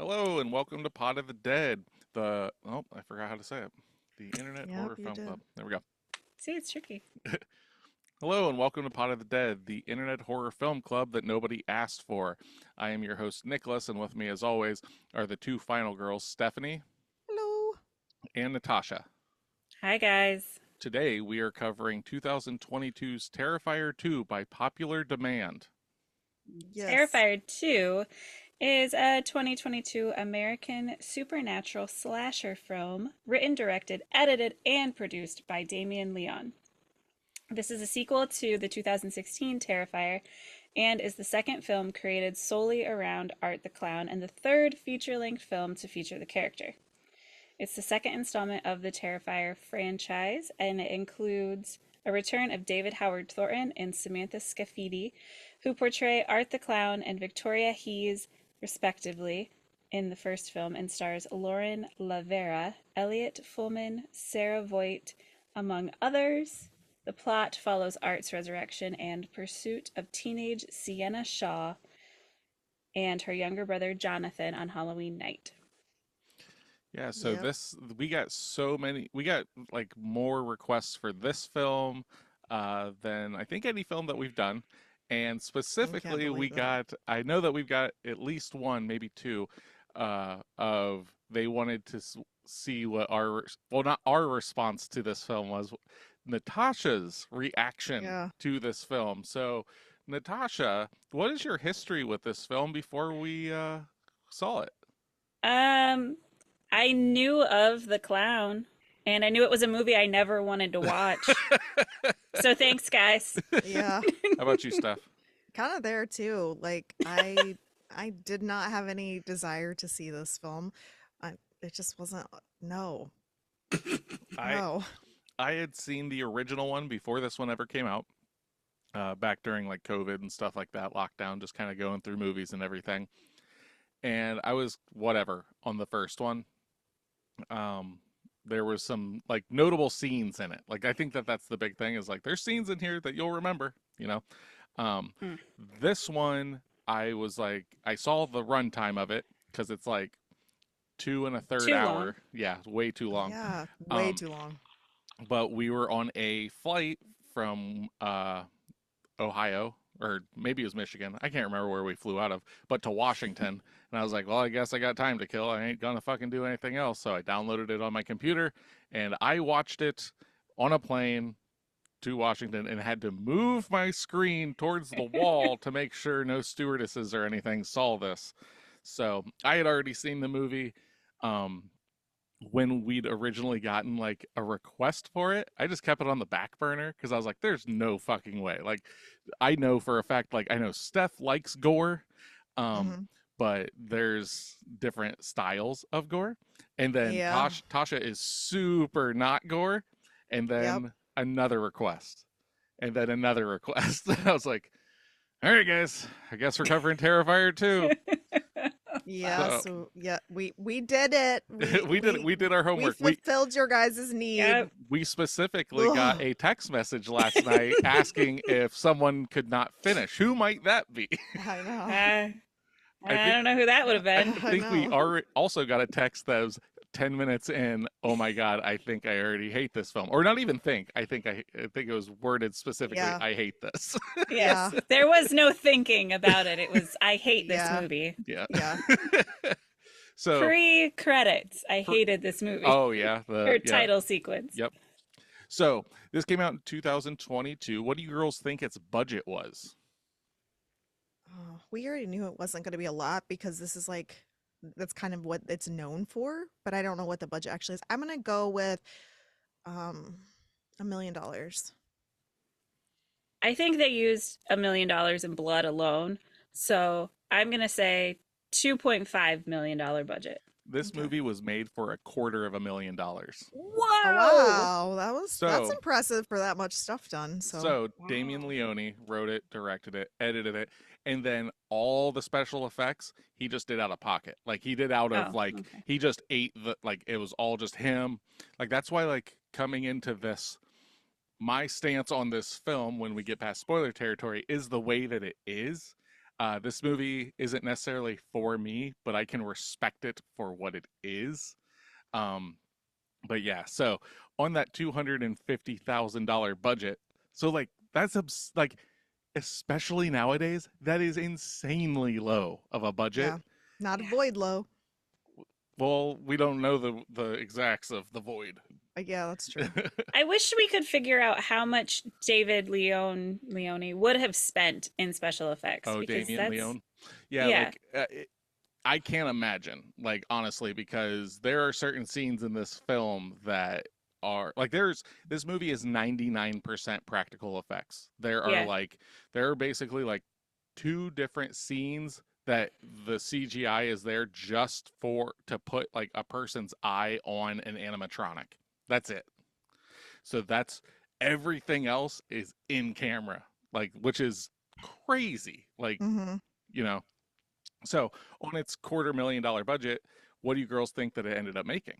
Hello and welcome to Pot of the Dead, I forgot how to say it. The Internet Yep, Horror you Film Club. did. There we go. See, it's tricky. Hello and welcome to Pot of the Dead, the Internet Horror Film Club that nobody asked for. I am your host Nicholas, and with me as always are the two final girls, Stephanie Hello. and Natasha. Hi, guys. Today we are covering 2022's Terrifier 2 by popular demand. Yes. Terrifier 2 is a 2022 American supernatural slasher film written, directed, edited, and produced by Damien Leone. This is a sequel to the 2016 Terrifier and is the second film created solely around Art the Clown and the third feature-length film to feature the character. It's the second installment of the Terrifier franchise, and it includes a return of David Howard Thornton and Samantha Scafidi, who portray Art the Clown and Victoria Hees, respectively, in the first film, and stars Lauren Lavera, Elliot Fullman, Sarah Voigt, among others. The plot follows Art's resurrection and pursuit of teenage Sienna Shaw and her younger brother Jonathan on Halloween night. Yeah, so Yep. we got like more requests for this film than I think any film that we've done. And I can't specifically, believe that. I know that we've got at least one, maybe two, of they wanted to see what not our response to this film was, Natasha's reaction Yeah. to this film. So, Natasha, what is your history with this film before we saw it? Um, I knew of The Clown, and I knew it was a movie I never wanted to watch. So thanks, guys. Yeah. How about you, Steph? Kind of there too. Like I did not have any desire to see this film. It just wasn't no. I No. I had seen the original one before this one ever came out, back during like COVID and stuff like that, lockdown, just kind of going through movies and everything. And I was whatever on the first one. Um, there was some like notable scenes in it. Like I think that that's the big thing is like there's scenes in here that you'll remember, you know. Um, Mm. this one I was like I saw the runtime of it because it's like two and a third Too long. hour. Yeah, way too long. Yeah, way Um, too long. but we were on a flight from Ohio, or maybe it was Michigan. I can't remember where we flew out of, but to Washington. And I was like, well, I guess I got time to kill. I ain't gonna fucking do anything else. So I downloaded it on my computer and I watched it on a plane to Washington and had to move my screen towards the wall to make sure no stewardesses or anything saw this. So I had already seen the movie. Um, when we'd originally gotten like a request for it, I just kept it on the back burner because I was like, there's no fucking way. Like, I know for a fact, like, I know Steph likes gore, um, Hmm. but there's different styles of gore. And then Yeah. Tasha is super not gore. And Yep. then another request. And then another request. I was like, all right, guys, I guess we're covering Terrifier 2. Yeah. So So yeah, we did it. we did our We homework. fulfilled your guys' need. Yep. We specifically got Ugh. a text message last night asking if someone could not finish. Who might that be? I know. I I think don't know who that would have been. I we know. also got a text that was 10 minutes in. Oh my god, I think I already hate this film. Or not even think. I think it was worded specifically, Yeah. I hate this. Yeah. Yes, there was no thinking about it. It was, I hate this Yeah. movie. Yeah. Yeah. So, Pre-credits, I for, hated this movie. oh yeah, Or title sequence. Yep. So, this came out in 2022. What do you girls think its budget was? Oh, we already knew it wasn't going to be a lot because this is like that's kind of what it's known for, but I don't know what the budget actually is. I'm going to go with um $1 million. I think they used $1 million in blood alone. So I'm going to say $2.5 million budget. This Okay. movie was made for $250,000. Oh Whoa! wow, that's So, impressive for that much stuff done. So Damien Wow. Leone wrote it, directed it, edited it, and then all the special effects he just did out of pocket. Like he did out of Oh, like okay. he just ate the like it was all just him. Like that's why like coming into this, my stance on this film when we get past spoiler territory is the way that it is. This movie isn't necessarily for me, but I can respect it for what it is. Um, but yeah, so on that $250,000 budget, so like that's like especially nowadays, that is insanely low of a budget. Yeah. Not a Yeah. void low. Well, we don't know the exacts of the void. Yeah, that's true. I wish we could figure out how much David Leone would have spent in special effects Oh, because Damien that's Leone. Yeah, yeah, like I can't imagine, like honestly, because there are certain scenes in this film that are like there's this movie is 99% practical effects. yeah. There are basically like two different scenes that the CGI is there just for to put like a person's eye on an animatronic. That's it. So that's everything else is in camera, like which is crazy. Like, Mm-hmm. you know, so on its $250,000 budget, what do you girls think that it ended up making?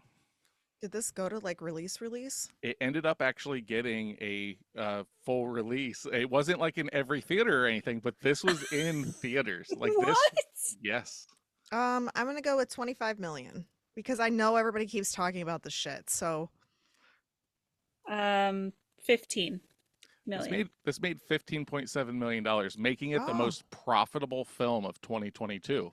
Did this go to like release? It ended up actually getting a full release. It wasn't like in every theater or anything, but this was in theaters. Like this, What? yes. I'm gonna go with 25 million because I know everybody keeps talking about the shit. So 15 This million. made $15.7 million, making it the oh most profitable film of 2022.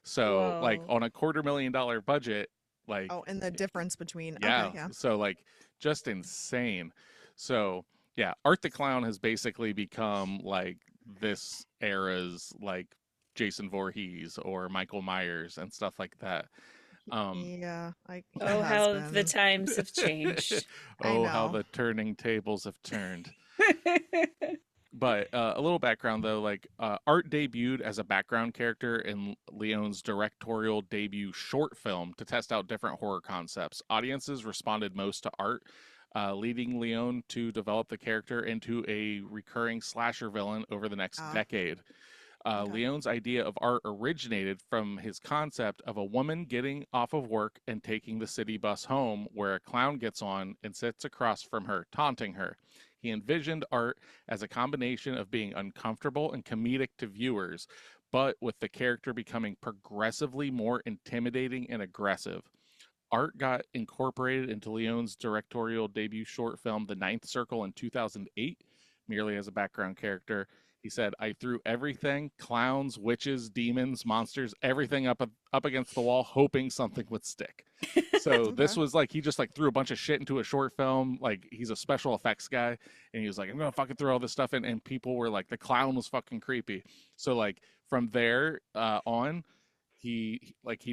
So like Whoa. on a $250,000 budget, like oh, and the difference between okay, yeah, yeah. so like just insane. So yeah, Art the Clown has basically become like this era's like Jason Voorhees or Michael Myers and stuff like that. Um Yeah, it Oh, has how the been. times have changed. I oh, how know. the turning tables have turned. But a little background though, like Art debuted as a background character in Leone's directorial debut short film to test out different horror concepts. Audiences responded most to Art, leading Leone to develop the character into a recurring slasher villain over the next Ah, decade. okay. Leone's idea of Art originated from his concept of a woman getting off of work and taking the city bus home, where a clown gets on and sits across from her, taunting her. He envisioned Art as a combination of being uncomfortable and comedic to viewers, but with the character becoming progressively more intimidating and aggressive. Art got incorporated into Leone's directorial debut short film, The Ninth Circle, in 2008, merely as a background character. He said, I threw everything clowns, witches, demons, monsters, everything up against the wall, hoping something would stick. So Okay. this was like he just like threw a bunch of shit into a short film. Like he's a special effects guy, and he was like, I'm gonna fucking throw all this stuff in, and people were like, the clown was fucking creepy. So like from there on, he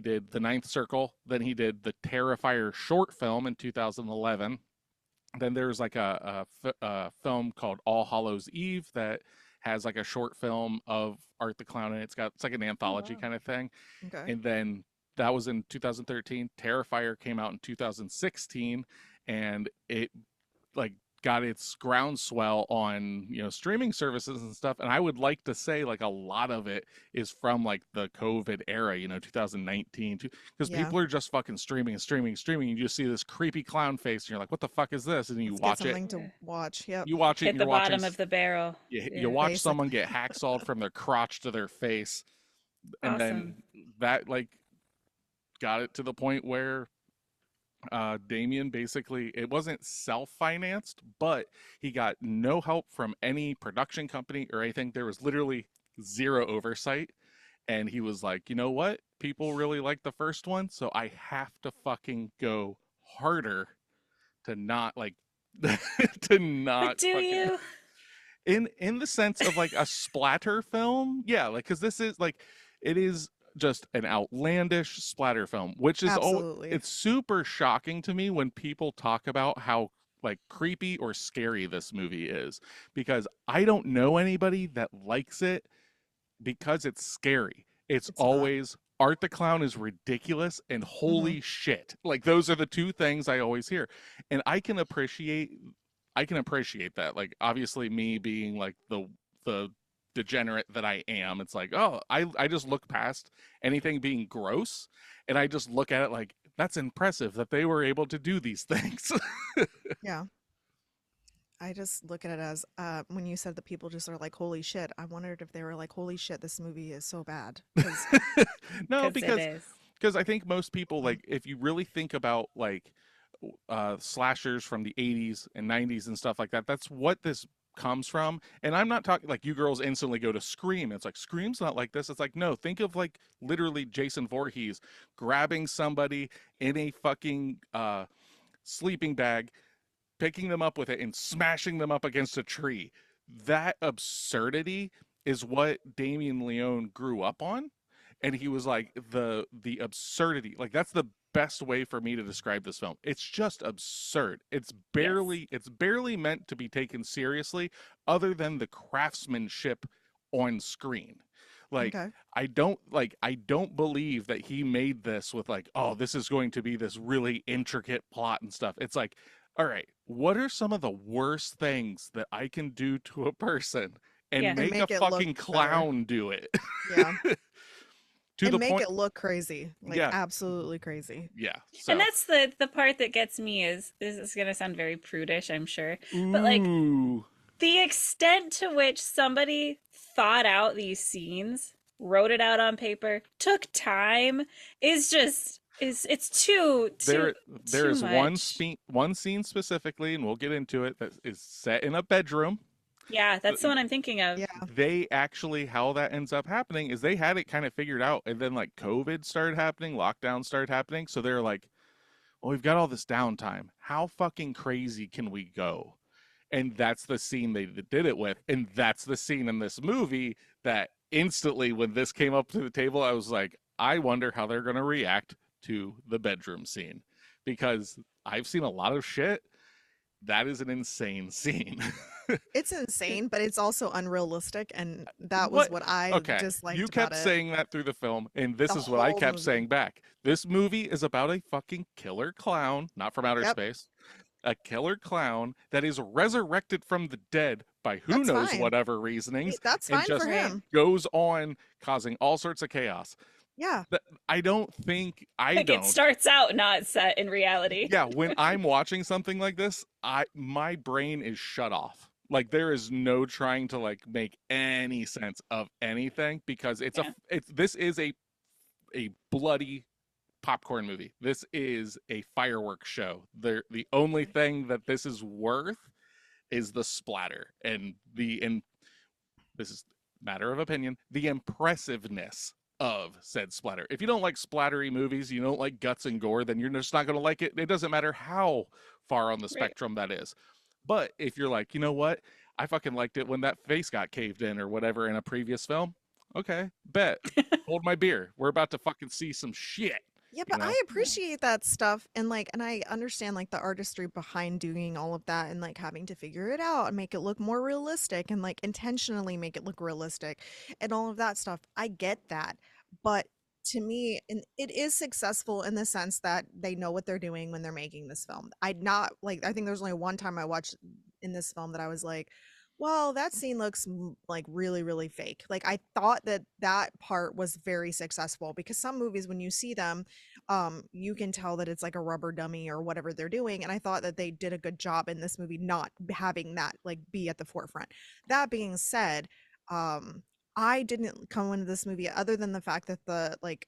did The Ninth Circle, then he did the Terrifier short film in 2011. Then there's like a film called All Hallows Eve that has like a short film of Art the Clown, and it's like an Oh anthology wow. kind of thing. Okay. And then that was in 2013. Terrifier came out in 2016, and it like got its groundswell on streaming services and stuff. And I would like to say like a lot of it is from like the COVID era, 2019, because Yeah. people are just fucking streaming and streaming and streaming. You just see this creepy clown face, and you're like, what the fuck is this? And Let's get something to watch. Yep. you watch it, Hit and the you're watching. bottom of the barrel. You Yeah. watch someone Basically. get hacksawed from their crotch to their face, and then Awesome. that like got it to the point where Damien basically it wasn't self-financed, but he got no help from any production company or anything. There was literally zero oversight, and he was like, you know what? People really like the first one, so I have to fucking go harder to not like to But not do fucking you? in the sense of like a splatter film. Yeah, like because this is like it is just an outlandish splatter film, which is Absolutely. it's super shocking to me when people talk about how like creepy or scary this movie is, because I don't know anybody that likes it because it's scary. It's It's not. always Art the Clown is ridiculous and Hmm. holy shit. Like those are the two things I always hear. And I can appreciate that. Like obviously me being like the degenerate that I am, it's like, oh, I just look past anything being gross, and I just look at it like that's impressive that they were able to do these things. Yeah. I just look at it as when you said that people just are like, "Holy shit!" I wondered if they were like, "Holy shit, this movie is so bad." Because No, Because it because is. I think most people, like, if you really think about like slashers from the 80s and 90s and stuff like that, that's what this comes from. And I'm not talking like you girls instantly go to Scream. It's like Scream's not like this. It's like, no, think of like literally Jason Voorhees grabbing somebody in a fucking sleeping bag, picking them up with it and smashing them up against a tree. That absurdity is what Damien Leone grew up on. And he was like the absurdity. Like that's the best way for me to describe this film. It's just absurd. Yes. It's barely meant to be taken seriously other than the craftsmanship on screen. Like okay, I don't believe that he made this with like, oh, this is going to be this really intricate plot and stuff. It's like, all right, what are some of the worst things that I can do to a person and Yeah. and make a make it look fucking better. clown do it? Yeah, To and the make point, it look crazy, like yeah, absolutely crazy. yeah. And So, that's the part that gets me is this is going to sound very prudish, I'm sure. But like ooh, the extent to which somebody thought out these scenes, wrote it out on paper, took time is just is it's there there too is much. one scene specifically, and we'll get into it, that is set in a bedroom. Yeah, that's the one I'm thinking of. Yeah, They actually, how that ends up happening is they had it kind of figured out, and then like COVID started happening, lockdown started happening, so they're like, well, we've got all this downtime. How fucking crazy can we go? And that's the scene they did it with, and that's the scene in this movie that instantly, when this came up to the table, I was like, I wonder how they're going to react to the bedroom scene, because I've seen a lot of shit. That is an insane scene. it's insane, but it's also unrealistic, and that was What? what I Okay, you disliked about kept it. saying that through the film, and this The is what I whole kept movie. saying back. This movie is about a fucking killer clown, not from outer Yep, space, a killer clown that is resurrected from the dead by who that's knows fine. whatever reasonings, That's and fine for just Right. him. goes on causing all sorts of chaos. Yeah, I don't think, I Like it don't. starts out not set in reality. Yeah, when I'm watching something like this, my brain is shut off. Like there is no trying to like make any sense of anything, because Yeah. this is a bloody popcorn movie. This is a fireworks show. The only thing that this is worth is the splatter and this is matter of opinion, the impressiveness of said splatter. If you don't like splattery movies, you don't like guts and gore, then you're just not going to like it. It doesn't matter how far on the Right. spectrum that is. But if you're like, you know what? I fucking liked it when that face got caved in or whatever in a previous film. Okay, bet. Hold my beer. We're about to fucking see some shit, yeah, you but know? I appreciate that stuff, and like, and I understand like the artistry behind doing all of that, and like having to figure it out and make it look more realistic, and like intentionally make it look realistic, and all of that stuff. I get that, but to me, and it is successful in the sense that they know what they're doing when they're making this film. I not like I think there's only one time I watched in this film that I was like, well, that scene looks like really, really fake. Like I thought that that part was very successful because some movies, when you see them, you can tell that it's like a rubber dummy or whatever they're doing. And I thought that they did a good job in this movie not having that like be at the forefront. That being said, um, I didn't come into this movie other than the fact that the like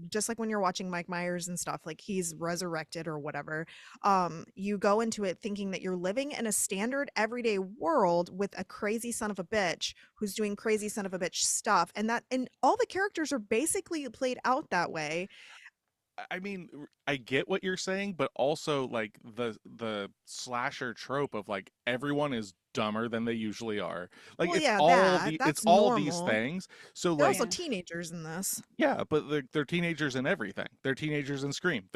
just like when you're watching Mike Myers and stuff, like he's resurrected or whatever, you go into it thinking that you're living in a standard everyday world with a crazy son of a bitch who's doing crazy son of a bitch stuff, and all the characters are basically played out that way. I mean, I get what you're saying, but also like the slasher trope of like everyone is dumber than they usually are. Like Well, yeah, that it's that's all these normal. things. So They're like also Yeah. teenagers in this. yeah, but they're teenagers in everything. They're teenagers in Scream.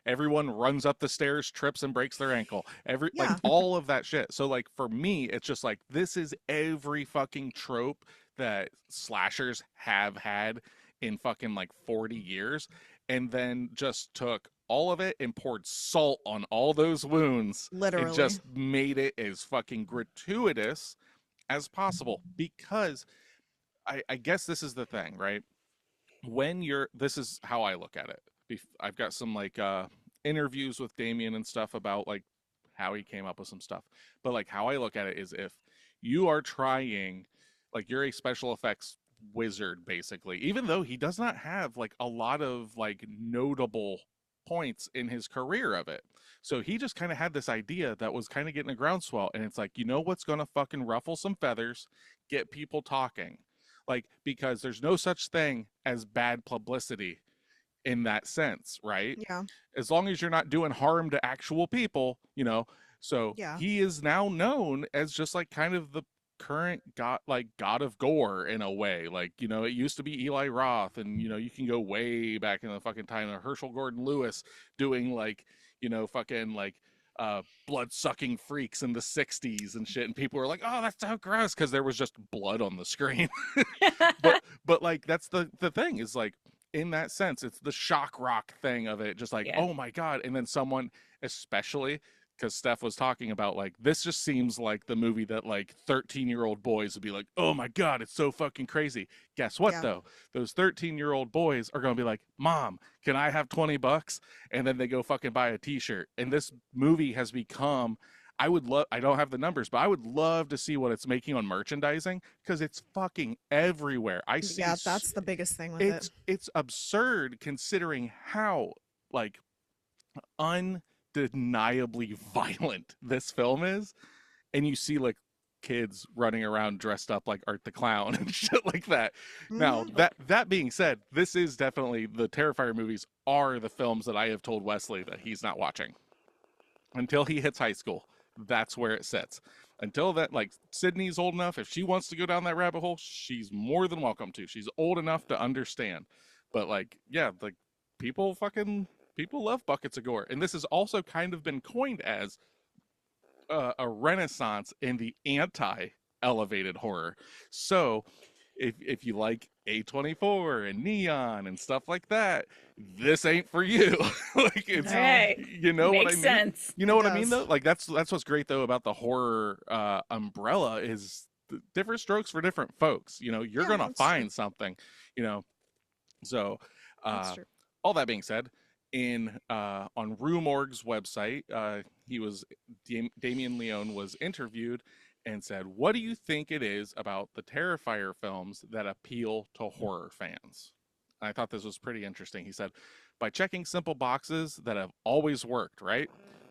Everyone runs up the stairs, trips and breaks their ankle. Every like Yeah, all of that shit. So like for me, it's just like this is every fucking trope that slashers have had in fucking like 40 years, and then just took all of it and poured salt on all those wounds and literally. just made it as fucking gratuitous as possible. Because I guess this is the thing, right? When you're this is how I look at it. I've got some like interviews with Damien and stuff about like how he came up with some stuff. But like how I look at it is if you are trying, like you're a special effects wizard basically, even though he does not have like a lot of like notable points in his career of it. So he just kind of had this idea that was kind of getting a groundswell, and it's like, you know what's going to fucking ruffle some feathers, get people talking. Like, because there's no such thing as bad publicity in that sense, right? Yeah. As long as you're not doing harm to actual people, you know. So Yeah. he is now known as just like kind of the current god, like god of gore in a way. Like, you know, it used to be Eli Roth, and you know, you can go way back in the fucking time of Herschel Gordon Lewis doing like, you know, fucking like blood sucking freaks in the 60s and shit, and people were like, oh, that's so gross, because there was just blood on the screen. but like that's the thing is like, in that sense, it's the shock rock thing of it, just like, Yeah. oh my god. And then someone, especially because Steph was talking about like, this just seems like the movie that like 13-year-old boys would be like, oh my god, it's so fucking crazy. Guess what Yeah. though, those 13-year-old boys are gonna be like, mom, can I have $20? And then they go fucking buy a t-shirt. And this movie has become, I would love, I don't have the numbers, but I would love to see what it's making on merchandising, because it's fucking everywhere. I see Yeah, that's the biggest thing with it's it. it's absurd considering how like undeniably violent this film is. And you see like kids running around dressed up like Art the Clown and shit like that. Now Mhm. that being said, this is definitely, the Terrifier movies are the films that I have told Wesley that he's not watching until he hits high school. That's where it sits. Until that, like, Sydney's old enough, if she wants to go down that rabbit hole, she's more than welcome to. She's old enough to understand. But like, yeah, like people love buckets of gore. And this has also kind of been coined as a renaissance in the anti elevated horror. So if you like A24 and Neon and stuff like that, this ain't for you. Like, it's, All No, right. you know what I Makes mean? sense. You know it what I mean does. though? Like that's what's great though about the horror umbrella is different strokes for different folks. You know, you're Yeah, gonna that's true. find something, you know. So That's uh true. all that being said, in on Rue Morgue's website, he was Damien Leone was interviewed and said, "What do you think it is about the Terrifier films that appeal to horror fans?" And I thought this was pretty interesting. He said, "By checking simple boxes that have always worked, right?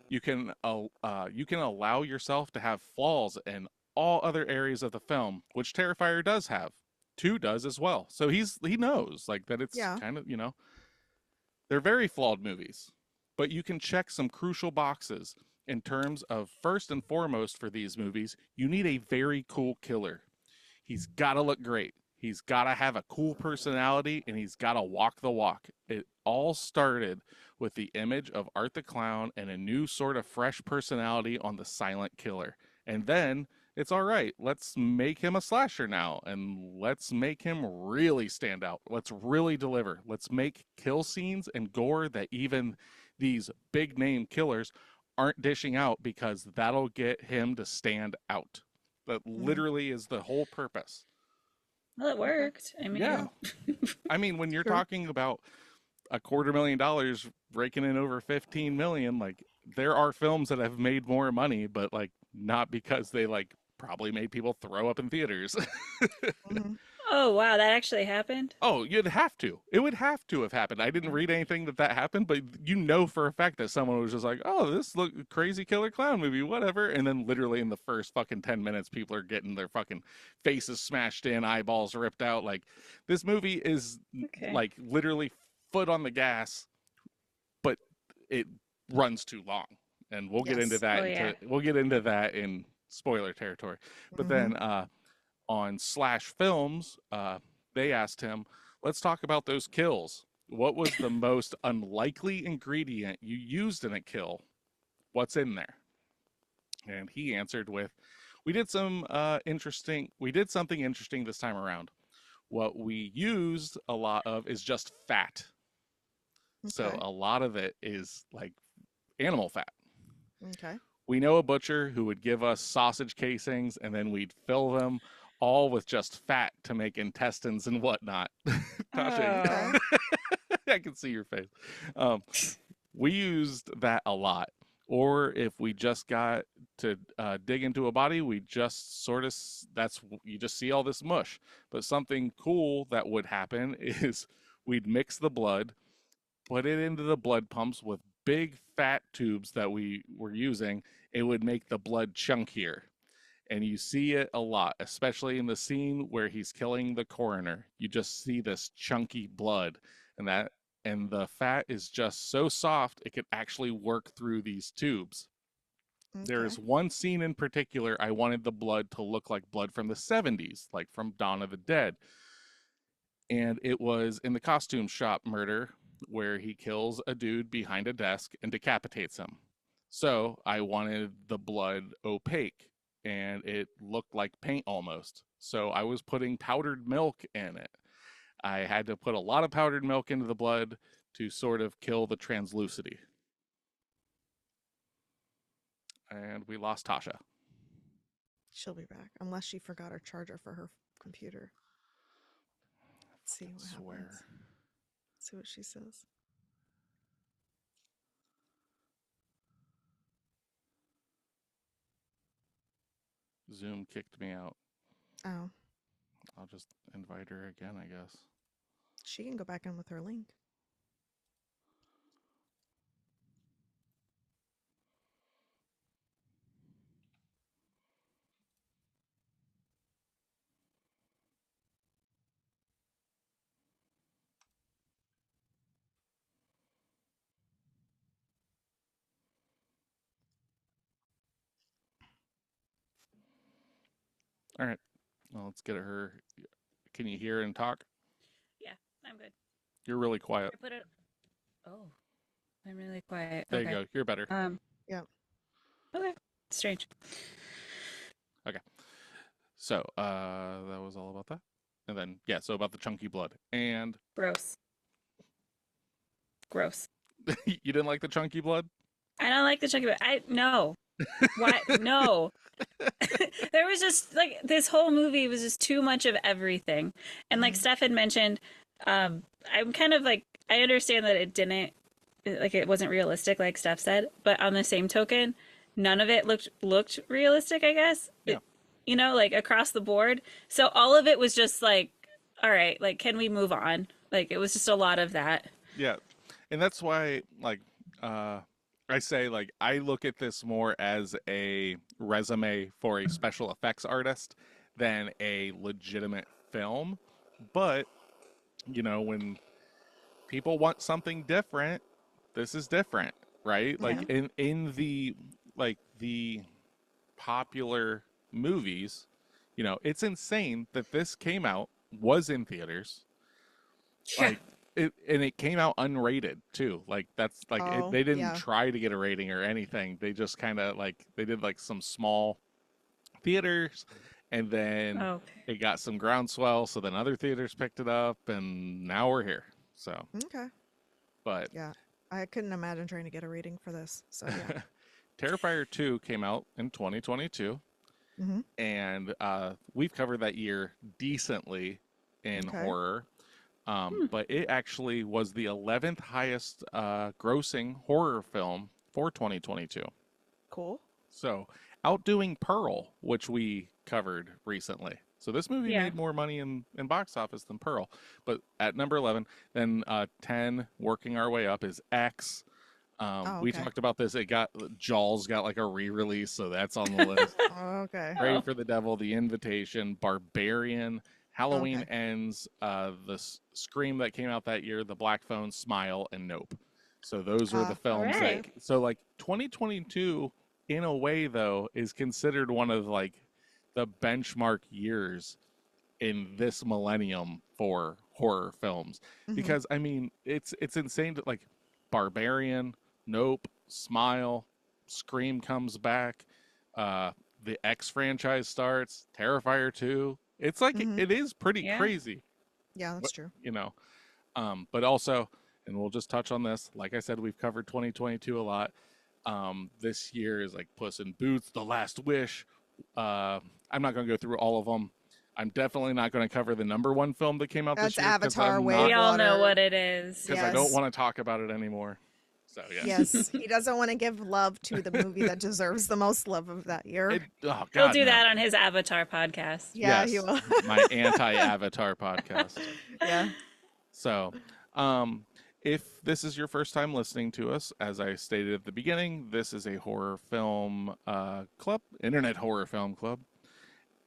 You can allow yourself to have flaws in all other areas of the film, which Terrifier does have. 2 does as well. So he knows like that it's Yeah. kind of, you know, they're very flawed movies, but you can check some crucial boxes in terms of, first and foremost, for these movies, you need a very cool killer. He's got to look great. He's got to have a cool personality, and he's got to walk the walk. It all started with the image of Art the Clown and a new sort of fresh personality on the silent killer. And then it's all right. Let's make him a slasher now, and let's make him really stand out. Let's really deliver. Let's make kill scenes and gore that even these big name killers aren't dishing out, because that'll get him to stand out. That Mhm. literally is the whole purpose. Well, it Okay. worked. I Yeah. mean, I mean, when you're True. talking about $250,000 raking in over 15 million, like there are films that have made more money, but like not because they like probably made people throw up in theaters. Mhm. oh wow, that actually happened. Oh, you'd have to. It would have to have happened. I didn't read anything that happened, but you know for a fact that someone was just like, "Oh, this look crazy killer clown movie, whatever." And then literally in the first fucking 10 minutes, people are getting their fucking faces smashed in, eyeballs ripped out. Like this movie is Okay. like literally foot on the gas, but it runs too long. And we'll get into Yes. that Oh yeah. in spoiler territory. But Mhm. then on Slash Films, they asked him, let's talk about those kills. What was the most unlikely ingredient you used in a kill? What's in there? And he answered with, we did we did something interesting this time around. What we used a lot of is just fat. So Okay. a lot of it is like animal fat. Okay. We know a butcher who would give us sausage casings, and then we'd fill them all with just fat to make intestines and whatnot. Tasha, Oh. Okay. I can see your face. Um, we used that a lot. or if we just got to dig into a body, we just sort of that's you just see all this mush. But something cool that would happen is we'd mix the blood, put it into the blood pumps with big fat tubes that we were using. It would make the blood chunkier. And you see it a lot, especially in the scene where he's killing the coroner. You just see this chunky blood, and the fat is just so soft it could actually work through these tubes. There Okay. is one scene in particular I wanted the blood to look like blood from the 70s, like from Dawn of the Dead. And it was in the costume shop murder where he kills a dude behind a desk and decapitates him. So I wanted the blood opaque and it looked like paint almost. So I was putting powdered milk in it. I had to put a lot of powdered milk into the blood to sort of kill the translucity. And we lost Tasha. She'll be back unless she forgot her charger for her computer. Let's see what happens. See what she says. Zoom kicked me out. Oh, I'll just invite her again, I guess. she can go back in with her link. All right. Well, let's get her. Can you hear and talk? Yeah, I'm good. You're really quiet. I put it. Oh, I'm really quiet. There Okay. you go. You're better. Yeah. Okay. Strange. Okay. So, that was all about that. And then, yeah, so about the chunky blood. And Gross. Gross. you didn't like the chunky blood? I don't like the chunky bit. No. Why? No. There was just like this whole movie was just too much of everything. And like Steph had mentioned, I'm kind of like I understand that it wasn't realistic like Steph said, but on the same token, none of it looked realistic, I guess. Yeah. Like across the board. So all of it was just like, all right, like can we move on? Like it was just a lot of that. Yeah. And that's why, like, I say, like, I look at this more as a resume for a special effects artist than a legitimate film. But, when people want something different, this is different, right? Yeah. Like in the popular movies, it's insane that this came out, was in theaters, like it came out unrated too. Like that's like Oh, they didn't yeah. try to get a rating or anything. They just kind of like they did like some small theaters, and then Okay. it got some groundswell. So then other theaters picked it up, and now we're here. So, Okay. but Yeah. I couldn't imagine trying to get a rating for this. So yeah. Terrifier 2 came out in 2022, Mm-hmm. and we've covered that year decently in Okay. horror. But it actually was the 11th highest grossing horror film for 2022. Cool. So outdoing Pearl, which we covered recently. So this movie Yeah. made more money in box office than Pearl. But at number 11, then 10, working our way up, is X. We okay. talked about this. Jaws got like a re-release, so that's on the list. Okay. Pray for the Devil, The Invitation, Barbarian, Halloween Okay. Ends, the Scream that came out that year, The Black Phone, Smile, and Nope. So those were the films Alright. so like 2022 in a way though is considered one of like the benchmark years in this millennium for horror films Mhm. because I mean it's insane to like Barbarian, Nope, Smile, Scream comes back, the X franchise starts, Terrifier 2. It's like Mhm. it is pretty Yeah. crazy, Yeah, that's but, true. but also, and we'll just touch on this. Like I said, we've covered 2022 a lot. This year is like Puss in Boots, The Last Wish. I'm not going to go through all of them. I'm definitely not going to cover the number one film that came out That's this year. 'cause Avatar I'm Way not- We all know Water. what it is. because I don't Yes. want to talk about it anymore. So yeah. Yes, he doesn't want to give love to the movie that deserves the most love of that year. Oh He'll God, do no. that on his Avatar podcast. Yeah, he Yes, will. my anti-Avatar podcast. Yeah. So, um, if this is your first time listening to us, as I stated at the beginning, this is a horror film club, internet horror film club.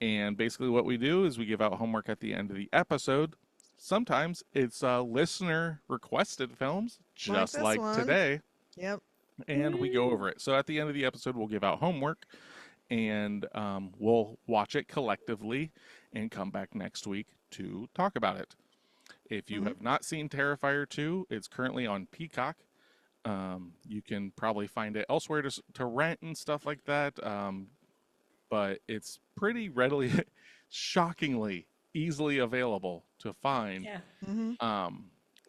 And basically, what we do is we give out homework at the end of the episode. Sometimes it's listener requested films, Like just this like one. today, Yep. and we go over it. So at the end of the episode, we'll give out homework and we'll watch it collectively and come back next week to talk about it. If you Mhm. have not seen Terrifier 2, it's currently on Peacock. You can probably find it elsewhere to rent and stuff like that. But it's pretty readily, shockingly easily available to find. Yeah. Mhm.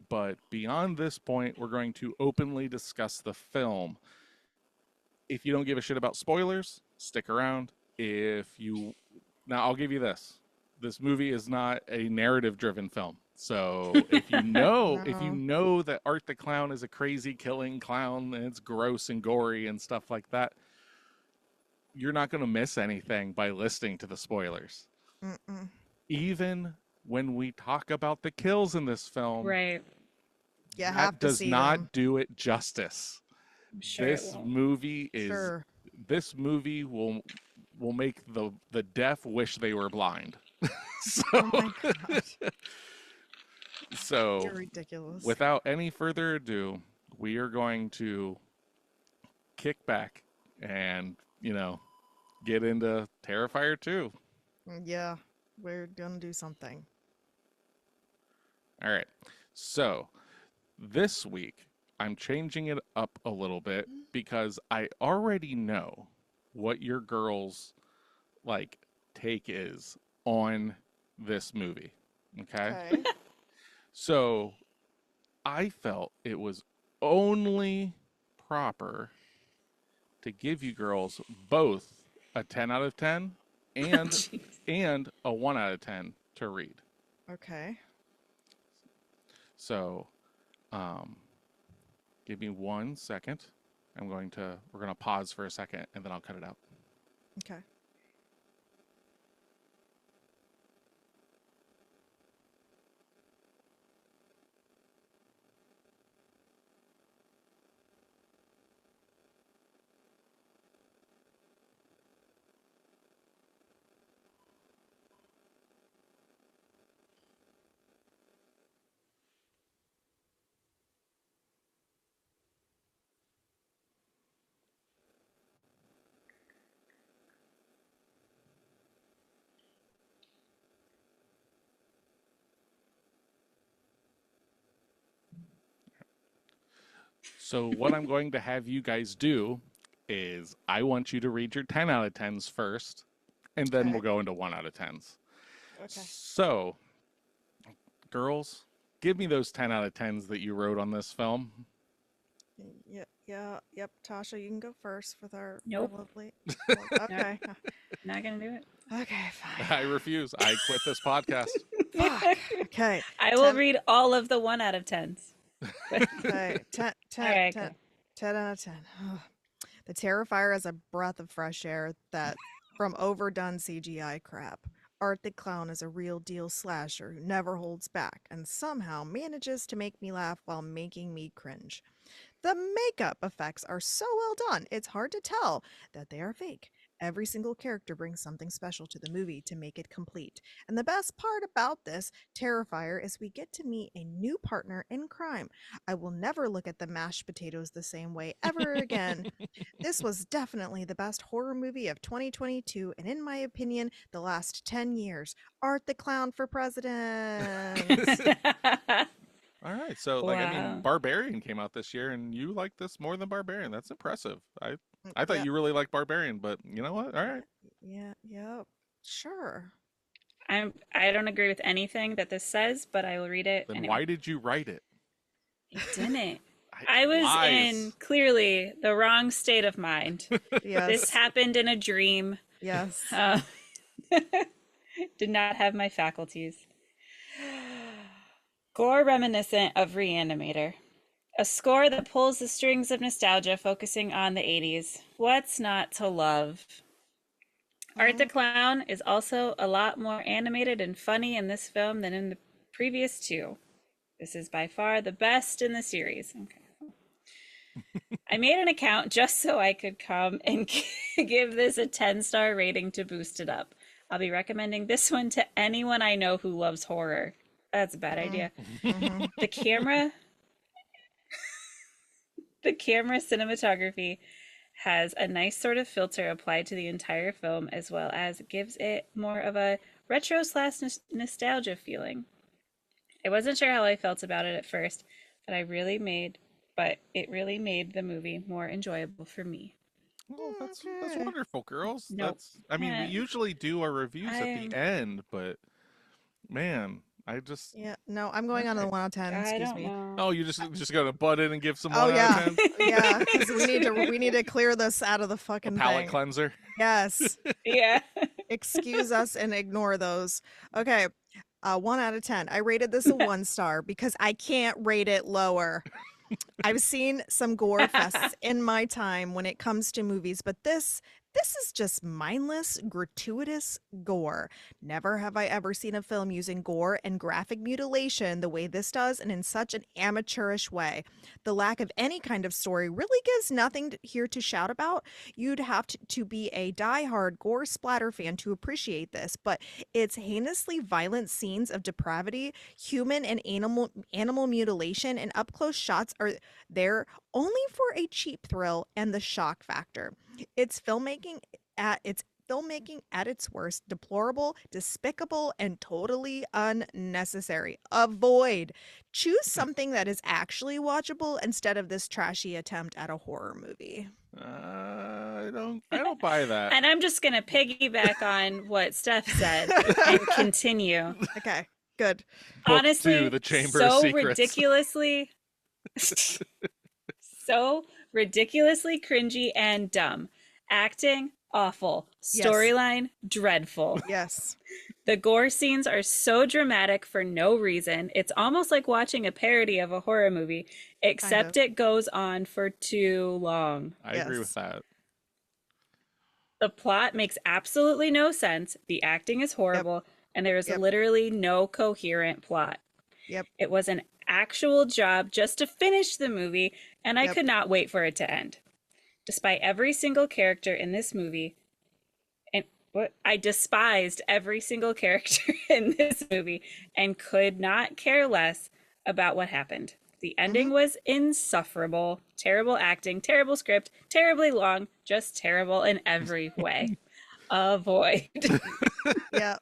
But beyond this point, we're going to openly discuss the film. If you don't give a shit about spoilers, stick around. Now I'll give you this. This movie is not a narrative-driven film. So if you know, if you No. know that Art the Clown is a crazy killing clown and it's gross and gory and stuff like that, you're not going to miss anything by listening to the spoilers. Mm-mm. Even when we talk about the kills in this film, Right. You that have to does see not them. do it justice. I'm sure it This won't. movie is Sure. this movie will make the deaf wish they were blind. so Oh my god. so You're ridiculous. without any further ado, we are going to kick back and, get into Terrifier 2. Yeah, we're gonna do something. All right. So, this week I'm changing it up a little bit because I already know what your girls take is on this movie. Okay? Okay. So, I felt it was only proper to give you girls both a 10 out of 10 and Jeez. and a 1 out of 10 to read. Okay. So, give me 1 second. We're going to pause for a second and then I'll cut it out. Okay. So, what I'm going to have you guys do is I want you to read your 10 out of 10s first, and then Okay. we'll go into 1 out of 10s. Okay. So, girls, give me those 10 out of 10s that you wrote on this film. Yeah. Yeah. Yep. Tasha, you can go first with our Nope. lovely. Okay. Not gonna do it. Okay. Fine. I refuse. I quit this podcast. Fuck. Okay. I will 10 read all of the 1 out of 10s. Okay. 10, 10, All right, 10, go. 10 out of 10. Ugh. The Terrifier is a breath of fresh air that from overdone CGI crap. Art the Clown is a real deal slasher who never holds back and somehow manages to make me laugh while making me cringe. The makeup effects are so well done, it's hard to tell that they are fake. Every single character brings something special to the movie to make it complete. And the best part about this Terrifier is we get to meet a new partner in crime. I will never look at the mashed potatoes the same way ever again. This was definitely the best horror movie of 2022, and in my opinion, the last 10 years. Art the Clown for president. All right. So, Wow. Barbarian came out this year, and you like this more than Barbarian. That's impressive. I thought Yeah, you really liked Barbarian, but you know what? All right. yeah, sure. I don't agree with anything that this says, but I will read it Then anyway. why did you write it? I didn't. I was Lies. in clearly the wrong state of mind. This Yes, happened in a dream. yes. Did not have my faculties. Gore reminiscent of Reanimator. A score that pulls the strings of nostalgia, focusing on the 80s. What's not to love? Art the Mhm. Clown is also a lot more animated and funny in this film than in the previous two. This is by far the best in the series. Okay. I made an account just so I could come and give this a 10-star rating to boost it up. I'll be recommending this one to anyone I know who loves horror. That's a bad idea. Mhm. The camera, the camera cinematography has a nice sort of filter applied to the entire film, as well as gives it more of a retro slash nostalgia feeling. I wasn't sure how I felt about it at first, but it really made the movie more enjoyable for me. Well, that's Okay. wonderful, girls. Nope. That's I mean, we Eh, usually do our reviews I at the am. end, but man, I just Yeah. No, I'm going on a okay. 1 out of 10. I Excuse don't me. know. Oh, you just gotta butt in and give some Oh 1 out of yeah, 10? yeah. Because we need to clear this out of the A fucking palate thing. cleanser. Yes. Yeah. Excuse us and ignore those. Okay. 1 out of 10. I rated this a 1 star because I can't rate it lower. I've seen some gore fests in my time when it comes to movies, but this is just mindless, gratuitous gore. Never have I ever seen a film using gore and graphic mutilation the way this does and in such an amateurish way. The lack of any kind of story really gives nothing here to shout about. You'd have to be a die-hard gore splatter fan to appreciate this, but its heinously violent scenes of depravity, human and animal mutilation, and up-close shots are there only for a cheap thrill and the shock factor. It's filmmaking at its worst, deplorable, despicable, and totally unnecessary. Avoid. Choose something that is actually watchable instead of this trashy attempt at a horror movie. I don't buy that. And I'm just going to piggyback on what Steph said and continue. Okay, good. Book 2, Honestly, The Chamber of Secrets. so ridiculously cringy and dumb. Acting, awful. Yes. Storyline, dreadful. Yes. The gore scenes are so dramatic for no reason. It's almost like watching a parody of a horror movie, Kind of. except it goes on for too long. I agree with Yes. that. The plot makes absolutely no sense. The acting is Yep. horrible, and there is Yep. literally no coherent plot. Yep. It was an actual job just to finish the movie, and I Yep. could not wait for it to end. Despite every single character in this movie, and what I despised every single character in this movie and could not care less about what happened. The ending Mhm. was insufferable. Terrible acting, terrible script, terribly long, just terrible in every way. Avoid. Yeah.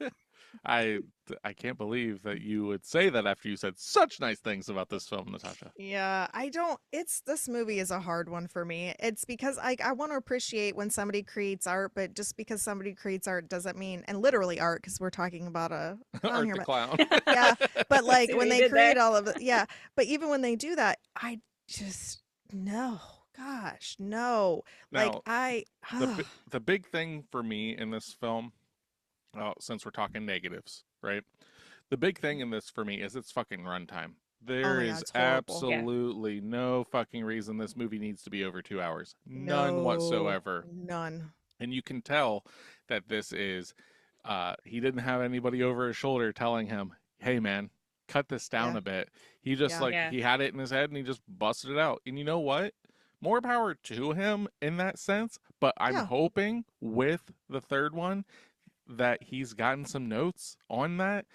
I I can't believe that you would say that after you said such nice things about this film, Natasha. Yeah, I don't it's this movie is a hard one for me. It's because I want to appreciate when somebody creates art, but just because somebody creates art doesn't mean and literally art because we're talking about a clown Art here, the but Clown. yeah, but like See what when you they did create there? all of it, yeah, but even when they do that, I just no, gosh, no. Like Now, I the big thing for me in this film, since we're talking negatives, right? The big thing in this for me is its fucking runtime. oh There my God, is it's horrible. Yeah. absolutely no fucking reason this movie needs to be over 2 hours. None No, whatsoever. none. And you can tell that this is, he didn't have anybody over his shoulder telling him, hey man, cut this down Yeah, a bit. He just yeah, like, Yeah. he had it in his head and he just busted it out. And you know what? More power to him in that sense. But I'm yeah. hoping with the third one that he's gotten some notes on that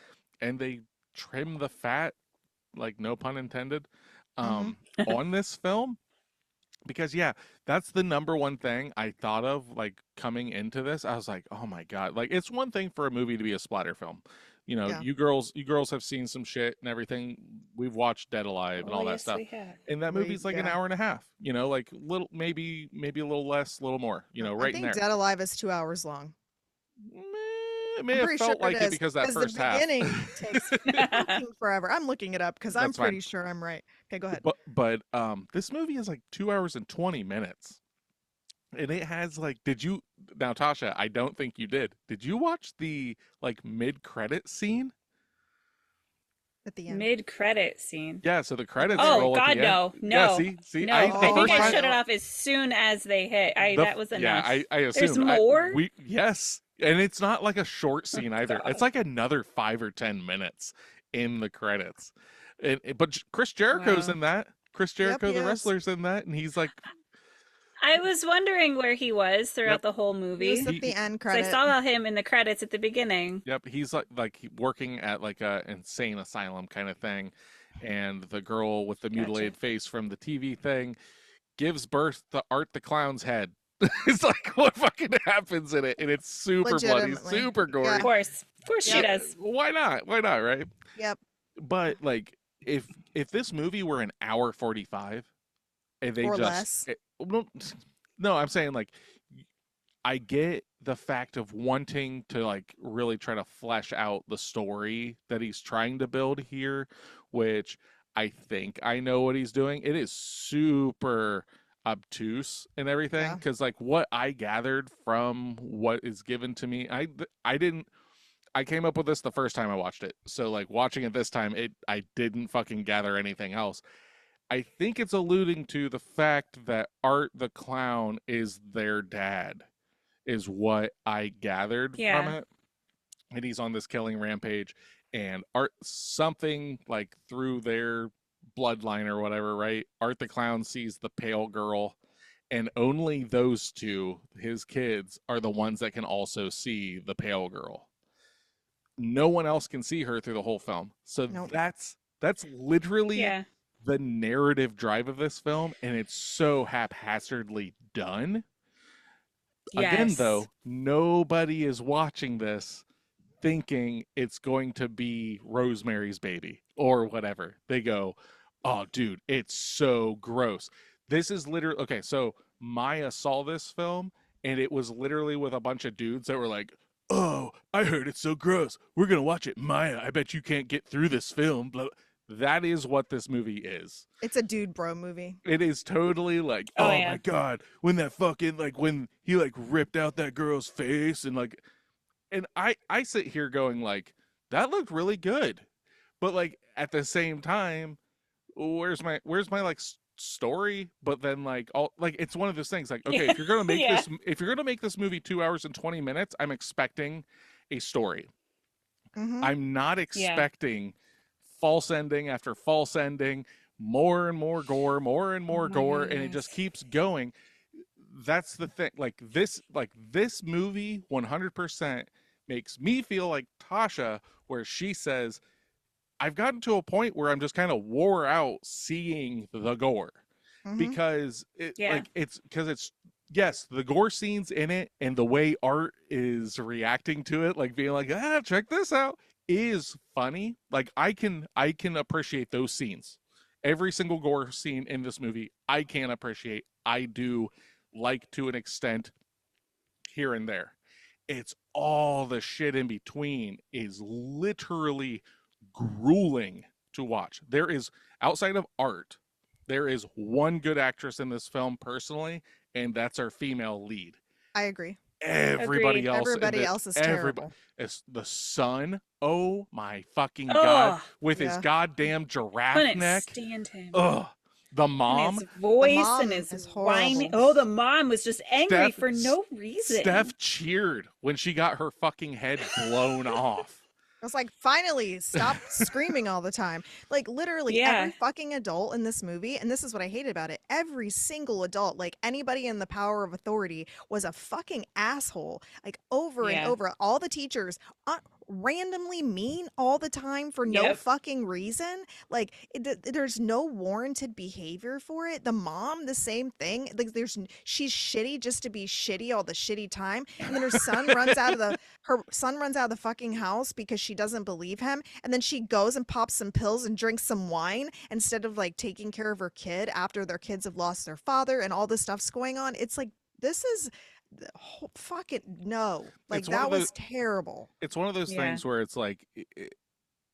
and they trim the fat, like no pun intended, Mm-hmm. on this film. Because yeah, that's the number one thing I thought of like coming into this. I was like, oh my God. Like it's one thing for a movie to be a splatter film. You know, Yeah. you girls have seen some shit and everything. We've watched Dead Alive and Oh, all that yes, stuff. we have. And that We movie's like an yeah. hour and a half, you know, like little maybe a little less, a little more, I right in think there. Dead Alive is 2 hours long. It may I'm have pretty sure felt it like it is because that because the first half. beginning takes fucking forever. I'm looking it up because I'm That's fine. pretty sure I'm right. Okay, go ahead. But this movie is like 2 hours and 20 minutes. And it has like, did you now, Tasha? I don't think you did. Did you watch the like mid credit scene? at the end. Mid-credit scene. Yeah, so the credits Oh roll at God, the end. no, Yeah, no, see, no! I I the think first I time shut it off as soon as they hit. That was yeah, enough. I There's assumed more. yes, and it's not like a short Oh, scene either. It's God. like another 5 or 10 minutes in the credits, but Chris Jericho's Wow. in that. Chris Yep, Jericho, he the is. wrestler's in that, and he's like, I was wondering where he was yep, throughout the whole He was movie. at the he end Because I credit. saw him in the credits at the beginning. yep, he's working at like a insane asylum kind of thing, and the girl with the Gotcha. mutilated face from the TV thing gives birth to Art the Clown's head. It's like what fucking happens in it, and it's super bloody, Legitimately. super Of gory. Yeah. course. Of course she Yep. does. Why not? Why not? Right? Yep. But like, if this movie were an hour 45, and they Or just less. no, I'm saying like, I get the fact of wanting to like really try to flesh out the story that he's trying to build here, which I think I know what he's doing. It is super obtuse and everything Yeah. because like what I gathered from what is given to me, I didn't. I came up with this the first time I watched it. So like watching it this time, I didn't fucking gather anything else. I think it's alluding to the fact that Art the Clown is their dad, is what I gathered from Yeah. it. And he's on this killing rampage, and Art something like through their bloodline or whatever, right? Art the Clown sees the pale girl, and only those two, his kids, are the ones that can also see the pale girl. No one else can see her through the whole film. So Nope. that's literally Yeah. the narrative drive of this film, and it's so haphazardly done. Again, Yes. though, nobody is watching this thinking it's going to be Rosemary's Baby or whatever. They go, "Oh, dude, it's so gross." This is literally okay. So Maya saw this film, and it was literally with a bunch of dudes that were like, "Oh, I heard it's so gross. We're gonna watch it, Maya. I bet you can't get through this film." Blah. That is what this movie is. It's a dude bro movie. It is totally like, Oh, oh yeah. my god, when that fucking like when he like ripped out that girl's face and like, and I sit here going like, that looked really good, but like at the same time, where's my like story? But then like all like it's one of those things like, okay, Yeah. if you're gonna make Yeah. if you're gonna make this movie 2 hours and 20 minutes, I'm expecting a story. Mm-hmm. I'm not Yeah. expecting false ending after false ending, more and more gore, more and more Oh my gore, and it just goodness. keeps going. That's the thing. Like this movie 100% makes me feel like Tasha, where she says, I've gotten to a point where I'm just kind of wore out seeing the gore Mm-hmm. because Yeah. it's yes, the gore scenes in it and the way Art is reacting to it, like being like, check this out, is funny. Like I can appreciate those scenes. Every single gore scene in this movie I can appreciate. I do like to an extent here and there. It's all the shit in between is literally grueling to watch. There is, outside of Art, there is one good actress in this film personally, and that's our female lead. I agree. Everybody Agreed. else, Everybody else is terrible. is the son. Oh my fucking god, Oh, with his Yeah. goddamn giraffe couldn't neck. stand him. Ugh, the And mom. his voice mom and his is whining. horrible. Oh, the mom was just angry Steph- for no reason. Steph cheered when she got her fucking head blown off. I was like, finally, stop screaming all the time. Like, literally, Yeah. every fucking adult in this movie, and this is what I hate about it, every single adult, like anybody in the power of authority, was a fucking asshole. Like, over and Yeah. over. All the teachers, randomly mean all the time for no Yep. fucking reason. Like, there's no warranted behavior for it. The mom, the same thing. Like, she's shitty just to be shitty all the shitty time. And then her son runs out of the fucking house because she doesn't believe him, and then she goes and pops some pills and drinks some wine instead of like taking care of her kid after their kids have lost their father and all this stuff's going on. It's like, this is fuck it, no. Like, It's one that of the- was terrible. It's one of those Yeah. things where it's like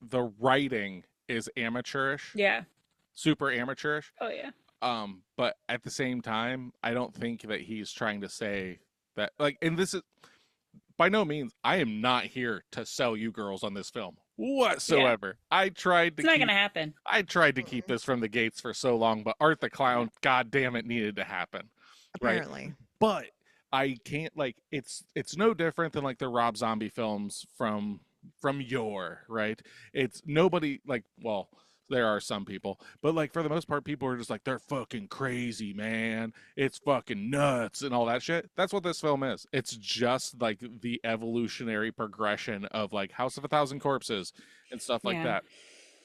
the writing is amateurish, Yeah. super amateurish. Oh, yeah. But at the same time, I don't think that he's trying to say that like, and this is by no means, I am not here to sell you girls on this film. Yeah. whatsoever. It's not gonna happen. I tried to keep Mm, this from the gates for so long, but Art the Clown, god damn it, needed to happen. Right? apparently. But I can't like it's no different than like the Rob Zombie films from yore, right? It's nobody like well, there are some people, but like for the most part, people are just like they're fucking crazy, man. It's fucking nuts and all that shit. That's what this film is. It's just like the evolutionary progression of like House of a Thousand Corpses and stuff like Yeah. that.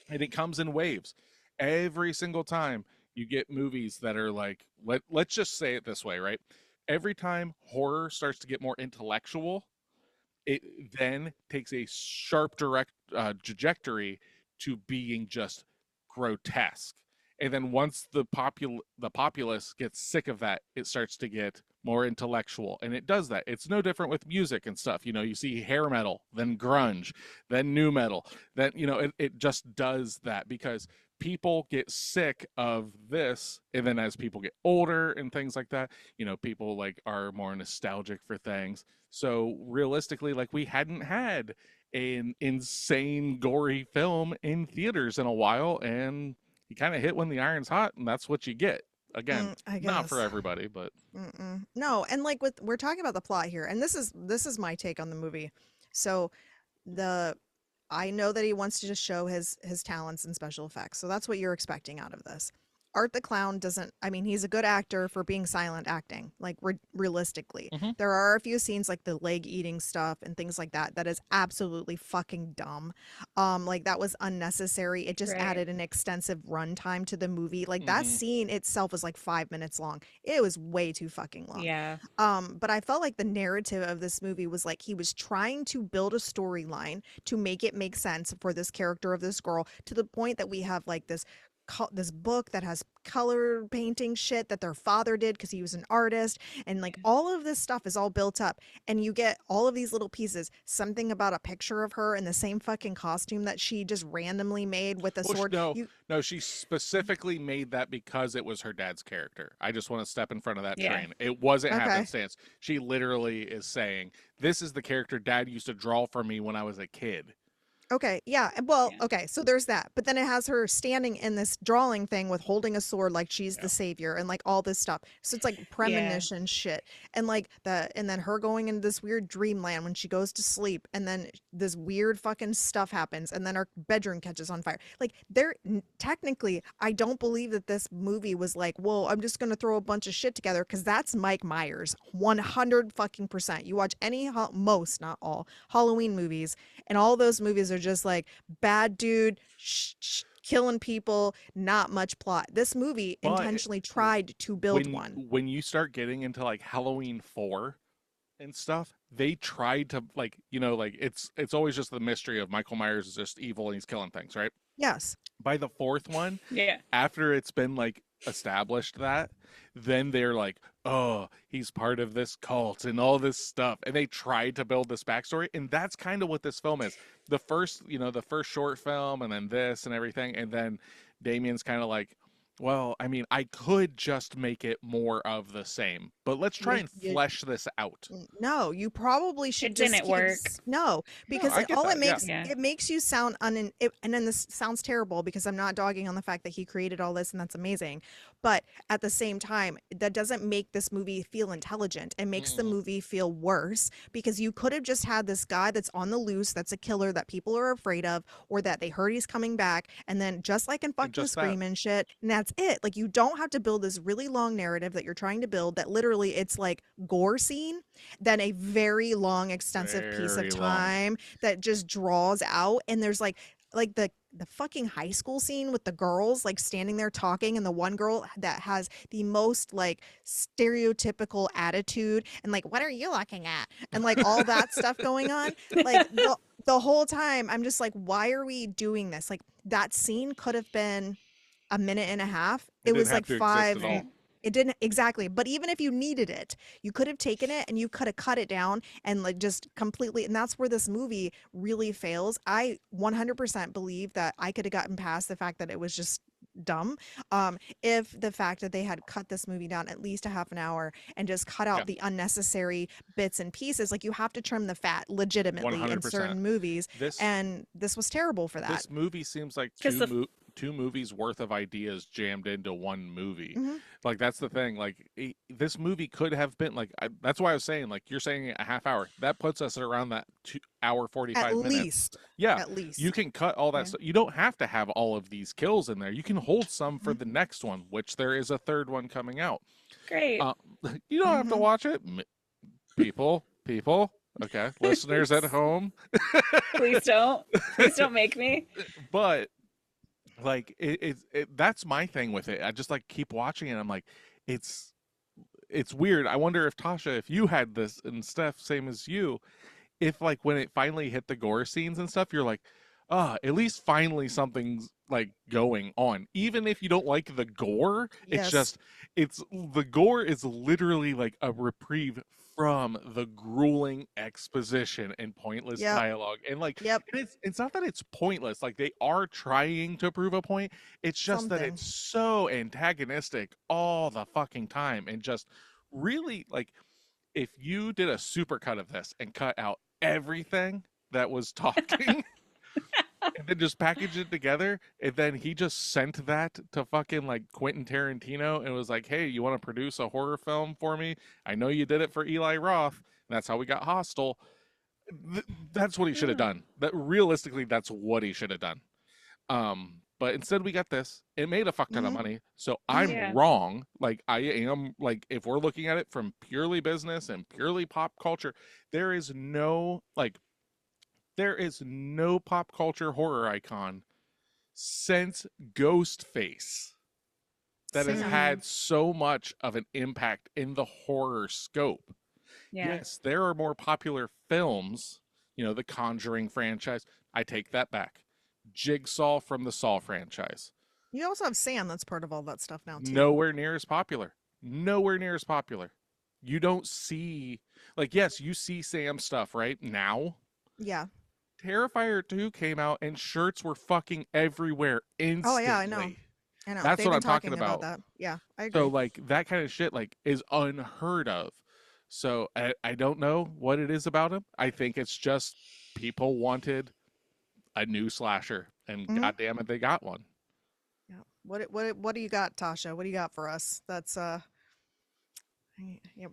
And it comes in waves. Every single time you get movies that are like let's just say it this way, right? Every time horror starts to get more intellectual, it then takes a sharp direct trajectory to being just grotesque. And then once the populace gets sick of that, it starts to get more intellectual, and it does that. It's no different with music and stuff. You know, you see hair metal, then grunge, then new metal. Then it just does that because people get sick of this, and then as people get older and things like that, people like are more nostalgic for things. So realistically, like we hadn't had an insane gory film in theaters in a while, and you kind of hit when the iron's hot, and that's what you get. Again, I not for guess. everybody, but No, and like with we're talking about the plot here, and this is my take on the movie. So the I know that he wants to just show his talents in special effects. So that's what you're expecting out of this. Art the Clown doesn't, I mean, he's a good actor for being silent acting, like realistically. mm-hmm. There are a few scenes like the leg eating stuff and things like that that is absolutely fucking dumb. Like that was unnecessary. It just Right. added an extensive runtime to the movie. Like that Mm-hmm. scene itself was like 5 minutes long. It was way too fucking long. Yeah. But I felt like the narrative of this movie was like he was trying to build a storyline to make it make sense for this character of this girl to the point that we have like this book that has color painting shit that their father did because he was an artist, and like all of this stuff is all built up, and you get all of these little pieces, something about a picture of her in the same fucking costume that she just randomly made with a Well, sword. no, You no, she specifically made that because it was her dad's character. I just want to step in front of that Yeah. train. It wasn't okay? happenstance. She literally is saying, "This is the character Dad used to draw for me when I was a kid." Okay, yeah. Well, Yeah. okay, so there's that. But then it has her standing in this drawing thing with holding a sword like she's Yeah. the savior and like all this stuff. So it's like Yeah. premonition shit. And like and then her going into this weird dreamland when she goes to sleep, and then this weird fucking stuff happens, and then her bedroom catches on fire. Like technically I don't believe that this movie was like, "Whoa, I'm just going to throw a bunch of shit together," cuz that's Mike Myers. 100 fucking percent. You watch any most, not all, Halloween movies, and all those movies are just like bad dude killing people, not much plot. This movie But intentionally tried to build when one. when you start getting into like Halloween 4 and stuff, they tried to like, like it's always just the mystery of Michael Myers is just evil and he's killing things, right? Yes. By the fourth one, Yeah. after it's been like established that, then they're like, oh, he's part of this cult and all this stuff, and they tried to build this backstory, and that's kind of what this film is. The first short film, and then this and everything, and then Damien's kind of like, well, I mean, I could just make it more of the same, but let's try and You flesh this out. No, you probably should It just didn't keep work. no, No, because I get all it that. Yeah. makes Yeah. it makes you sound and then this sounds terrible because I'm not dogging on the fact that he created all this and that's amazing, but at the same time, that doesn't make this movie feel intelligent. It makes the Mm-mm. movie feel worse because you could have just had this guy that's on the loose, that's a killer that people are afraid of, or that they heard he's coming back, and then just like in And fucking just that. Scream and shit, and that's it. Like you don't have to build this really long narrative that you're trying to build that literally it's like gore scene, then a very long extensive piece of Very long. time that just draws out, and there's like the fucking high school scene with the girls like standing there talking, and the one girl that has the most like stereotypical attitude and like, what are you looking at, and like all that stuff going on, like the whole time I'm just like, why are we doing this? Like that scene could have been a minute and a half. It It didn't was have like to exist five. at all. Right. It didn't exactly, but even if you needed it, you could have taken it and you could have cut it down and like just completely. And that's where this movie really fails. I 100% believe that I could have gotten past the fact that it was just dumb. If the fact that they had cut this movie down at least a half an hour and just cut Yeah, out the unnecessary bits and pieces, like you have to trim the fat legitimately in 100%. certain movies, This and this was terrible for that. this movie seems like Because the two movies worth of ideas jammed into one movie. Hmm. Like that's the thing. Like this movie could have been like that's why I was saying like you're saying a half hour. That puts us at around that 2 hour At 45 minutes. least, Yeah, at you least. can cut all that Yeah. stuff. You don't have to have all of these kills in there. You can hold some for Mhm. the next one, which there is a third one coming out. great. Uh, you don't have to Mhm. watch it, people. Okay, listeners at home. Please don't. Please don't make me. But like that's my thing with it. I just like keep watching it. I'm like, it's it's weird. I wonder if Tasha, if you had this and Steph, same as you, if like when it finally hit the gore scenes and stuff, you're like, at least finally something's like going on. Even if you don't like the gore, it's Yes. just the gore is literally like a reprieve from the grueling exposition and pointless Yep. dialogue. And like Yep. and it's not that it's pointless. Like they are trying to prove a point. It's just that Something. it's so antagonistic all the fucking time and just really like if you did a supercut of this and cut out everything that was talking and then just package it together and then he just sent that to fucking like Quentin Tarantino and was like, hey, you want to produce a horror film for me? I know you did it for Eli Roth and that's how we got Hostel. That's what he should have Hmm. done. That realistically that's what he should have done. But instead we got this. It made a fuck ton of Mhm. money. So Mhm. I'm Yeah. wrong. Like I am like if we're looking at it from purely business and purely pop culture, there is no like there is no pop culture horror icon since Ghostface that has Same. had so much of an impact in the horror scope. Yeah. Yes, there are more popular films, the Conjuring franchise. I take that back. Jigsaw from the Saw franchise. You also have Sam that's part of all that stuff now too. Nowhere near as popular. Nowhere near as popular. You don't see, like, yes, you see Sam stuff right now. Yeah. Terrifier 2 came out and shirts were fucking everywhere Oh yeah, I know. instantly. I know. That's They've what been I'm talking talking about about. that. Yeah, I So agree. like that kind of shit like is unheard of. So I don't know what it is about him. I think it's just people wanted a new slasher and Mhm. god damn it they got one. Yeah. What do you got, Tasha? What do you got for us? That's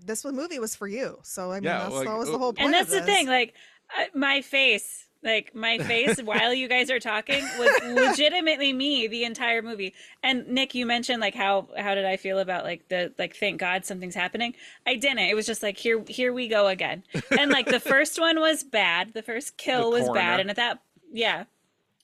this movie was for you. So I mean, Yeah, that's like always the whole And point of that's the thing, this. like my face, while you guys are talking was legitimately me the entire movie. And Nick, you mentioned like how did I feel about like the like thank God something's happening. I didn't. It was just like here we go again. And like the first one was bad. The first the kill was bad. coroner. And at that, yeah,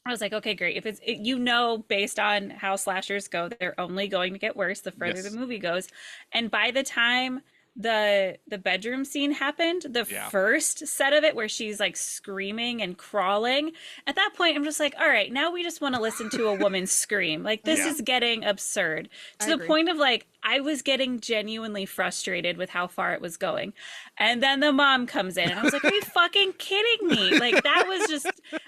I was like, okay, great. If based on how slashers go, they're only going to get worse the further the Yes. movie goes. And by the time the bedroom scene happened, the Yeah. first set of it where she's like screaming and crawling, at that point I'm just like, all right, now we just want to listen to a woman scream. Like this Yeah. is getting absurd. I To the agree. point of like I was getting genuinely frustrated with how far it was going. And then the mom comes in and I was like, are you fucking kidding me? Like that was just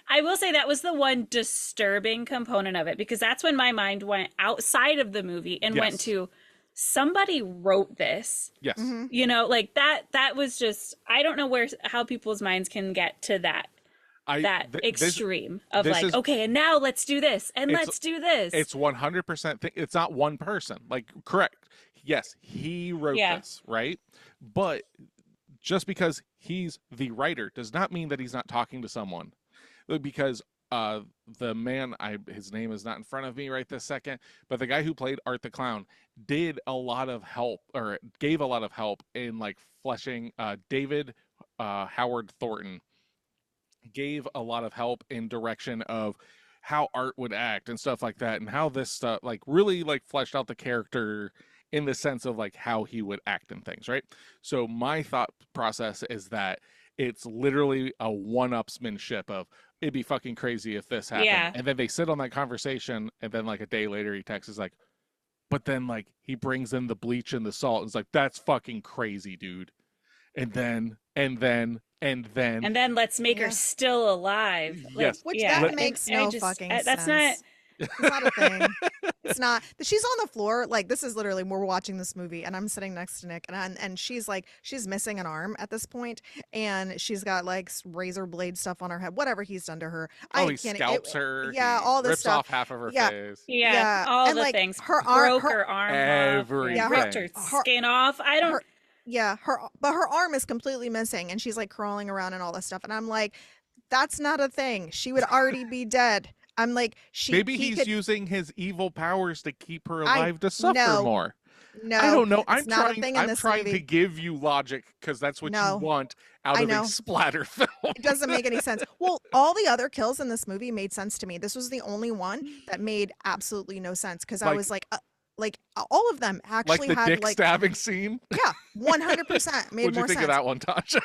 I will say that was the one disturbing component of it because that's when my mind went outside of the movie and went Yes. to somebody wrote this. Yes. Hmm. Like that was just I don't know how people's minds can get to that extreme of this like is okay, and now let's do this and it's let's do this. it's 100% it's not one person. Like correct. Yes, he wrote Yeah. this, right? But just because he's the writer does not mean that he's not talking to someone. Because the man his name is not in front of me right this second, but the guy who played Art the Clown did a lot of help or gave a lot of help in like fleshing David Howard Thornton gave a lot of help in direction of how Art would act and stuff like that and how this stuff like really like fleshed out the character in the sense of like how he would act and things, right? So my thought process is that it's literally a one-upsmanship of it'd be fucking crazy if this happened. Yeah. And then they sit on that conversation and then like a day later he texts like, but then like he brings in the bleach and the salt and it's like, that's fucking crazy, dude. And then and then let's make Yeah. her still alive. Like Yes. Which yeah. that And makes I no just fucking that's not sense. It's not a thing. It's not. She's on the floor. Like, this is literally, we're watching this movie and I'm sitting next to Nick and she's like, she's missing an arm at this point, and she's got like razor blade stuff on her head, whatever he's done to her. Oh, I he can't. scalps her. Yeah, He all this rips stuff. off half of her Yeah. face. Yeah, Yeah, all and the like things. her arm, Broke her arm off. Everything. Ripped her skin off. I don't. her arm is completely missing, and she's like crawling around and all this stuff, and I'm like, that's not a thing. She would already be dead. I'm like, Maybe he he's could, using his evil powers to keep her alive to suffer no. more. No, I don't know. it's not a thing in I'm this trying movie. to give you logic because that's what No. you want out I of know. a splatter film. It doesn't make any sense. Well, all the other kills in this movie made sense to me. This was the only one that made absolutely no sense, because I Like- was like all of them Like actually the had dick like stabbing scene. yeah, 100% made What'd you more think sense. of that one, Tasha?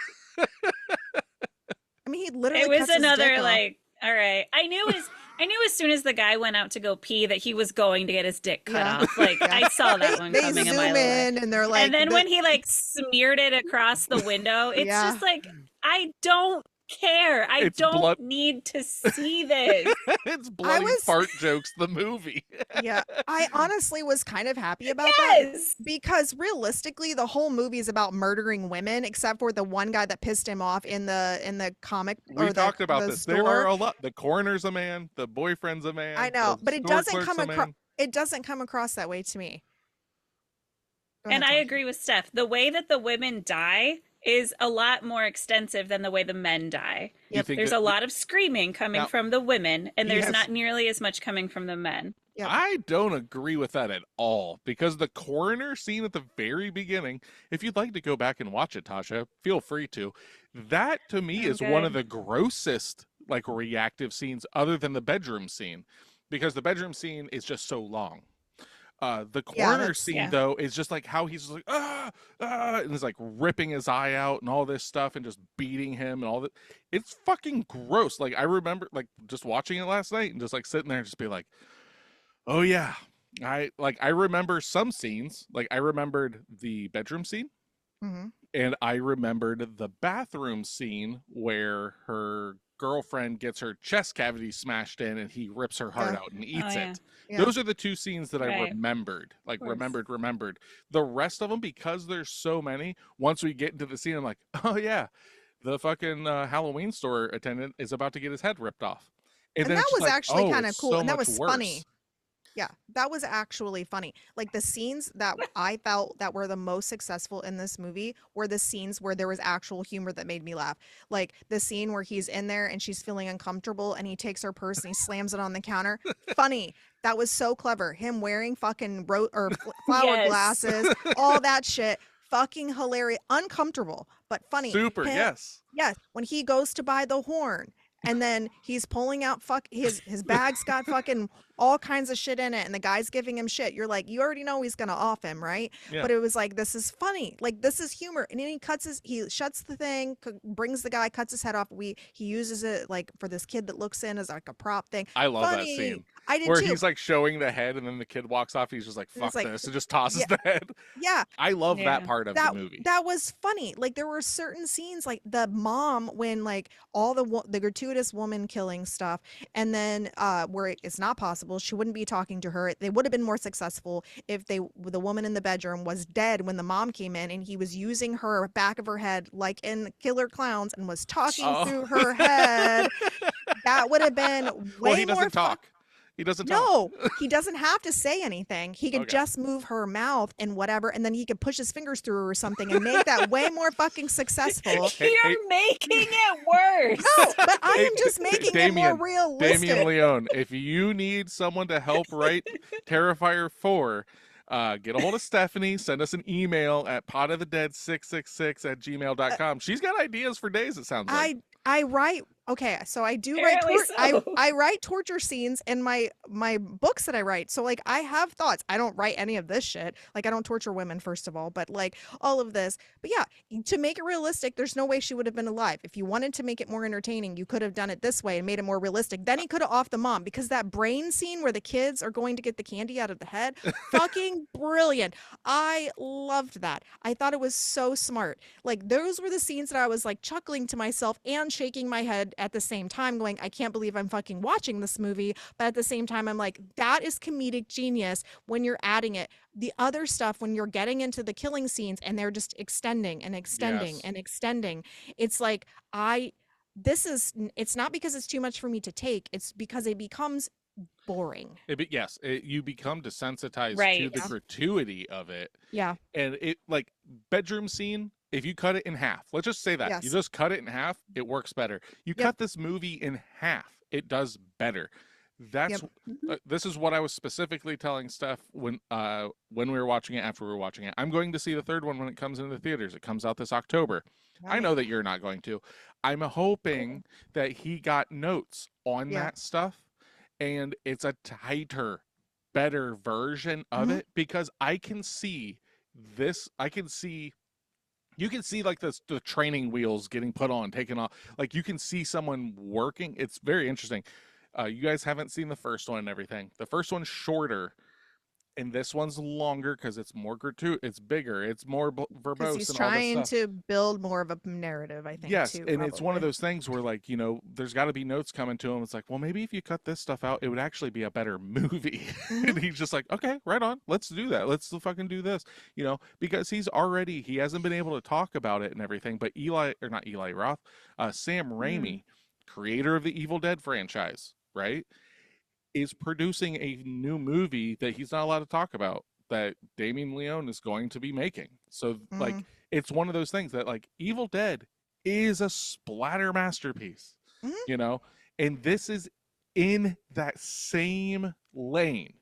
I mean, he literally It was cuts his another dick off. like. All right, I knew as soon as the guy went out to go pee that he was going to get his dick cut Yeah. off. Like Yeah. I saw that one They coming a zoom mile away. in and they're like, And then when he like smeared it across the window, it's Yeah. just like I don't care. I It's don't blood- need to see this. It's bloody was- fart jokes. The movie. yeah, I honestly was kind of happy about that, Yes. because realistically, the whole movie is about murdering women, except for the one guy that pissed him off in the comic. We or talked the, about the this. Store. There are a lot. The coroner's a man. The boyfriend's a man. I know, the but it store doesn't clerk's come a across. man. It doesn't come across that way to me. Go And ahead, I Tom. agree with Steph. The way that the women die is a lot more extensive than the way the men die. You think There's that- a lot of screaming coming Now, from the women, and he there's has- not nearly as much coming from the men. Yep. I don't agree with that at all, because the coroner scene at the very beginning, if you'd like to go back and watch it, Tasha, feel free to. That to me is one of Okay. the grossest like reactive scenes other than the bedroom scene, because the bedroom scene is just so long. The coroner that's- scene yeah. though is just like how he's just like and he's like ripping his eye out and all this stuff and just beating him and all that. It's fucking gross. Like I remember like just watching it last night and just like sitting there and just be like, oh yeah. I remember some scenes. Like I remembered the bedroom scene, Mhm. and I remembered the bathroom scene where her girlfriend gets her chest cavity smashed in and he rips her heart Yeah. out and eats yeah. it. Yeah. Those are the two scenes that I Right. remembered. Like course. remembered. The rest of them, because there's so many, once we get into the scene, I'm like, oh yeah, the fucking Halloween store attendant is about to get his head ripped off. And then that it's just was like, actually oh, kind of it's cool, so and that much was worse. funny. Yeah, that was actually funny. Like the scenes that I felt that were the most successful in this movie were the scenes where there was actual humor that made me laugh. Like the scene where he's in there and she's feeling uncomfortable and he takes her purse and he slams it on the counter. Funny. That was so clever. Him wearing fucking flower Yes. glasses, all that shit. Fucking hilarious. Uncomfortable, but funny. Super, Him- yes. Yes, when he goes to buy the horn and then he's pulling out his bag's got fucking all kinds of shit in it and the guy's giving him shit. You're like, you already know he's gonna off him, right? Yeah. But it was like, this is funny. Like this is humor. And then he shuts the thing, brings the guy, cuts his head off. He uses it like for this kid that looks in as like a prop thing. I love Funny. that scene. I did Where too. he's like showing the head and then the kid walks off. He's just like, And fuck it's like- this, and just tosses Yeah. the head. Yeah. I love that Yeah. part of that the movie. that was funny. Like there were certain scenes, like the mom when like all the gratuitous woman killing stuff, and then where it's not possible, she wouldn't be talking to her. They would have been more successful if the woman in the bedroom was dead when the mom came in, and he was using her back of her head like in Killer Clowns and was talking Oh. through her head. That would have been way Well, he more doesn't fun. talk. He doesn't talk. No, he doesn't have to say anything. He could Okay. just move her mouth and whatever, and then he could push his fingers through her or something and make that way more fucking successful. Hey, You're making it worse. No, but I Hey, am just making Damien, it more realistic. Damien Leone, if you need someone to help write Terrifier 4, get a hold of Stephanie. Send us an email at potofthedead666@gmail.com. She's got ideas for days, it sounds like. I write okay, so I do write Apparently so. I write torture scenes in my books that I write. So like I have thoughts. I don't write any of this shit. Like I don't torture women first of all, but like all of this. But yeah, to make it realistic, there's no way she would have been alive. If you wanted to make it more entertaining, you could have done it this way and made it more realistic. Then he could have offed the mom, because that brain scene where the kids are going to get the candy out of the head, fucking brilliant. I loved that. I thought it was so smart. Like those were the scenes that I was like chuckling to myself and shaking my head at the same time going, I can't believe I'm fucking watching this movie. But at the same time, I'm like, that is comedic genius when you're adding it. The other stuff, when you're getting into the killing scenes and they're just extending and extending Yes. and extending, it's like, it's not because it's too much for me to take, it's because it becomes boring. Yes, you become desensitized to Right. the gratuity of it. Yeah. And it, like, bedroom scene, if you cut it in half, let's just say that. You Yes. just cut it in half, it works better. You Yep. cut this movie in half, it does better. That's Yep. this is what I was specifically telling Steph when we were watching it, after we were watching it. I'm going to see the third one when it comes into the theaters. It comes out this October. I know that you're not going to. I'm hoping that he got notes on Yeah. that stuff, and it's a tighter, better version of Mhm. it, because I can see this. You can see, like, the training wheels getting put on, taken off. Like, you can see someone working. It's very interesting. You guys haven't seen the first one and everything. The first one's shorter, and this one's longer because it's more gratuitous. It's bigger. It's more Because verbose he's and all this trying stuff. to build more of a narrative, I think, Yes, too. and it's one of probably. those things where, like, there's got to be notes coming to him. It's like, well, maybe if you cut this stuff out, it would actually be a better movie. Mhm. And he's just like, okay, right on. Let's do that. Let's fucking do this. Because he hasn't been able to talk about it and everything. But not Eli Roth, Sam Raimi, creator of the Evil Dead franchise, right, is producing a new movie that he's not allowed to talk about, that Damien Leone is going to be making. So, like, Mhm. it's one of those things that, like, Evil Dead is a splatter masterpiece, Mhm. and this is in that same lane.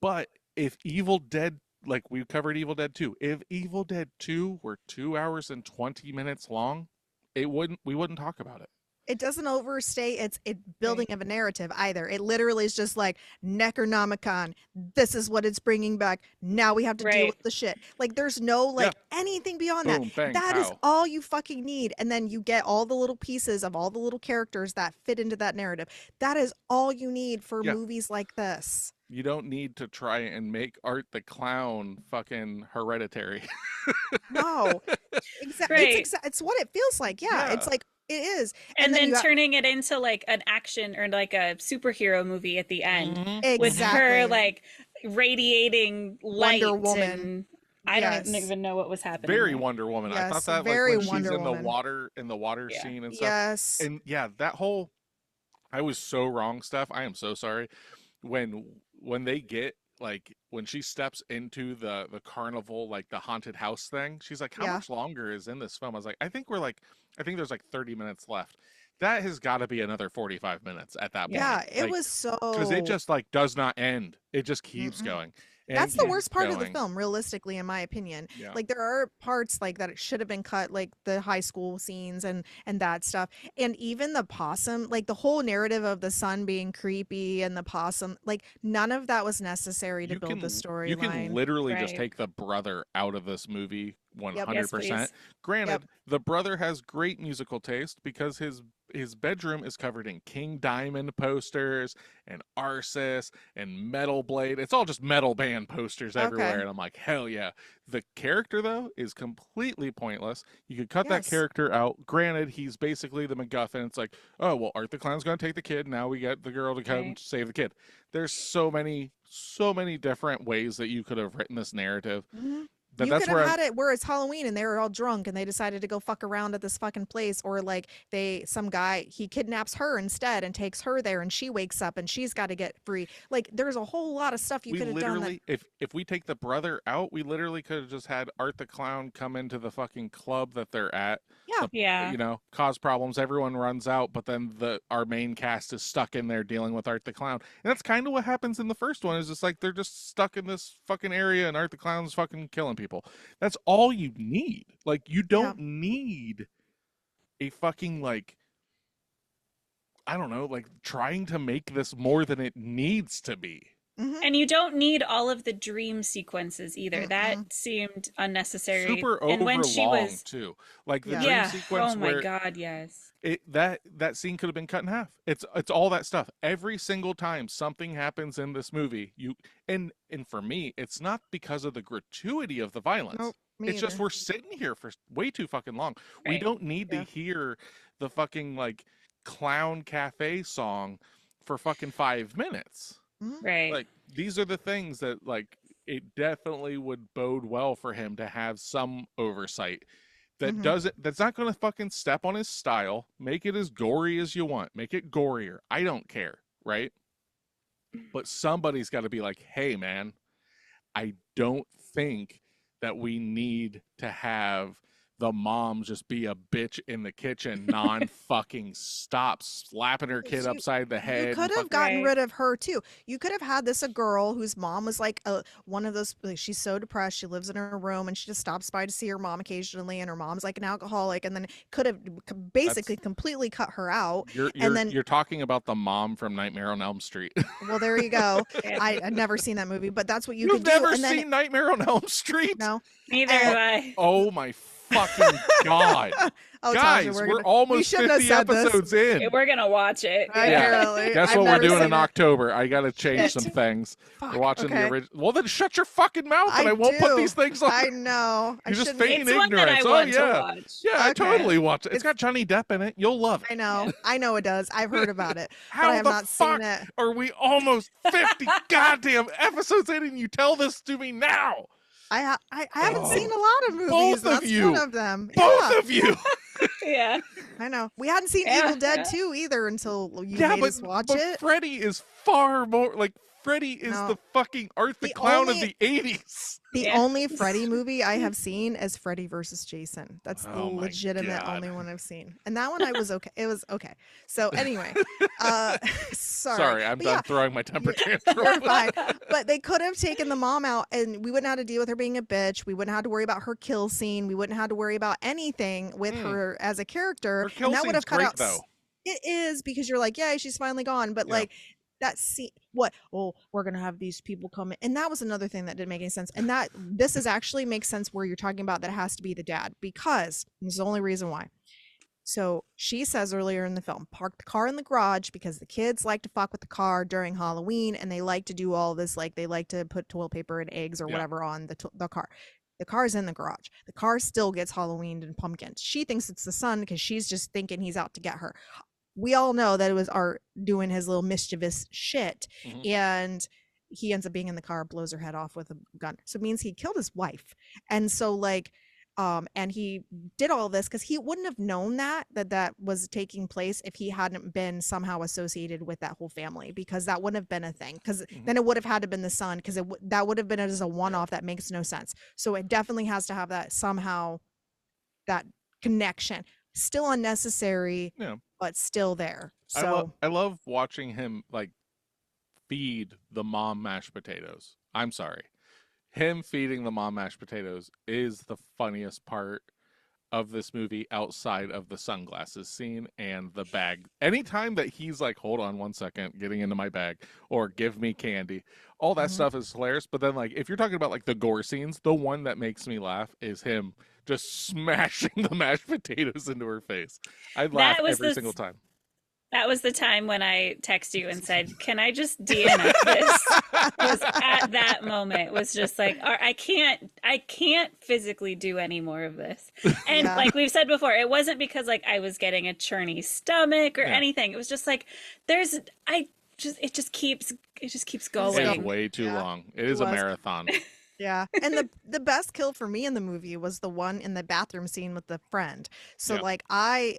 But if Evil Dead, like we covered Evil Dead 2, if Evil Dead 2 were 2 hours and 20 minutes long, we wouldn't talk about it. It doesn't overstay its building of a narrative either. It literally is just like Necronomicon. This is what it's bringing back. Now we have to deal Right. with the shit. Like there's no like anything beyond that. Boom, bang, That is pow. all you fucking need. And then you get all the little pieces of all the little characters that fit into that narrative. That is all you need for Yeah. movies like this. You don't need to try and make Art the Clown fucking Hereditary. No. Right. It's what it feels like. Yeah. It's Yeah. like it is. And then you turning it into like an action or like a superhero movie at the end with her Exactly. like radiating light Wonder Woman. and I Yes. don't even know what was happening. Very there. Wonder Woman. I thought Yes, that, like, very when she's Wonder in the Woman. water Yeah. scene and stuff. Yes. And yeah, that whole, I was so wrong, Steph. I am so sorry. When they get, like, when she steps into the carnival, like the haunted house thing, she's like, how Yeah. much longer is in this film? I was like, I think there's like 30 minutes left. That has got to be another 45 minutes at that point. Yeah, it Like, was so because it just, like, does not end. It just keeps Mm-mm. going. And That's the keeps worst part of the going. film, realistically, in my opinion. Yeah. Like there are parts like that it should have been cut, like the high school scenes and that stuff. And even the possum, like the whole narrative of the son being creepy and the possum, like none of that was necessary to build the You can storyline. literally just Right. take the brother out of this movie 100%. please. Granted, the brother has great musical taste because his bedroom is covered in King Diamond posters and Arsis and Metal Blade. It's all just metal band posters everywhere. Okay. And I'm like, hell yeah. The character, though, is completely pointless. You could cut that Yes. character out. Granted, he's basically the MacGuffin. It's like, oh, well, Art the Clown's going to take the kid. Now we get the girl to come Right. save the kid. There's so many different ways that you could have written this narrative. Mhm. But You that's could where have had it where it's Halloween and they were all drunk and they decided to go fuck around at this fucking place, or like some guy he kidnaps her instead and takes her there and she wakes up and she's got to get free. Like there's a whole lot of stuff you we could have done. literally, if we take the brother out, we literally could have just had Art the Clown come into the fucking club that they're at. Yeah. Yeah. Cause problems. Everyone runs out, but then our main cast is stuck in there dealing with Art the Clown. And that's kind of what happens in the first one. Is just like they're just stuck in this fucking area, and Art the Clown's fucking killing people. That's all you need. Like, you don't need a fucking, like, I don't know, like, trying to make this more than it needs to be. Mhm. And you don't need all of the dream sequences either. Mm-mm. That seemed unnecessary. Super and when over she long was too. Like the Yeah. dream yeah, sequence oh my where god, yes. that scene could have been cut in half. It's all that stuff. Every single time something happens in this movie, and for me, it's not because of the gratuity of the violence. Nope, me It's just either. we're sitting here for way too fucking long. We Right. don't need Yeah. to hear the fucking, like, clown cafe song for fucking 5 minutes. Mhm. Right. Like, these are the things that, like, it definitely would bode well for him to have some oversight that Mhm. doesn't, that's not going to fucking step on his style. Make it as gory as you want. Make it gorier. I don't care, right? But somebody's got to be like, hey, man, I don't think that we need to have the mom just be a bitch in the kitchen, non-fucking stop, slapping her kid 'Cause upside the you head. could And have fucking, gotten Right. rid of her too. You could have had this a girl whose mom was like one of those, like, she's so depressed, she lives in her room and she just stops by to see her mom occasionally, and her mom's like an alcoholic, and then could have basically that's completely cut her out. you're And you're then, you're talking about the mom from Nightmare on Elm Street. well, there you go. Yeah. I'd never seen that movie, but that's what you You've could do. never And then seen Nightmare on Elm Street? no. Neither And- have I. Oh my fucking god. Oh, Tasha, Guys, we're we almost shouldn't have 50 said this. episodes in. We're gonna watch it. I Yeah. apparently. Guess I've what we're never doing seen in it. October? I gotta change Shit. some things. Fuck, We're watching the okay. original. Well, then shut your fucking mouth, and I won't put do. these things on. I know. I You're just shouldn't- feigning It's one that I ignorance. Oh want to yeah, watch. yeah, I Okay. totally watch it. It's It's- got Johnny Depp in it. You'll love I it. know. I know it does. I've heard about it, but How I have the not fuck seen it. are we almost 50 goddamn episodes in, and you tell this to me now? I haven't Oh. seen a lot of movies. Both of That's you. one of them. Both Yeah, of you. Yeah. I know. We hadn't seen Yeah, Evil Dead yeah. 2 either until you Yeah, made but, us watch but it. Freddy is far more like Freddy is No. the fucking Art the The Clown of only- the 80s. The Yeah. only Freddy movie I have seen is Freddy versus Jason. That's the Oh my legitimate God. only one I've seen. And that one I was okay. It was okay. So anyway, sorry. I'm But done yeah, throwing my temper you're tantrum. fine. But they could have taken the mom out and we wouldn't have to deal with her being a bitch. We wouldn't have to worry about her kill scene. We wouldn't have to worry about anything with her as a character. Her kill and that would scene's have cut great, out though. It is, because you're like, yeah, she's finally gone. But Yeah. like that scene, what? Oh, we're gonna have these people come in, and that was another thing that didn't make any sense. And that this is actually makes sense where you're talking about that it has to be the dad, because this is the only reason why. So she says earlier in the film, park the car in the garage because the kids like to fuck with the car during Halloween, and they like to do all this, like they like to put toilet paper and eggs or Yeah. whatever on the car. The car's in the garage. The car still gets Halloweened and pumpkins. She thinks it's the son because she's just thinking he's out to get her. We all know that it was Art doing his little mischievous shit, Mhm. and he ends up being in the car, blows her head off with a gun. So it means he killed his wife. And so like and he did all this because he wouldn't have known that was taking place if he hadn't been somehow associated with that whole family, because that wouldn't have been a thing, because Mhm. then it would have had to been the son, because that would have been as a one-off. That makes no sense. So it definitely has to have that somehow, that connection. Still unnecessary, Yeah. but still there. I, So I love watching him like feed the mom mashed potatoes. I'm sorry. Him feeding the mom mashed potatoes is the funniest part of this movie outside of the sunglasses scene and the bag. Anytime that he's like, hold on one second, getting into my bag, or give me candy, all that Mhm. stuff is hilarious. But then, like, if you're talking about like the gore scenes, the one that makes me laugh is him just smashing the mashed potatoes into her face. I laugh was every the single time. That was the time when I texted you and said, "Can I just DNF this?" Was at that moment was just like, I can't physically do any more of this. And Yeah. like we've said before, it wasn't because like I was getting a churny stomach or Yeah. anything. It was just like it just keeps It going. is way too Yeah. long. It is a was. marathon. yeah. And the best kill for me in the movie was the one in the bathroom scene with the friend. So Yeah. like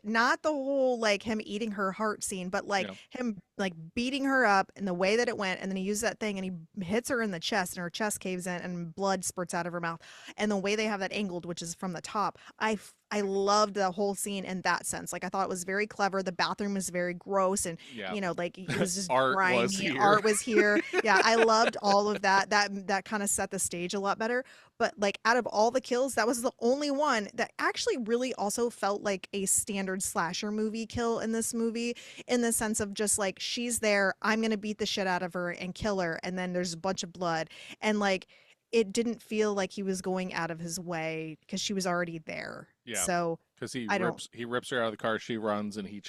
not the whole like him eating her heart scene, but like Yeah. him like beating her up and the way that it went, and then he used that thing and he hits her in the chest and her chest caves in and blood spurts out of her mouth. And the way they have that angled, which is from the top, I loved the whole scene in that sense. Like I thought it was very clever. The bathroom was very gross, and Yeah. you know, like it was just Art grimy. was here. Art was here. Yeah, I loved all of that. That kind of set the stage a lot better. But like out of all the kills, that was the only one that actually really also felt like a standard slasher movie kill in this movie, in the sense of just like, she's there, I'm gonna beat the shit out of her and kill her, and then there's a bunch of blood, and like it didn't feel like he was going out of his way because she was already there. Yeah. So Because I don't- he rips her out of the car, she runs, and he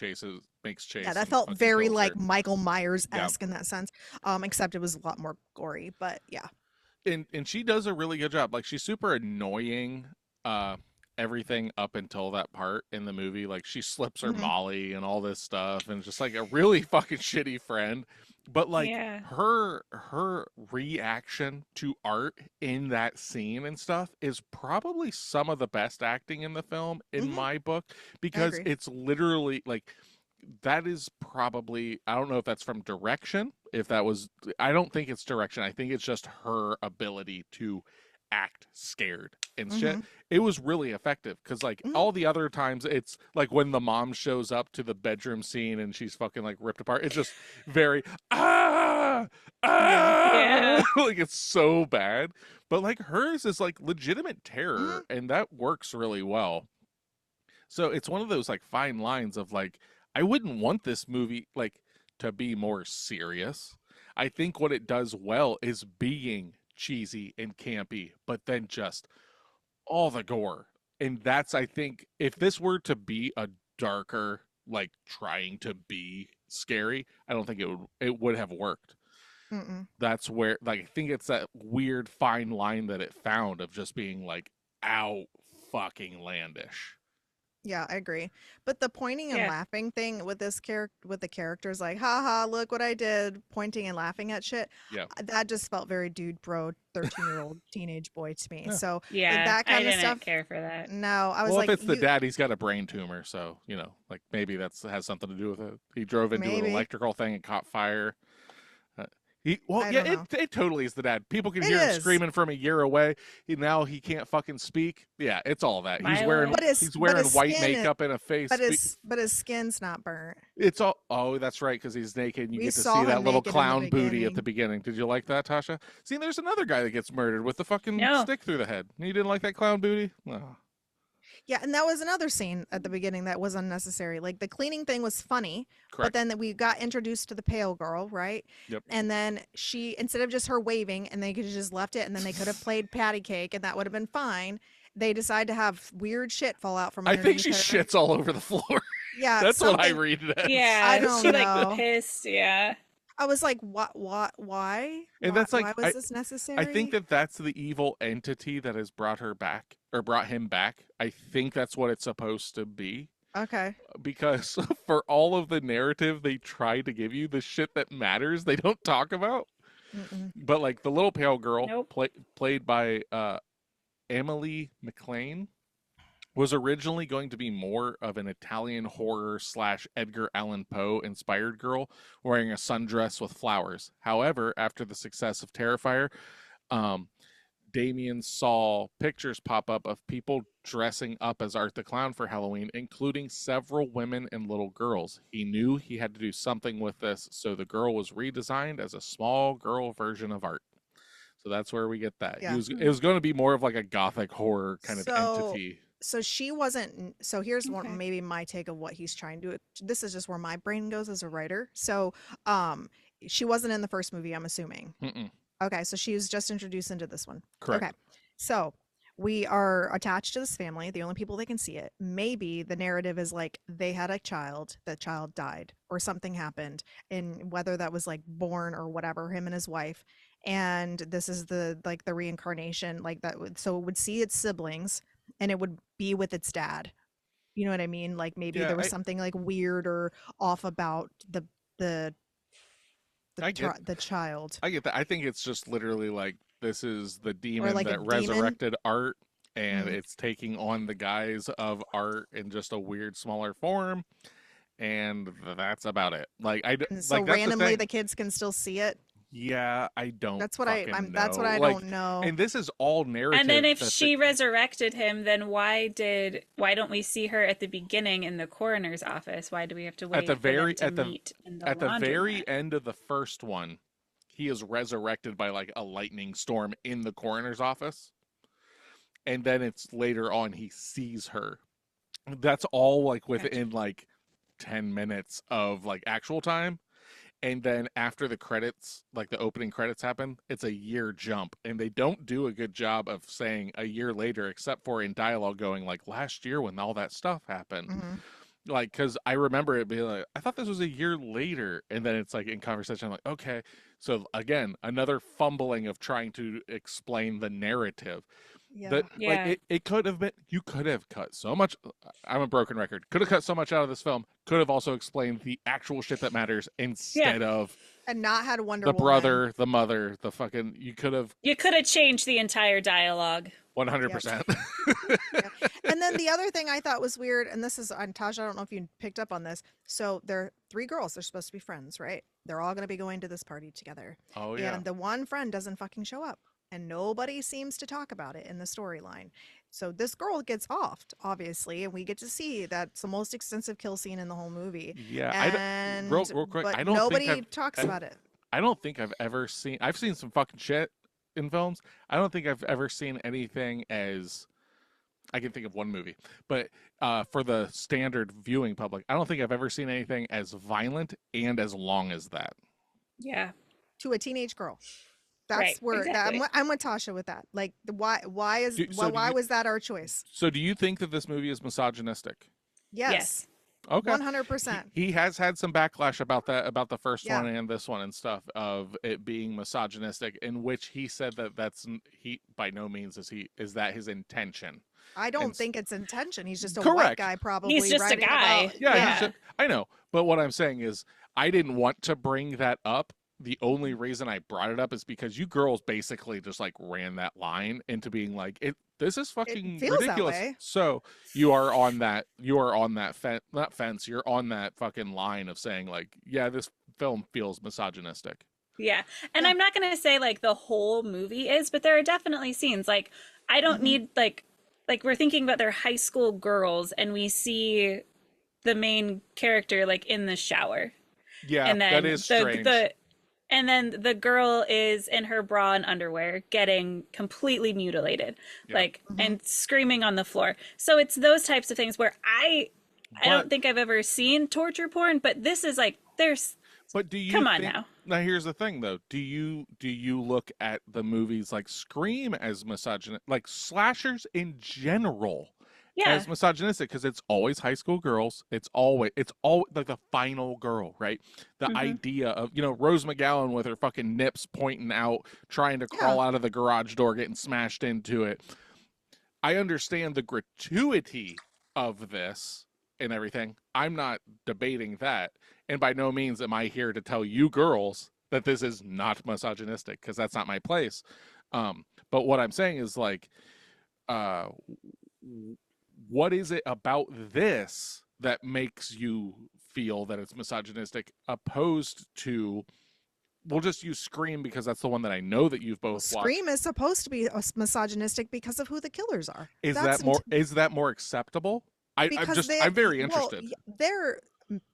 makes chase. yeah, that and felt fucking very kills like her. Michael Myers-esque in that sense. Except it was a lot more gory. But yeah. And she does a really good job. Like, she's super annoying everything up until that part in the movie. Like she slips her Mhm. Molly and all this stuff, and just like a really fucking shitty friend. But like Yeah. her reaction to Art in that scene and stuff is probably some of the best acting in the film in Mhm. my book, I because agree. it's literally like that is probably, I don't know if that's from direction, if that was, I don't think it's direction. I think it's just her ability to act scared and shit. Mhm. It was really effective because like Mhm. all the other times it's like when the mom shows up to the bedroom scene and she's fucking like ripped apart, it's just very Yeah. Yeah. like it's so bad. But like hers is like legitimate terror, Mhm. and that works really well. So it's one of those like fine lines of like, I wouldn't want this movie like to be more serious. I think what it does well is being cheesy and campy, but then just all the gore. And that's, I think, if this were to be a darker, like trying to be scary, I don't think it would have worked. Mm-mm. That's where like I think it's that weird fine line that it found of just being like out fucking landish. Yeah, I agree. But the pointing and Yeah. laughing thing with this character, with the characters, like, haha, look what I did, pointing and laughing at shit, Yeah. that just felt very dude bro, 13-year-old teenage boy to me. Yeah. So Yeah. that I kind of didn't stuff, care for that. no, I was Well, if like, it's the you dad, he's got a brain tumor, so like maybe that's has something to do with it. He drove into an maybe, electrical thing and caught fire. Well, I yeah, don't it know. it totally is the dad. People can It hear him is. screaming from a year away. Now he can't fucking speak. Yeah, it's all that. He's wearing Milo. he's But wearing his white skin, makeup and a face. but his skin's not burnt. It's all. Oh, that's right, because he's naked. And you We get to see saw him that little naked in the clown booty at the beginning. beginning. Did you like that, Tasha? See, there's another guy that gets murdered with the fucking No. stick through the head. You didn't like that clown booty? Oh, Yeah, and that was another scene at the beginning that was unnecessary. Like the cleaning thing was funny, but correct. then we got introduced to the pale girl, right? Yep. And then she, instead of just her waving, and they could have just left it, and then they could have played patty cake, and that would have been fine. They decide to have weird shit fall out from I think underneath she her. shits all over the floor. Yeah, That's what I something. read it as. I Yeah. don't She like know. pissed. Yeah. I was like, what, why? And that's Why like was this I think necessary? that that's the evil entity that has brought her back or brought him back. I think that's what it's supposed to be, Okay. because for all of the narrative they try to give you, the shit that matters they don't talk about. Mm-mm. But like the little pale girl Nope. played by Emily McLean was originally going to be more of an Italian horror slash Edgar Allan Poe inspired girl wearing a sundress with flowers. However, after the success of Terrifier, um, Damien saw pictures pop up of people dressing up as Art the Clown for Halloween, including several women and little girls. He knew he had to do something with this, so the girl was redesigned as a small girl version of Art. So that's where we get that. Yeah. It was going to be more of like a gothic horror kind of So entity. she wasn't, so here's one Okay. maybe my take of what he's trying to do. This is just where my brain goes as a writer. So she wasn't in the first movie, I'm assuming. Mm-mm. Okay, so she was just introduced into this one. Correct. Okay. So we are attached to this family, the only people that can see it. Maybe the narrative is like they had a child, that child died or something happened, and whether that was like born or whatever, him and his wife, and this is the like the reincarnation, like that would, so it would see its siblings and it would be with its dad. You know what I mean? Like maybe Yeah, there was something like weird or off about the I get the child, I get that. I think it's just literally like this is the or demon like a that demon. resurrected Art, and Mm. it's taking on the guise of Art in just a weird smaller form, and that's about it. And so Like that's the randomly thing. the kids can still see it. Yeah, I don't That's what fucking that's what know. I Like, don't know. and this is all And then narrative if that she resurrected him, then why don't we see her at the beginning in the coroner's office? Why do we have to at the wait for them very to meet in the at the laundromat? very end of the first one, he is resurrected by like a lightning storm in the coroner's office, and then it's later on he sees her. That's all like Gotcha. within like 10 minutes of like actual time. And then after the credits, like the opening credits happen, it's a year jump. And they don't do a good job of saying a year later, except for in dialogue going like last year when all that stuff happened. Hmm. Like, because I remember it being like, I thought this was a year later. And then it's like in conversation, I'm like, okay. So again, another fumbling of trying to explain the narrative. Yeah. Yeah. it could have been, you could have cut so much. I'm a broken record. Could have cut so much out of this film. Could have also explained the actual shit that matters Yeah. instead of And not had Wonder the Woman. brother, the mother, the fucking. You could have You could have changed the entire dialogue. 100%. Yeah. And then the other thing I thought was weird, and this is, and Tasha, I don't know if you picked up on this. So they're 3 girls. They're supposed to be friends, right? They're all going to be going to this party together. Oh yeah. And the one friend doesn't fucking show up. And nobody seems to talk about it in the storyline. So this girl gets offed, obviously, and we get to see that's the most extensive kill scene in the whole movie. Yeah. And real quick. but I don't nobody think talks about it. I don't think I've ever seen. I've seen some fucking shit in films. I don't think I've ever seen anything as. I can think of one movie, but for the standard viewing public, I don't think I've ever seen anything as violent and as long as that. Yeah. To a teenage girl. That's Right, where exactly. I'm with Tasha with that. Like, why was that our choice? So, do you think that this movie is misogynistic? Yes, Okay. 100%. He has had some backlash about that, about the first Yeah. one and this one and stuff, of it being misogynistic, in which he said that he by no means is that his intention. I don't And- think it's intention. He's just a white Correct. guy, probably. He's just a writing guy. about- Yeah, Yeah. I know. But what I'm saying is, I didn't want to bring that up. The only reason I brought it up is because you girls basically just like ran that line into being like, this is fucking feels that ridiculous. way. So you are on that not fence, you're on that fucking line of saying like, yeah, this film feels misogynistic. Yeah. And Yeah. I'm not going to say like the whole movie is, but there are definitely scenes like I don't Mhm. need like we're thinking about their high school girls and we see the main character like in the shower. Yeah, And then that is strange. and then the girl is in her bra and underwear getting completely mutilated, Yeah. like Mhm. and screaming on the floor. So it's those types of things where I But- don't think I've ever seen torture porn, but this is like there's But do you come on think, now. Now here's the thing though. Do you look at the movies like Scream as misogynistic, like slashers in general Yeah. as misogynistic, because it's always high school girls. It's always like the final girl, right? The Mhm. idea of, Rose McGowan with her fucking nips pointing out, trying to crawl out of the garage door, getting smashed into it. I understand the gratuity of this and everything. I'm not debating that. And by no means am I here to tell you girls that this is not misogynistic, because that's not my place. But what I'm saying is like, what is it about this that makes you feel that it's misogynistic, opposed to, we'll just use Scream because that's the one that I know that you've both watched. Scream is supposed to be misogynistic because of who the killers are. Is That's that more acceptable? I'm very interested. They're,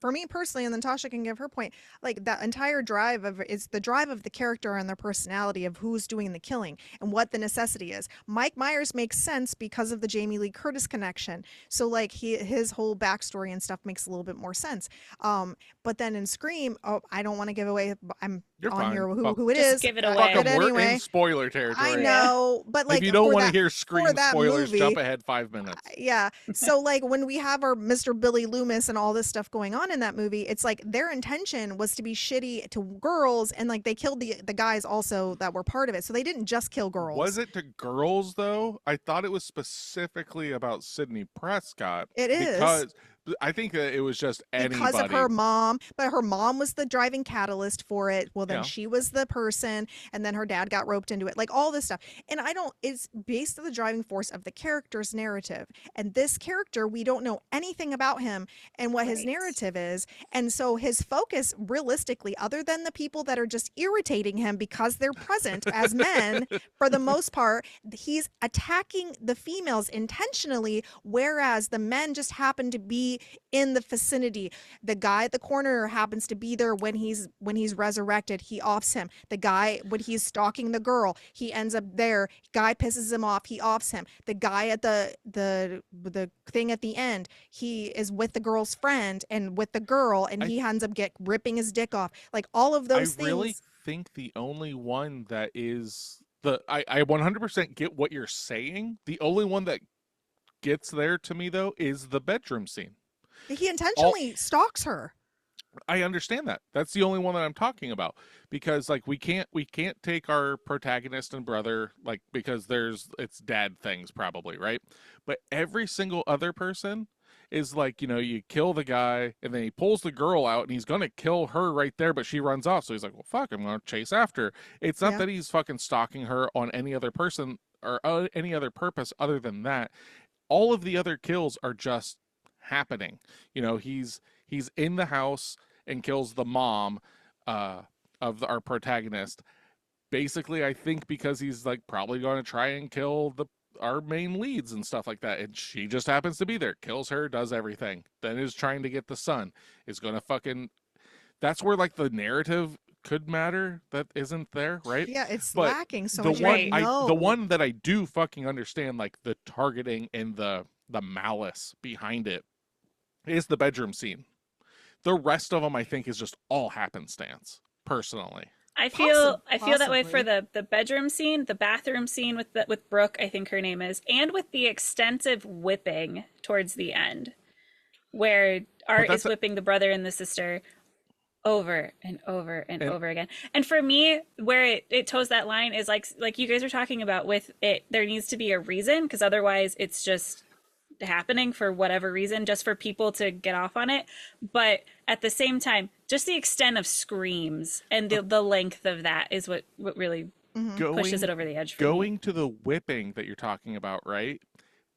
for me personally, and then Tasha can give her point, like that entire drive of it's the drive of the character and their personality of who's doing the killing and what the necessity is. Mike Myers makes sense because of the Jamie Lee Curtis connection. So like his whole backstory and stuff makes a little bit more sense. But then in Scream, I don't want to give away. I'm You're on fine. here Fuck. who it Just is. give it but away. Fuck 'em, we're anyway. in spoiler territory. I know, but like if you don't for want to that- hear Scream for that spoilers, movie- jump ahead 5 minutes. Yeah. So like when we have our Mr. Billy Loomis and all this stuff going on in that movie, it's like their intention was to be shitty to girls, and like they killed the guys also that were part of it. So they didn't just kill girls. Was it to girls though? I thought it was specifically about Sidney Prescott. It is. Because I think that it was just anybody. Because of her mom, but her mom was the driving catalyst for it. Well, then Yeah. she was the person, and then her dad got roped into it, like all this stuff. And it's based on the driving force of the character's narrative. And this character, we don't know anything about him and what his Right. narrative is. And so his focus, realistically, other than the people that are just irritating him because they're present as men, for the most part, he's attacking the females intentionally, whereas the men just happen to be in the vicinity. The guy at the corner happens to be there when he's resurrected. He offs him. The guy when he's stalking the girl, he ends up there. Guy pisses him off. He offs him. The guy at the thing at the end, he is with the girl's friend and with the girl, and he ends up ripping his dick off. Like all of those I things. really think the only one that is I 100% get what you're saying. The only one that gets there to me though is the bedroom scene. He intentionally stalks her. I understand that. That's the only one that I'm talking about, because like we can't take our protagonist and brother, like, because it's dad things probably, right? But every single other person is like, you kill the guy and then he pulls the girl out and he's going to kill her right there, but she runs off. So he's like, well, fuck, I'm going to chase after her. It's not Yeah. that he's fucking stalking her on any other person or any other purpose other than that. All of the other kills are just happening. He's in the house and kills the mom uh, of our protagonist. Basically, I think because he's like probably going to try and kill our main leads and stuff like that, and she just happens to be there, kills her, does everything. Then is trying to get the son. Is going to fucking. That's where like the narrative could matter that isn't there, right? Yeah, it's But lacking so the much. You one don't know. the one that I do fucking understand, like the targeting and the malice behind it, is the bedroom scene. The rest of them, I think, is just all happenstance. Personally, I feel that way for Possibly. the bedroom scene, the bathroom scene with Brooke, I think her name is, and with the extensive whipping towards the end, where Art is whipping the brother and the sister over and over and over again. And for me, where it toes that line is like you guys are talking about with it, there needs to be a reason, because otherwise it's just happening for whatever reason, just for people to get off on it. But at the same time, just the extent of screams and the length of that is what really pushes it over the edge for me. Going to the whipping that you're talking about, right?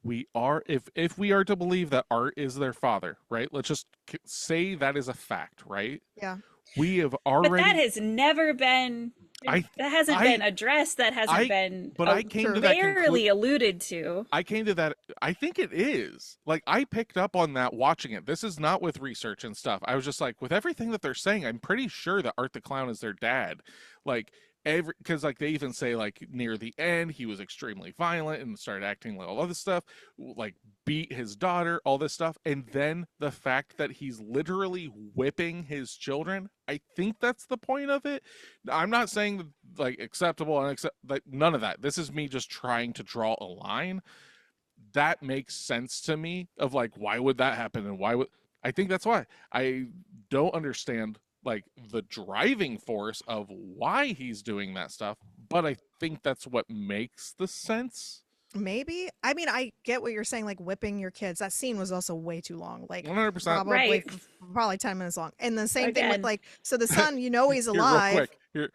We are, if we are to believe that Art is their father, right? Let's just say that is a fact, right? Yeah. We have But already. that has never been. That hasn't been addressed. That hasn't been. But I came to that barely alluded to. I came to that. I think it is. Like, I picked up on that watching it. This is not with research and stuff. I was just like, with everything that they're saying, I'm pretty sure that Art the Clown is their dad. Like, because like they even say like near the end he was extremely violent and started acting like all this stuff, like beat his daughter, all this stuff, and then the fact that he's literally whipping his children. I think that's the point of it. I'm not saying like acceptable, like none of that. This is me just trying to draw a line that makes sense to me of like, why would that happen, and why would I think that's why. I don't understand like the driving force of why he's doing that stuff, but I think that's what makes the sense. Maybe. I mean, I get what you're saying, like whipping your kids. That scene was also way too long. Like 100%. probably Right. probably 10 minutes long. And the same thing with Again. like, so the son, he's Here, real alive. quick. Here,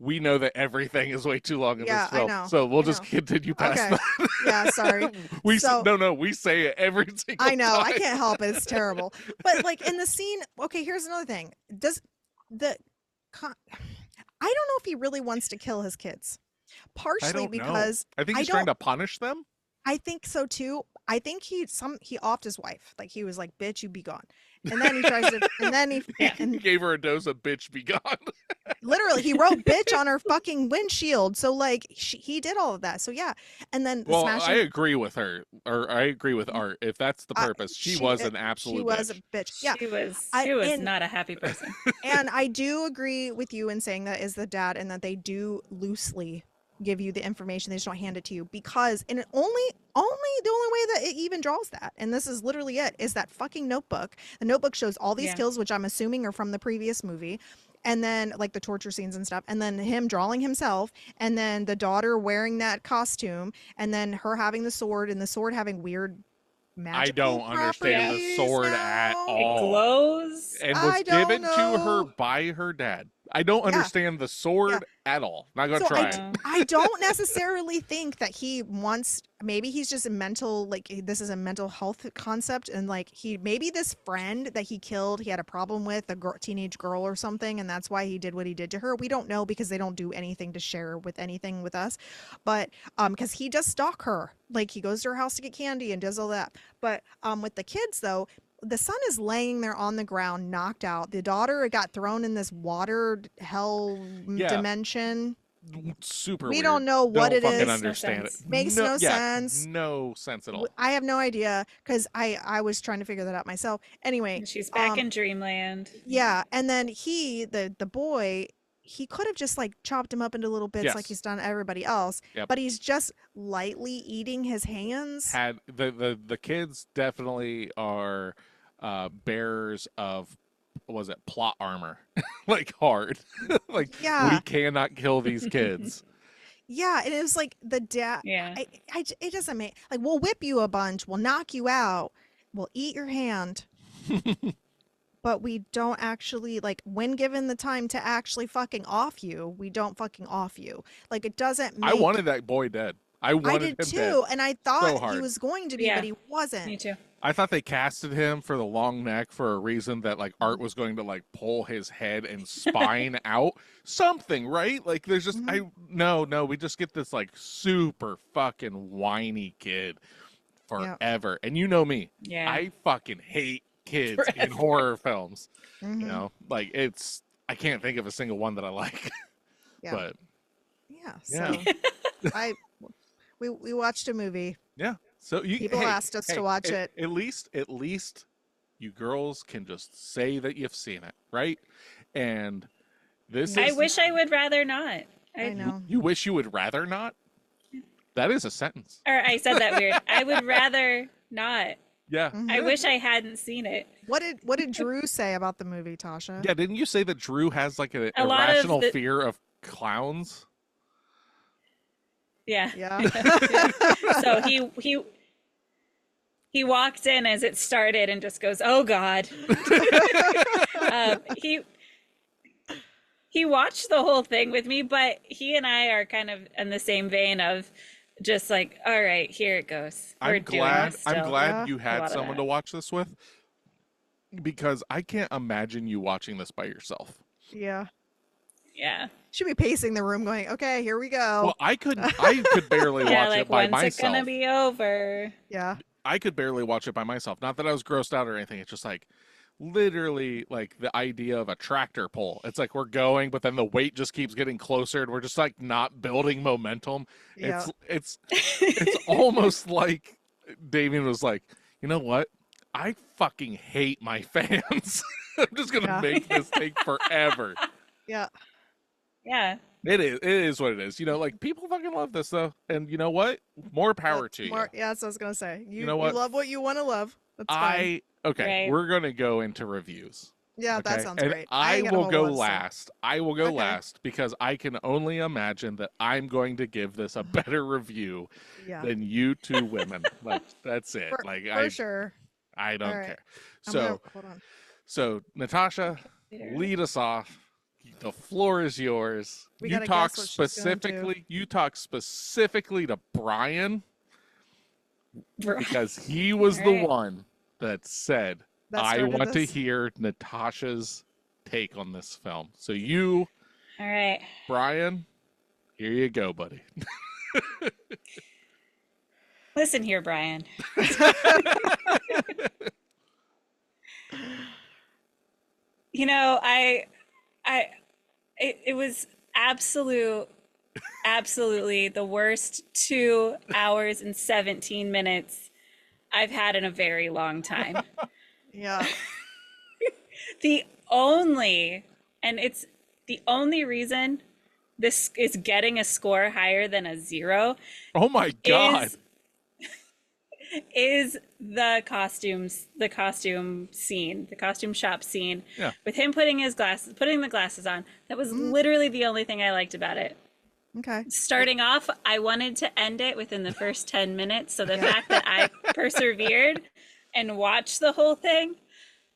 we know that everything is way too long in Yeah, this film, I know. so we'll I just know. continue past Okay. that. Yeah, sorry. We So- no, we say it every single I know. time. I can't help it. It's terrible. But like in the scene, okay, here's another thing. Does the I don't know if he really wants to kill his kids. I Partially don't know. because I think I he's trying don't- to punish them. I think so too. I think he offed his wife. Like he was like, "Bitch, you be gone." And then he tries to, and then he, Yeah. and Gave her a dose of bitch be gone. literally he wrote "bitch" on her fucking windshield. So like he did all of that. So yeah, and then Well, smashing. I agree with her, or I agree with Art. If that's the purpose, she was an absolute. She was bitch. a bitch. Yeah, She was and- not a happy person. and I do agree with you in saying that is the dad, and that they do loosely give you the information. They just don't hand it to you because, and only the only way that it even draws that, and this is literally it, is that fucking notebook. The notebook shows all these Yeah. kills, which I'm assuming are from the previous movie, and then like the torture scenes and stuff, and then him drawing himself, and then the daughter wearing that costume, and then her having the sword, and the sword having weird magical I don't understand the properties sword at now. It all. glows. And I was don't given to her know. by her dad. I don't Yeah. understand the sword at all. Not gonna So try. No. I don't necessarily think that he wants, maybe he's just a mental, like this is a mental health concept, and like maybe this friend that he killed, he had a problem with, a teenage girl or something, and that's why he did what he did to her. We don't know because they don't do anything to share with anything with us, but because he does stalk her, like he goes to her house to get candy and does all that. But with the kids though, the son is laying there on the ground, knocked out. The daughter got thrown in this water hell Yeah. dimension. Super. We weird. don't know what it fucking is. Understand Makes it. Makes no yeah, sense. No sense at all. I have no idea because I was trying to figure that out myself. Anyway, And she's back in dreamland. yeah, and then the boy, he could have just like chopped him up into little bits Yes. like he's done everybody else, Yep. but he's just lightly eating his hands. Had the kids definitely are bearers of was it plot armor, like hard, like Yeah. we cannot kill these kids. Yeah, and it was like the dad. Yeah. It doesn't make like we'll whip you a bunch, we'll knock you out, we'll eat your hand, but we don't actually like when given the time to actually fucking off you, we don't fucking off you. Like it doesn't make. I wanted that boy dead. I I wanted did him too, dead. and I So thought he hard. was going to be, Yeah. but he wasn't. Me too. I thought they casted him for the long neck for a reason that like Art was going to like pull his head and spine out something, right? Like there's just no, we just get this like super fucking whiny kid forever. And you know me. Yeah. I fucking hate kids in horror films. Mhm. You know, like I can't think of a single one that I like. Yeah. But Yeah. Yeah. So we watched a movie. yeah. So People asked us to watch it. At least you girls can just say that you've seen it, right? And this I is wish I would rather not. I know. you wish you would rather not? That is a sentence. Or I said that weird. I would rather not. Yeah. I wish I hadn't seen it. What did Drew say about the movie, Tasha? Yeah, didn't you say that Drew has like an A lot of irrational the- fear of clowns? Yeah. Yeah. So he walked in as it started and just goes, "Oh God." He watched the whole thing with me, but he and I are kind of in the same vein of just like, all right, here it goes. We're doing this I'm still. glad Yeah. you A had lot of someone that. to watch this with, because I can't imagine you watching this by yourself. Yeah. Yeah. Should be pacing the room going, okay, here we go. Well, I could barely Yeah, watch like it by when's it gonna myself. be over? Yeah. I could barely watch it by myself. Not that I was grossed out or anything. It's just like literally like the idea of a tractor pull. It's like we're going, but then the weight just keeps getting closer and we're just like not building momentum. Yeah. It's almost like Damien was like, you know what? I fucking hate my fans. I'm just gonna Yeah. make this take forever. Yeah. Yeah. It is what it is. You know, like people fucking love this though. And you know what? More power That's to you. more- yeah, that's what I was gonna say. You know what? You love what you want to love. That's fine. Okay, Right. we're gonna go into reviews. Yeah, that Okay? sounds And great. I ain't got a will whole go lot of stuff. last. I will go Okay. last because I can only imagine that I'm going to give this a better review Yeah. than you two women. Like that's it. For, Like for sure. I don't All right. care. I'm So gonna, hold on. so Natasha, lead us off. The floor is yours. We You gotta talk guess what she's gonna do. specifically. You talk specifically to Brian because he was the Alright. one that said, That "I started want to this? hear Natasha's take on this film." So you, All right. Brian, here you go, buddy. Listen here, Brian. You know, it was absolutely the worst 2 hours and 17 minutes I've had in a very long time. Yeah. It's the only reason this is getting a score higher than a 0 Oh my god! is the costume scene, the costume shop scene, Yeah. with him putting the glasses on. That was literally the only thing I liked about it. Okay. Starting off, I wanted to end it within the first 10 minutes. So the fact that I persevered and watched the whole thing,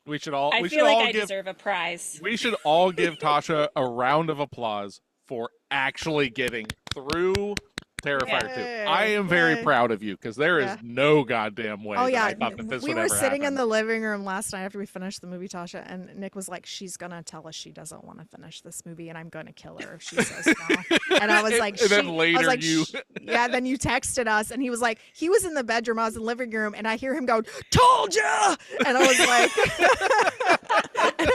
We should all. I we should feel like all I give. deserve a prize. We should all give Tasha a round of applause for actually getting through Terrifier 2. Yay, I am very yay. proud of you because there is Yeah. no goddamn way Oh that yeah, I thought that this we would were ever sitting in happen. the living room last night after we finished the movie, Tasha, and Nick was like, "She's gonna tell us she doesn't want to finish this movie, and I'm gonna kill her if she says no." And I was like, And then I later was like, you- yeah." Then you texted us, and he was like, he was in the bedroom, I was in the living room, and I hear him go, "Told ya!" And I was like, and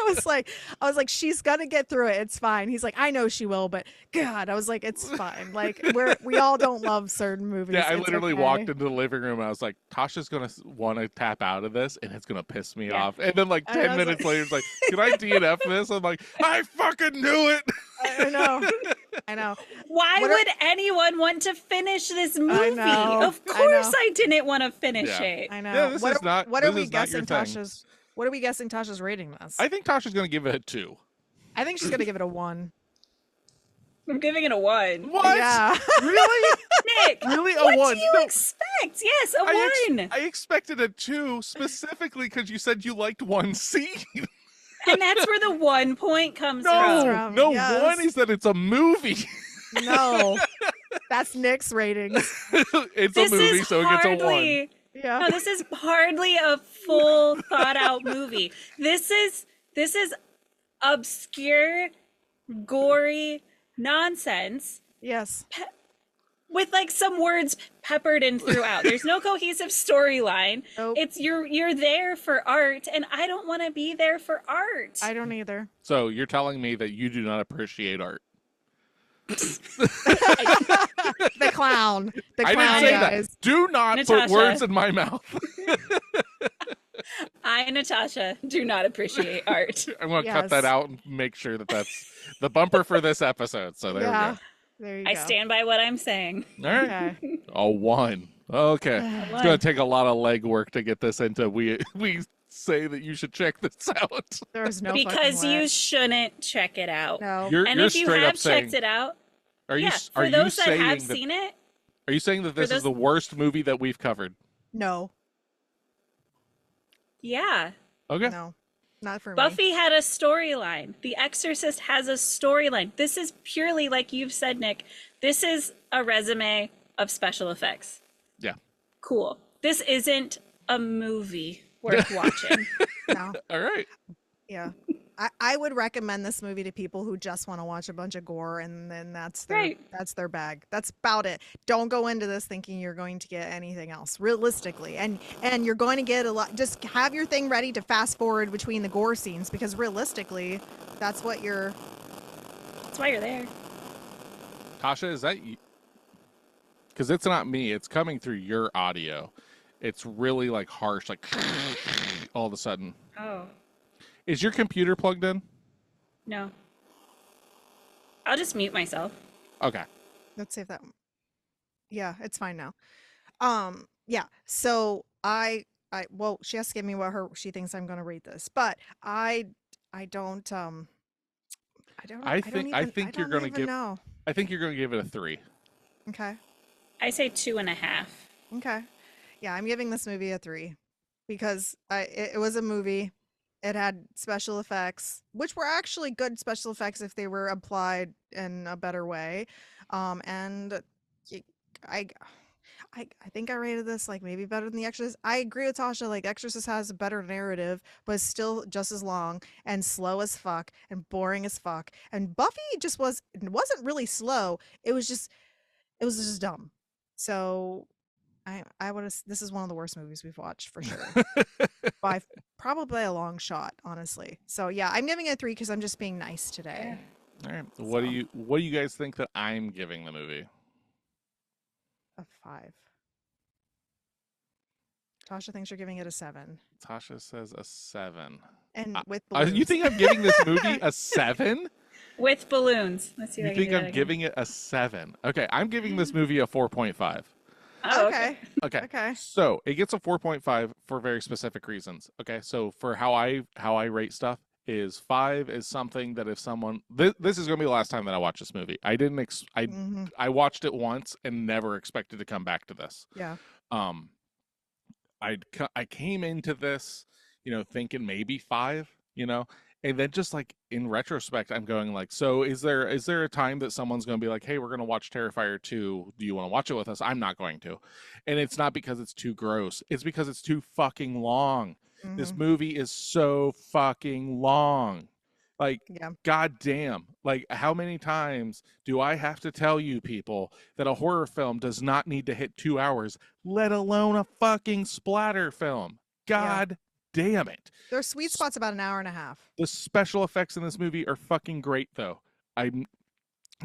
I was like, "She's gonna get through it. It's fine." He's like, "I know she will, but God," I was like, "It's fine. Like we all don't love certain movies." Yeah, I It's literally okay." walked into the living room and I was like, Tasha's going to want to tap out of this and it's going to piss me Yeah. off. And then like And I 10 was minutes like- later, it's like, can I DNF this? I'm like, I fucking knew it. I know. I know. Why What are- would anyone want to finish this movie? know, Of I course know. I didn't want to finish Yeah. it. I know. Yeah, this what is not- what are this we is not your guessing thing. Tasha's What are we guessing Tasha's rating this? I think Tasha's going to give it a 2. I think she's gonna give it a 1. I'm giving it a 1. What? Yeah. Really? Nick, Really? A what 1? do you No. expect? Yes, a 1. I expected a 2 specifically because you said you liked one scene. And that's where the 1 point comes No, from. no, Yes. 1 is that it's a movie. No. That's Nick's ratings. It's This a movie, is so it gets a 1. hardly. Yeah. No, this is hardly a full thought out movie. This is obscure, gory nonsense Yes. with like some words peppered in throughout. There's no cohesive storyline. Nope. It's you're there for art, and I don't want to be there for art. I don't either. So you're telling me that you do not appreciate art. The clown. The I clown, didn't say guys. that. Do not put Natasha. words in my mouth. I, Natasha, do not appreciate art. I'm going to cut Yes. that out and make sure that that's the bumper for this episode. So there Yeah. we There you I go. stand by what I'm saying. go. All right. Okay. A 1. Okay. It's One. going to take a lot of legwork to get this into. We say that you should check this out. There's no Because fucking way. you shouldn't check it out. No. You're And if you straight have up saying. checked it out, Are you yeah, are for you those that saying have that? seen it, Are you saying that this is those- the worst movie that we've covered? No. yeah. Okay. No. Not for me. Buffy had a storyline. The Exorcist has a storyline. This is purely, like you've said, Nick, this is a resume of special effects. Yeah. Cool. This isn't a movie worth watching. No. All right. Yeah. I would recommend this movie to people who just want to watch a bunch of gore, and then that's their Right. that's their bag. That's about it. Don't go into this thinking you're going to get anything else realistically, and you're going to get a lot. Just have your thing ready to fast forward between the gore scenes, because realistically, that's what you're. That's why you're there. Tasha, is that you? Because it's not me. It's coming through your audio. It's really like harsh, like all of a sudden. Oh, Is your computer plugged in? no. I'll just mute myself. Okay. Let's see if that. Yeah, it's fine now. Yeah. So well, she has to give me what she thinks I'm going to rate this, but I don't I think you're gonna give. know. I think you're gonna give it a 3. Okay. I say 2.5. Okay. Yeah, I'm giving this movie a 3 because it was a movie. It had special effects, which were actually good special effects if they were applied in a better way. And y- I think I rated this like maybe better than The Exorcist. I agree with Tasha. Like Exorcist has a better narrative, but it's still just as long and slow as fuck and boring as fuck. And Buffy just wasn't really slow. It was just dumb. So I would have. This is one of the worst movies we've watched for sure, by probably a long shot, honestly. So yeah, I'm giving it a 3 because I'm just being nice today. All right. What do you guys think that I'm giving the movie? A 5. Tasha thinks you're giving it a 7, Tasha says a 7. and with You balloons. think I'm giving this movie a 7? With balloons. Let's see if You I can think do that I'm again. giving it a 7? Okay, I'm giving this movie a 4.5. Oh, Okay. Okay. Okay. So it gets a 4.5 for very specific reasons. Okay. So for how I rate stuff is 5 is something that if someone this is gonna be the last time that I watch this movie. I didn't Mhm. I watched it once and never expected to come back to this. Yeah. I came into this, thinking maybe 5, and then just like in retrospect, I'm going like, so is there a time that someone's going to be like, hey, we're going to watch Terrifier 2. Do you want to watch it with us? I'm not going to. And it's not because it's too gross. It's because it's too fucking long. This Mhm. movie is so fucking long. Like, Yeah. goddamn. Like, how many times do I have to tell you people that a horror film does not need to hit 2 hours, let alone a fucking splatter film? God damn it. Their sweet spot's about an hour and a half. The special effects in this movie are fucking great, though.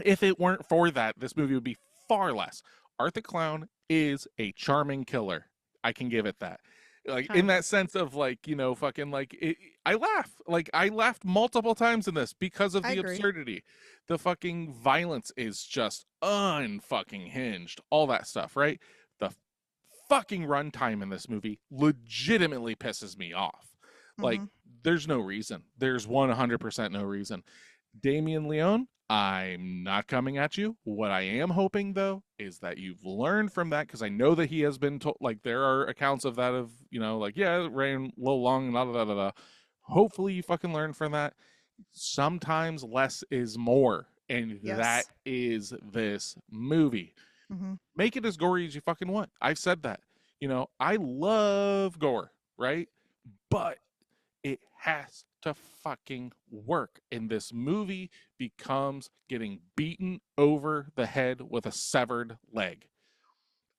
If it weren't for that, this movie would be far less. Art the Clown is a charming killer. I can give it that. Like, in that sense of like, fucking like, I laugh. Like, I laughed multiple times in this because of I the agree. absurdity. The fucking violence is just unfucking hinged. All that stuff, right? The fucking runtime in this movie legitimately pisses me off. Like, hmm there's no reason. There's 100% no reason. Damien Leone, I'm not coming at you. What I am hoping, though, is that you've learned from that, because I know that he has been told, like, there are accounts of that, of, like, yeah, it ran a little long, da da da da da. Hopefully you fucking learn from that. Sometimes less is more, and that Yes. is this movie. hmm Make it as gory as you fucking want. I've said that. I love gore, right? But it has to fucking work. And this movie becomes getting beaten over the head with a severed leg.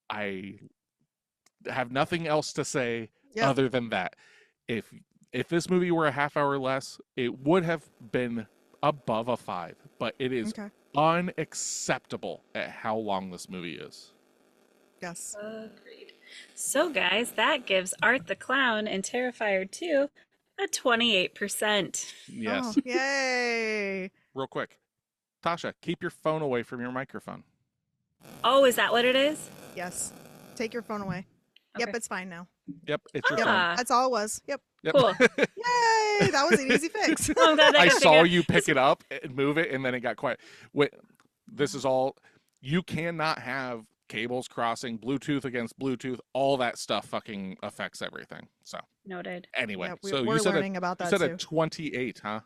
I have nothing else to say Yep. other than that. If this movie were a half hour less, it would have been above a 5, but it is Okay. unacceptable at how long this movie is. Yes. Agreed. So, guys, that gives Art the Clown and Terrifier 2 a 28%. Yes. Oh, yay. Real quick. Tasha, keep your phone away from your microphone. Oh, is that what it is? Yes. Take your phone away. Yep, Okay. it's fine now. Yep, it's your Yep. phone. Ah, That's all it was. Yep. Yep. cool. Yay. That was an easy fix. Oh, I'm glad that I got saw figured out. you pick it up and move it, and then it got quiet. Wait, this is all. You cannot have cables crossing, Bluetooth against Bluetooth. All that stuff fucking affects everything. So Noted. anyway, Yeah, so we're you said learning about you that said too. a 28, huh?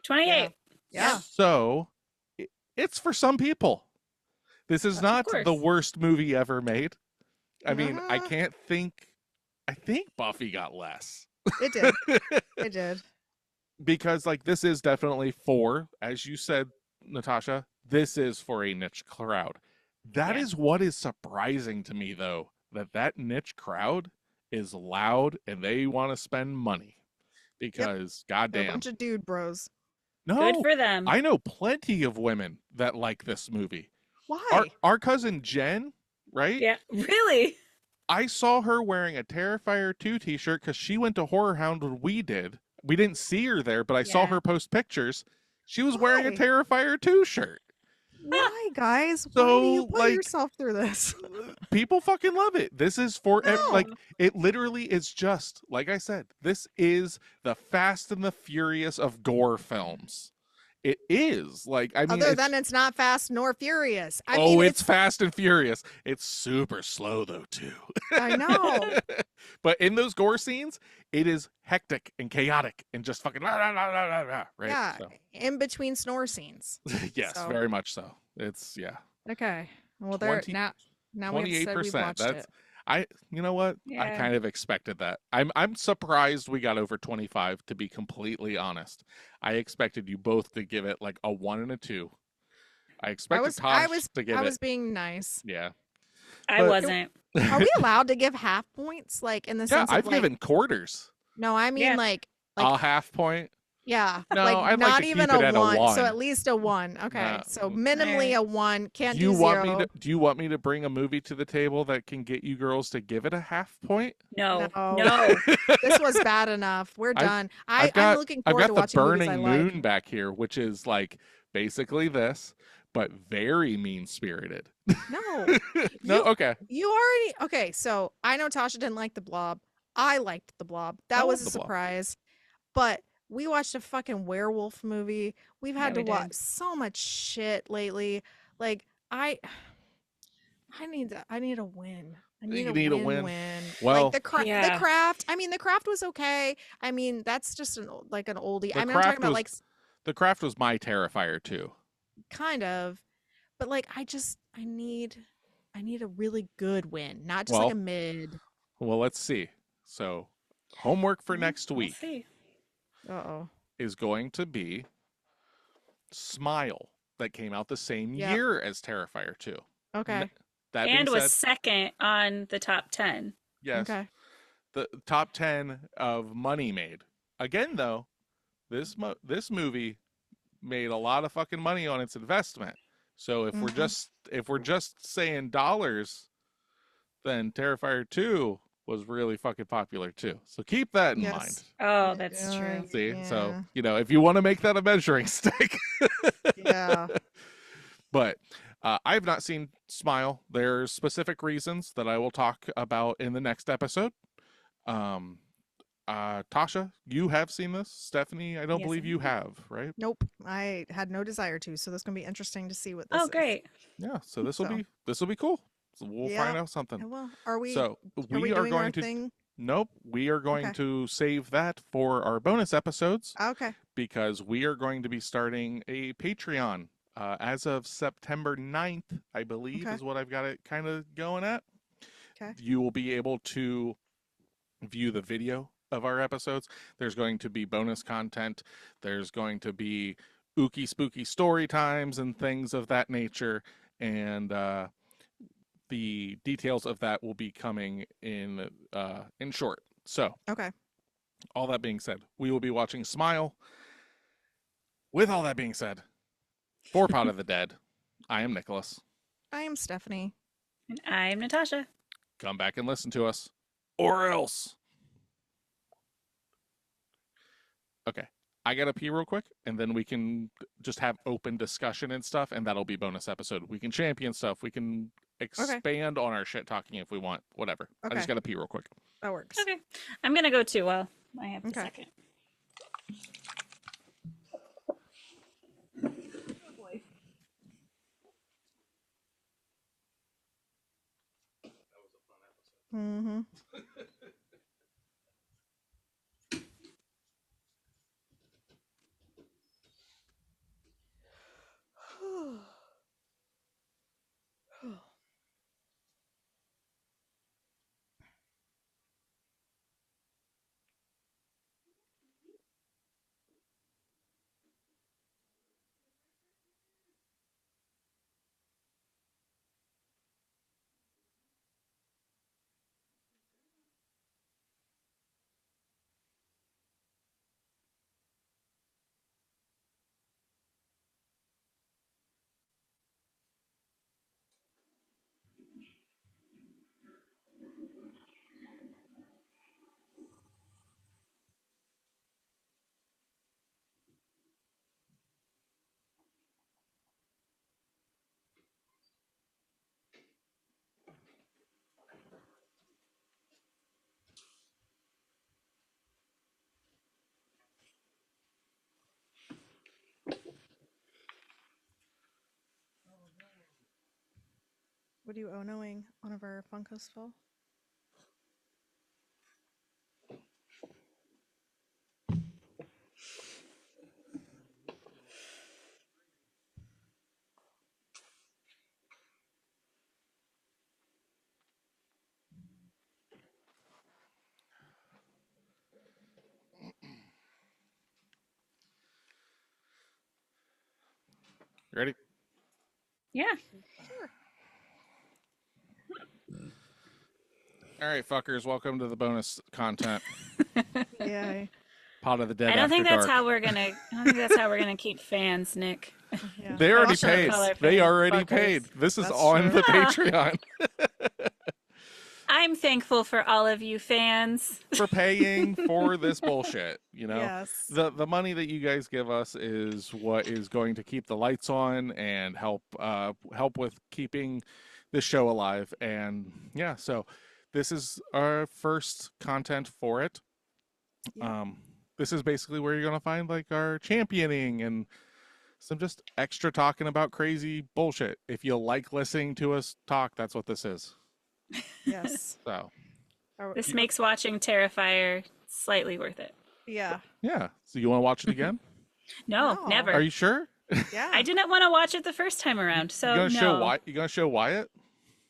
28. Yeah. So it's for some people. This is Of not course. the worst movie ever made. I mean, I Uh-huh. can't think. I think Buffy got less. It did. It did. Because like this is definitely for, as you said, Natasha, this is for a niche crowd. That Yeah. is what is surprising to me, though, that niche crowd is loud and they want to spend money because They're a goddamn, bunch of dude bros. Good no, for them. I know plenty of women that like this movie. Why? Our cousin Jen, right? Yeah. Really? I saw her wearing a Terrifier 2 t-shirt because she went to Horror Hound when we did. We didn't see her there, but I saw Yeah. her post pictures. She was wearing a Why? Terrifier 2 shirt. Why, guys? Why do you So, put like, yourself through this? people fucking love it. This is for like No. it literally is just like I said. This is the Fast and the Furious of gore films. It is like I mean, Other than it's not Fast nor Furious. I oh, mean, it's Fast and Furious. It's super slow though too. I know. But in those gore scenes, it is hectic and chaotic and just fucking rah, rah, rah, rah, rah, rah, right. Yeah, So, in between snore scenes. yes, So- very much so. It's yeah. Okay. Well, there 20 now we have said we've 28%. watched That's it. you know what? I Yeah. kind of expected that. I'm surprised we got over 25, to be completely honest. I expected you both to give it like a 1 and a 2. I expected Tosh to give I it. was being nice. Yeah. I But- wasn't. Are we allowed to give half points? Like in the Yeah, sense of I've like, given quarters. no, I mean Yeah. like A half point. yeah, No, like I'd like not to even keep it at a one. So 1. at least a 1. Okay. No. So minimally a 1. Can't do Do you want me to bring a movie to the table that can get you girls to give it a half point? No. No. No. This was bad enough. We're I've- done. I've I'm looking I've forward to got the watching movies I Burning like. Moon back here, which is like basically this, but very mean spirited. No. No, You- okay. You already okay, so I know Tasha didn't like the Blob. I liked the Blob. I That love was a The Blob. surprise. But we watched a fucking werewolf movie. We've had Yeah, to we watch did. so much shit lately. Like I need a win. I need You a need a win. win. Well- like the Yeah. craft. I mean, the craft was okay. I mean, that's just an oldie. The I mean, I'm Craft talking about was- like The Craft was my Terrifier too. kind of, but like I need a really good win, not just Well, like a mid. Well, let's see. So, homework for Well, next we'll week see. Uh-oh. is going to be Smile, that came out the same Yep. year as Terrifier 2. Okay. That And being was said, second on the top 10. yes, Okay. the top 10 of money made. Again, though, this movie made a lot of fucking money on its investment. So if we're just saying dollars, then Terrifier 2 was really fucking popular too. So keep that in mind. Yes. Oh, that's Yeah. true. See, so Yeah. if you want to make that a measuring stick. Yeah. But I've not seen Smile. There's specific reasons that I will talk about in the next episode. Tasha, you have seen this. Stephanie, I don't Yes, believe I you have. have, right? Nope. I had no desire to, so this is gonna be interesting to see what this Oh, is. great. Yeah, so this will So, be cool. So we'll yeah. find out something. Well, are we So are we we are doing our going to thing? nope, we are going Okay. to save that for our bonus episodes Okay. because we are going to be starting a Patreon as of September 9th, I believe, Okay. is what I've got it kind of going at. Okay. You will be able to view the video of our episodes. There's going to be bonus content. There's going to be ooky spooky story times and things of that nature. And the details of that will be coming in short. So, Okay. all that being said, we will be watching Smile. With all that being said, for Pot of the Dead, I am Nicholas. I am Stephanie. And I'm Natasha. Come back and listen to us, or else. Okay. I gotta pee real quick, and then we can just have open discussion and stuff, and that'll be bonus episode. We can champion stuff. We can expand on our shit talking if we want. Whatever. I Okay. just gotta pee real quick. That works. Okay. I'm going to go too while I have a Okay. second. Mm-hmm. What do you owe knowing one of our Funkos full? You ready? Yeah. Sure. All right, fuckers. Welcome to the bonus content. Yay. Pot of the Dead I don't After think that's Dark. how we're going to I don't think that's how we're going to keep fans, Nick. Yeah. They already should paid. call our They fans already fuckers. paid. This is That's on true. the Patreon I'm thankful for all of you fans. for paying for this bullshit. You know, Yes. the money that you guys give us is what is going to keep the lights on and help with keeping this show alive. And yeah, so this is our first content for it. Yeah. This is basically where you're gonna find like our championing and some just extra talking about crazy bullshit. If you like listening to us talk, that's what this is. Yes. So Are- This makes watching Terrifier slightly worth it. yeah. yeah. So you want to watch it again? No, No. never. Are you sure? Yeah. I didn't want to watch it the first time around, so You gonna no. show Wyatt? You gonna show Wyatt?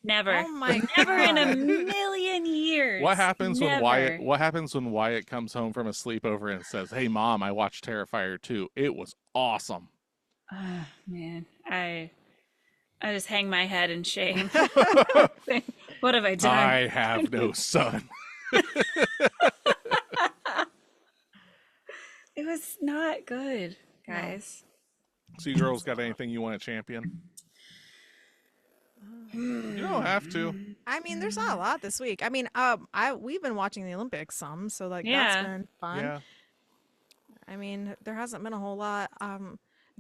Never. Oh my Never in a God. million years. What happens when Never. Wyatt? What happens when Wyatt comes home from a sleepover and says, "Hey, Mom, I watched Terrifier 2. It was awesome." Oh, man, I just hang my head in shame. What have I done? I have no son. It was not good, guys. So you girls got anything you want to champion? You don't have to. I mean, there's not a lot this week. I mean, we've been watching the Olympics some, so like Yeah. that's been fun. Yeah. I mean, there hasn't been a whole lot.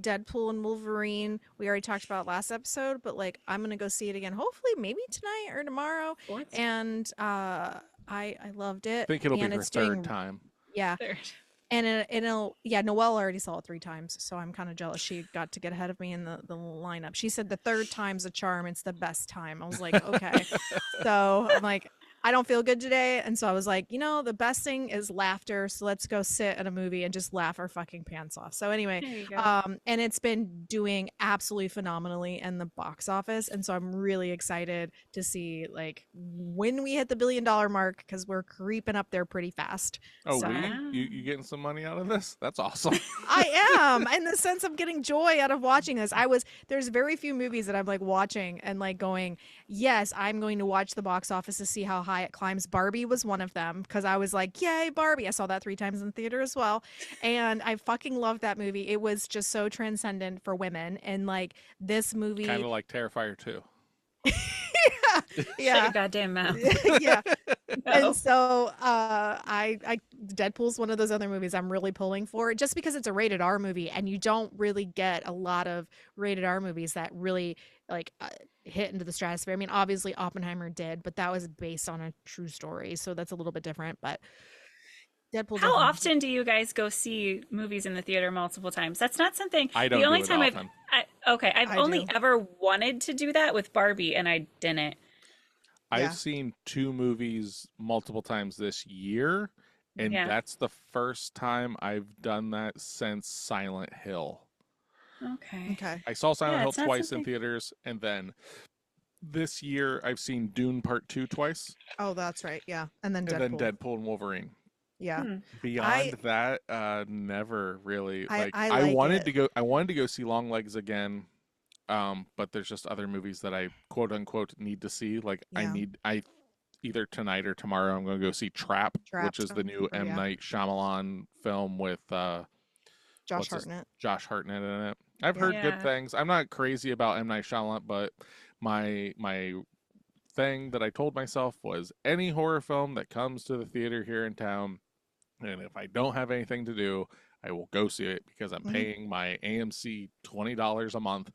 Deadpool and Wolverine, we already talked about last episode, but like I'm gonna go see it again. Hopefully, maybe tonight or tomorrow. Sports? And I loved I it, think it'll be and her it's third doing time. yeah. Third. And it'll yeah, Noelle already saw it 3 times, so I'm kind of jealous. She got to get ahead of me in the lineup. She said the third time's a charm. It's the best time. I was like, okay. So I'm like, I don't feel good today, and so I was like, the best thing is laughter. So let's go sit at a movie and just laugh our fucking pants off. So anyway, There you go. and it's been doing absolutely phenomenally in the box office, and so I'm really excited to see like when we hit the $1 billion mark because we're creeping up there pretty fast. Oh, So. you getting some money out of this? That's awesome. I am in the sense of getting joy out of watching this. There's very few movies that I'm like watching and like going, yes, I'm going to watch the box office to see how high it climbs. Barbie was one of them because I was like, yay, Barbie. I saw that 3 times in the theater as well. And I fucking loved that movie. It was just so transcendent for women. And like this movie. Kind of like Terrifier 2. Shut Yeah. your goddamn mouth. Yeah. No. And so I Deadpool's one of those other movies I'm really pulling for just because it's a rated R movie and you don't really get a lot of rated R movies that really like hit into the stratosphere. I mean, obviously Oppenheimer did, but that was based on a true story, so that's a little bit different. But Deadpool. How definitely- often do you guys go see movies in the theater multiple times? That's not something. I don't The only do it time often. I've I only do. ever wanted to do that with Barbie, and I didn't. Yeah. I've seen 2 movies multiple times this year, and Yeah. that's the first time I've done that since Silent Hill. Okay. Okay. I saw Silent Yeah, Hill it's not twice in something- theaters, and then this year I've seen Dune Part 2 twice, Oh, that's right. Yeah. And then and Deadpool. then Deadpool and Wolverine. Yeah. Hmm. Beyond that, never really. I Like like wanted it. to go. I wanted to go see Long Legs again, but there's just other movies that I quote unquote need to see. Like Yeah. I either tonight or tomorrow I'm going to go see Trap, which Trapped. is the new Oh, M yeah. Night Shyamalan film with Josh what's his- Hartnett. Josh Hartnett in it. I've Yeah. heard Yeah. good things. I'm not crazy about M Night Shyamalan, but my thing that I told myself was any horror film that comes to the theater here in town, and if I don't have anything to do, I will go see it because I'm Mhm. paying my AMC $20 a month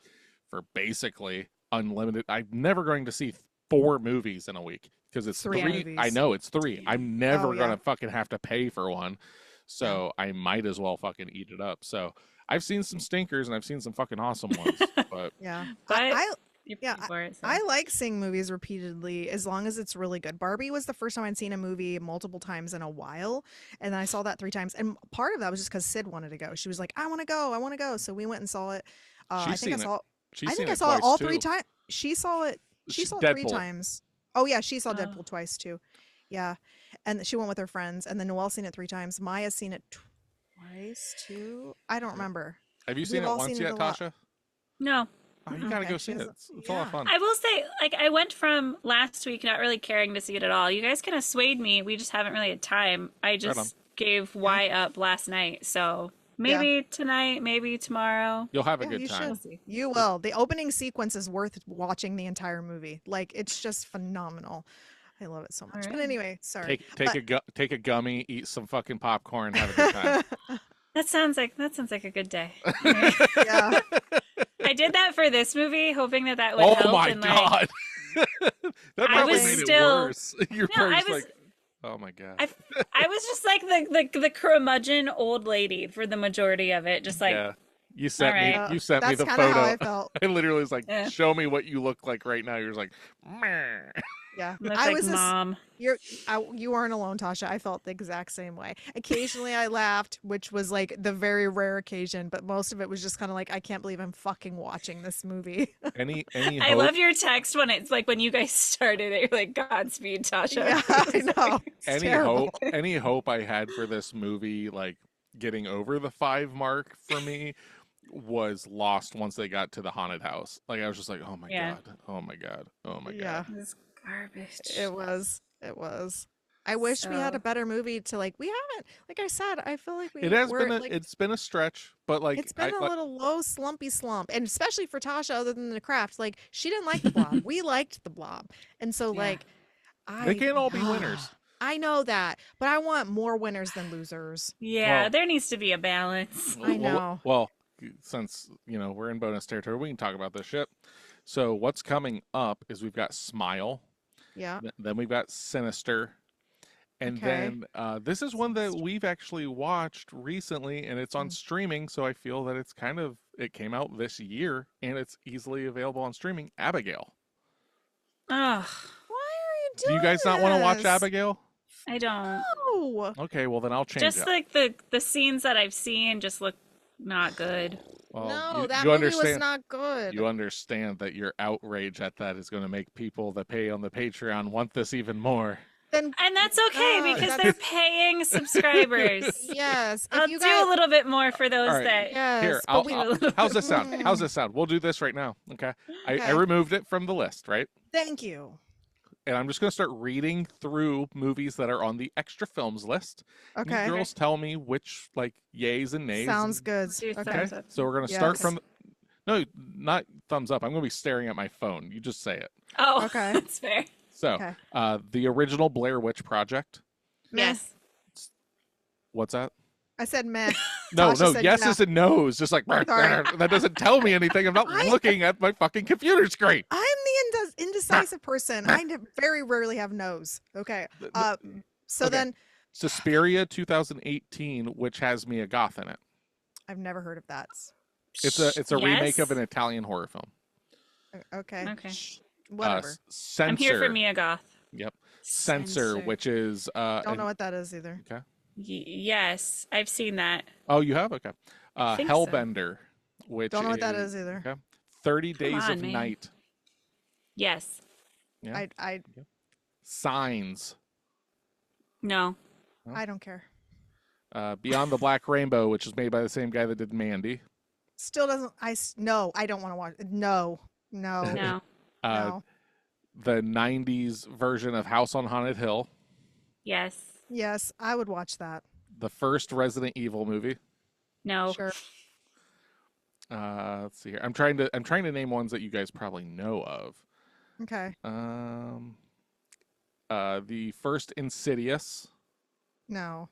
for basically unlimited. I'm never going to see 4 movies in a week because it's 3 3. I movies. know it's 3. I'm never Oh, yeah. gonna fucking have to pay for one, so I might as well fucking eat it up. So I've seen some stinkers and I've seen some fucking awesome ones, but Yeah. But I you're yeah, paying for it. So. I like seeing movies repeatedly as long as it's really good. Barbie was the first time I'd seen a movie multiple times in a while, and I saw that 3 times. And part of that was just because Sid wanted to go. She was like, "I want to go, I want to go." So we went and saw it. I she's think I seen it. saw. She's I seen think I it saw it twice, all too. 3 times. She saw it. She saw it 3 Deadpool. times. Oh yeah, she saw Oh. Deadpool twice too. Yeah, and she went with her friends. And then Noelle's seen it 3 times. Maya's seen it twice too. I don't remember. Have you seen We've it all once seen it yet, a lot. Tasha? No. Oh, you gotta Okay, go she see it. hasn't- It's a lot of yeah. fun. I will say, like, I went from last week not really caring to see it at all. You guys kind of swayed me. We just haven't really had time. I just on. gave Y up last night. So maybe tonight, maybe tomorrow. You'll have a Yeah, good you time. We'll should. see. You will. The opening sequence is worth watching the entire movie. Like it's just phenomenal. I love it so much. But Alright. anyway, sorry. Take a gummy, eat some fucking popcorn, have a good time. That sounds like a good day. Yeah. I did that for this movie, hoping that would Oh help. my and, like, god, that I probably was made still- it worse. You're No, probably I just was- like, oh my god. I was just like the curmudgeon old lady for the majority of it. Just like, yeah, you sent me. alright. You sent me That's the kind of how I photo. felt. I literally was like, Yeah. show me what you look like right now. You're just like, meh. Yeah. look I like was this, mom. you weren't alone, Tasha. I felt the exact same way. Occasionally I laughed, which was like the very rare occasion, but most of it was just kind of like, I can't believe I'm fucking watching this movie. Any I hope? love your text when it's like when you guys started it. You're like, Godspeed, Tasha. Yeah, I know. It's any terrible. any hope I had for this movie, like getting over the 5 mark for me, was lost once they got to the haunted house. Like I was just like, oh my Yeah. god, oh my god, oh my Yeah. god. This garbage. It was. It was. I wish we had a So- better movie to like. We haven't. Like I said, I feel like It's been a stretch, but like it's been I, a little low, slumpy slump, and especially for Tasha, other than the craft, like she didn't like the blob. We liked the blob, and so Yeah. like, they can't all be Ah, winners. I know that, but I want more winners than losers. Yeah, Well- there needs to be a balance. I know. Well, since we're in bonus territory, we can talk about this shit. So what's coming up is we've got Smile, Yeah. then we've got Sinister, And Okay. then this is one that we've actually watched recently, and it's on Mm. streaming. So I feel that it came out this year, and it's easily available on streaming. Abigail. Ugh, Why are you Do you doing guys not want to watch this? Abigail? I don't. No. Okay, well then I'll change Just it. like the scenes that I've seen just look not good. Well, No, you, that you movie was understand. not good. You understand that your outrage at that is going to make people that pay on the Patreon want this even more. Then And that's okay No, because that's- they're paying subscribers. yes, if I'll you do guys, a little bit more for those All right. that. yes, Here, but we, how's this sound? Mm. How's this sound? We'll do this right now. Okay. I Okay. removed it from the list, right? thank you. And I'm just going to start reading through movies that are on the extra films list. And Okay, you girls tell me which, like, yays and nays. sounds good. Do Okay, thumbs up. So we're going to start Yes. from. No, not thumbs up. I'm going to be staring at my phone. You just say it. Oh, Okay. that's fair. So, Okay. the original Blair Witch Project. Meh. Yes. What's that? I said meh. No, Tasha no, said yeses and nos. Just like, Sorry. that doesn't tell me anything. I'm not I- looking at my fucking computer screen. I'm the indecisive person. I very rarely have no's. Okay. So Okay. then Suspiria 2018, which has Mia Goth in it. I've never heard of that. It's a remake of Yes? an Italian horror film. Okay. Okay. Whatever. Censor. I'm here for Mia Goth. Yep. Censor, which is Don't know what that is either. okay. Yes, I've seen that. Oh, you have? Okay. think so. Hellbender, which Don't know what that is either. Okay. 30 Days on, of man. Night. Yes. Yeah. I Signs. No. I don't care. Beyond the Black Rainbow, which is made by the same guy that did Mandy. Still doesn't. No, I don't want to watch. No. No. No. The 90s version of House on Haunted Hill. Yes. Yes, I would watch that. The first Resident Evil movie. No. Sure. Let's see here. I'm trying to name ones that you guys probably know of. Okay. The first Insidious. No.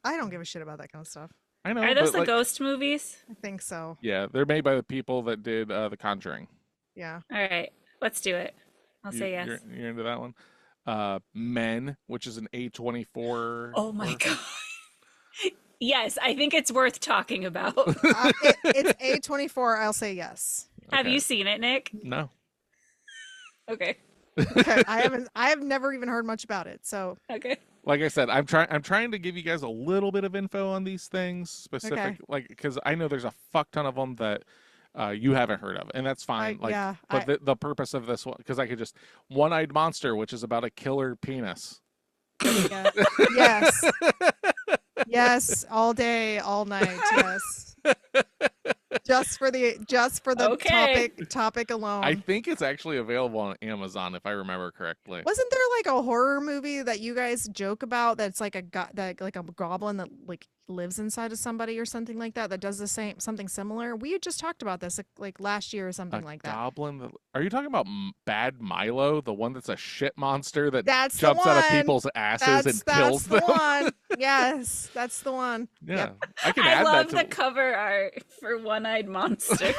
I don't give a shit about that kind of stuff. I know. Are those but, the like, ghost movies? I think so. Yeah, they're made by the people that did The Conjuring. Yeah. All right. Let's do it. I'll say yes. You're into that one. Men, which is an A24. Oh my horror god. Yes, I think it's worth talking about. It's A24. I'll say yes. Have Okay. you seen it, Nick? No. Okay. Okay. I have never even heard much about it. So Okay. Like I said, I'm trying to give you guys a little bit of info on these things, specific, Okay. like because I know there's a fuck ton of them that you haven't heard of, and that's fine. But the purpose of this one, because I could just One-Eyed Monster, which is about a killer penis. yeah. Yes. Yes. All day, all night. Yes. Just for the Okay. topic alone. I think it's actually available on Amazon, if I remember correctly. Wasn't there like a horror movie that you guys joke about that's like like a goblin that like lives inside of somebody or something like that that does the same something similar? We had just talked about this like last year or something A like that. goblin? Are you talking about Bad Milo, the one that's a shit monster that That's the jumps out of one. people's asses and kills the them? one. Yes, that's the one. Yeah, Yep. I can I add love that the to. cover art for One-Eyed Monster.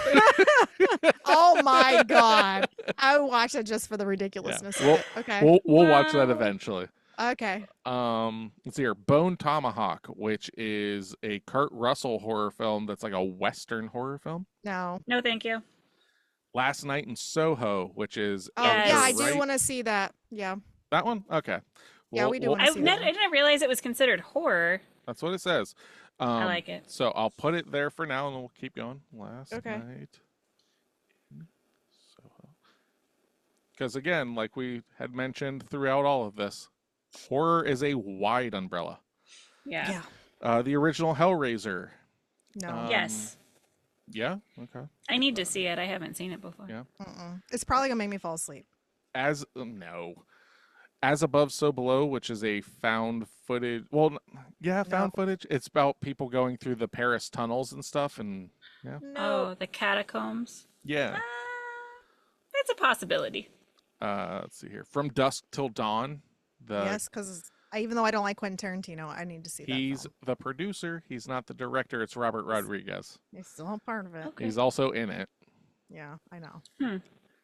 Oh my god. I would watch it just for the ridiculousness Well, of it. Okay. We'll watch that Wow. eventually. Okay. Let's see here. Bone Tomahawk, which is a Kurt Russell horror film that's like a Western horror film. No. No, thank you. Last Night in Soho, which is Oh Yes. yeah, I right- do want to see that. Yeah. that one. Okay. Yeah, we do wanna I see that. didn't realize it was considered horror. That's what it says. I like it. So I'll put it there for now, and we'll keep going. Last Okay. Night in Soho. Because again, like we had mentioned throughout all of this, horror is a wide umbrella. Yeah. The original Hellraiser. No. Yes. Yeah. Okay. I need to see it. I haven't seen it before. Yeah. It's probably gonna make me fall asleep. No. As Above, So Below, which is a found footage. Well, yeah, found footage. It's about people going through the Paris tunnels and stuff, and yeah, No. Oh, the catacombs. yeah. That's a possibility. Let's see here. From Dusk Till Dawn. Yes, because even though I don't like Quentin Tarantino, I need to see that. He's film. the producer. He's not the director. It's Robert Rodriguez. He's still a part of it. Okay. He's also in it. Yeah, I know. Hmm.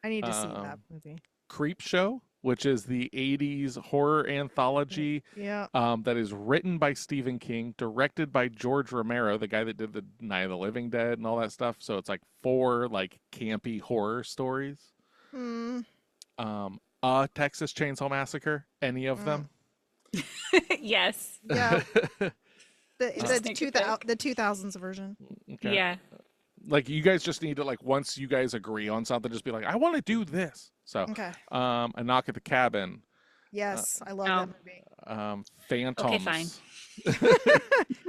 I need to see Um, that movie. Creep Show, which is the 80s horror anthology Yeah. that is written by Stephen King, directed by George Romero, the guy that did the Night of the Living Dead and all that stuff. So it's like 4 like campy horror stories. Hmm. Texas Chainsaw Massacre, any of Mm. them? Yes. Yeah. Just take a pick. The 2000s version. Okay. Yeah. Like you guys just need to like once you guys agree on something, just be like, I want to do this. So, Okay. A Knock at the Cabin, Yes, I love No. that movie. Phantoms. Okay, fine.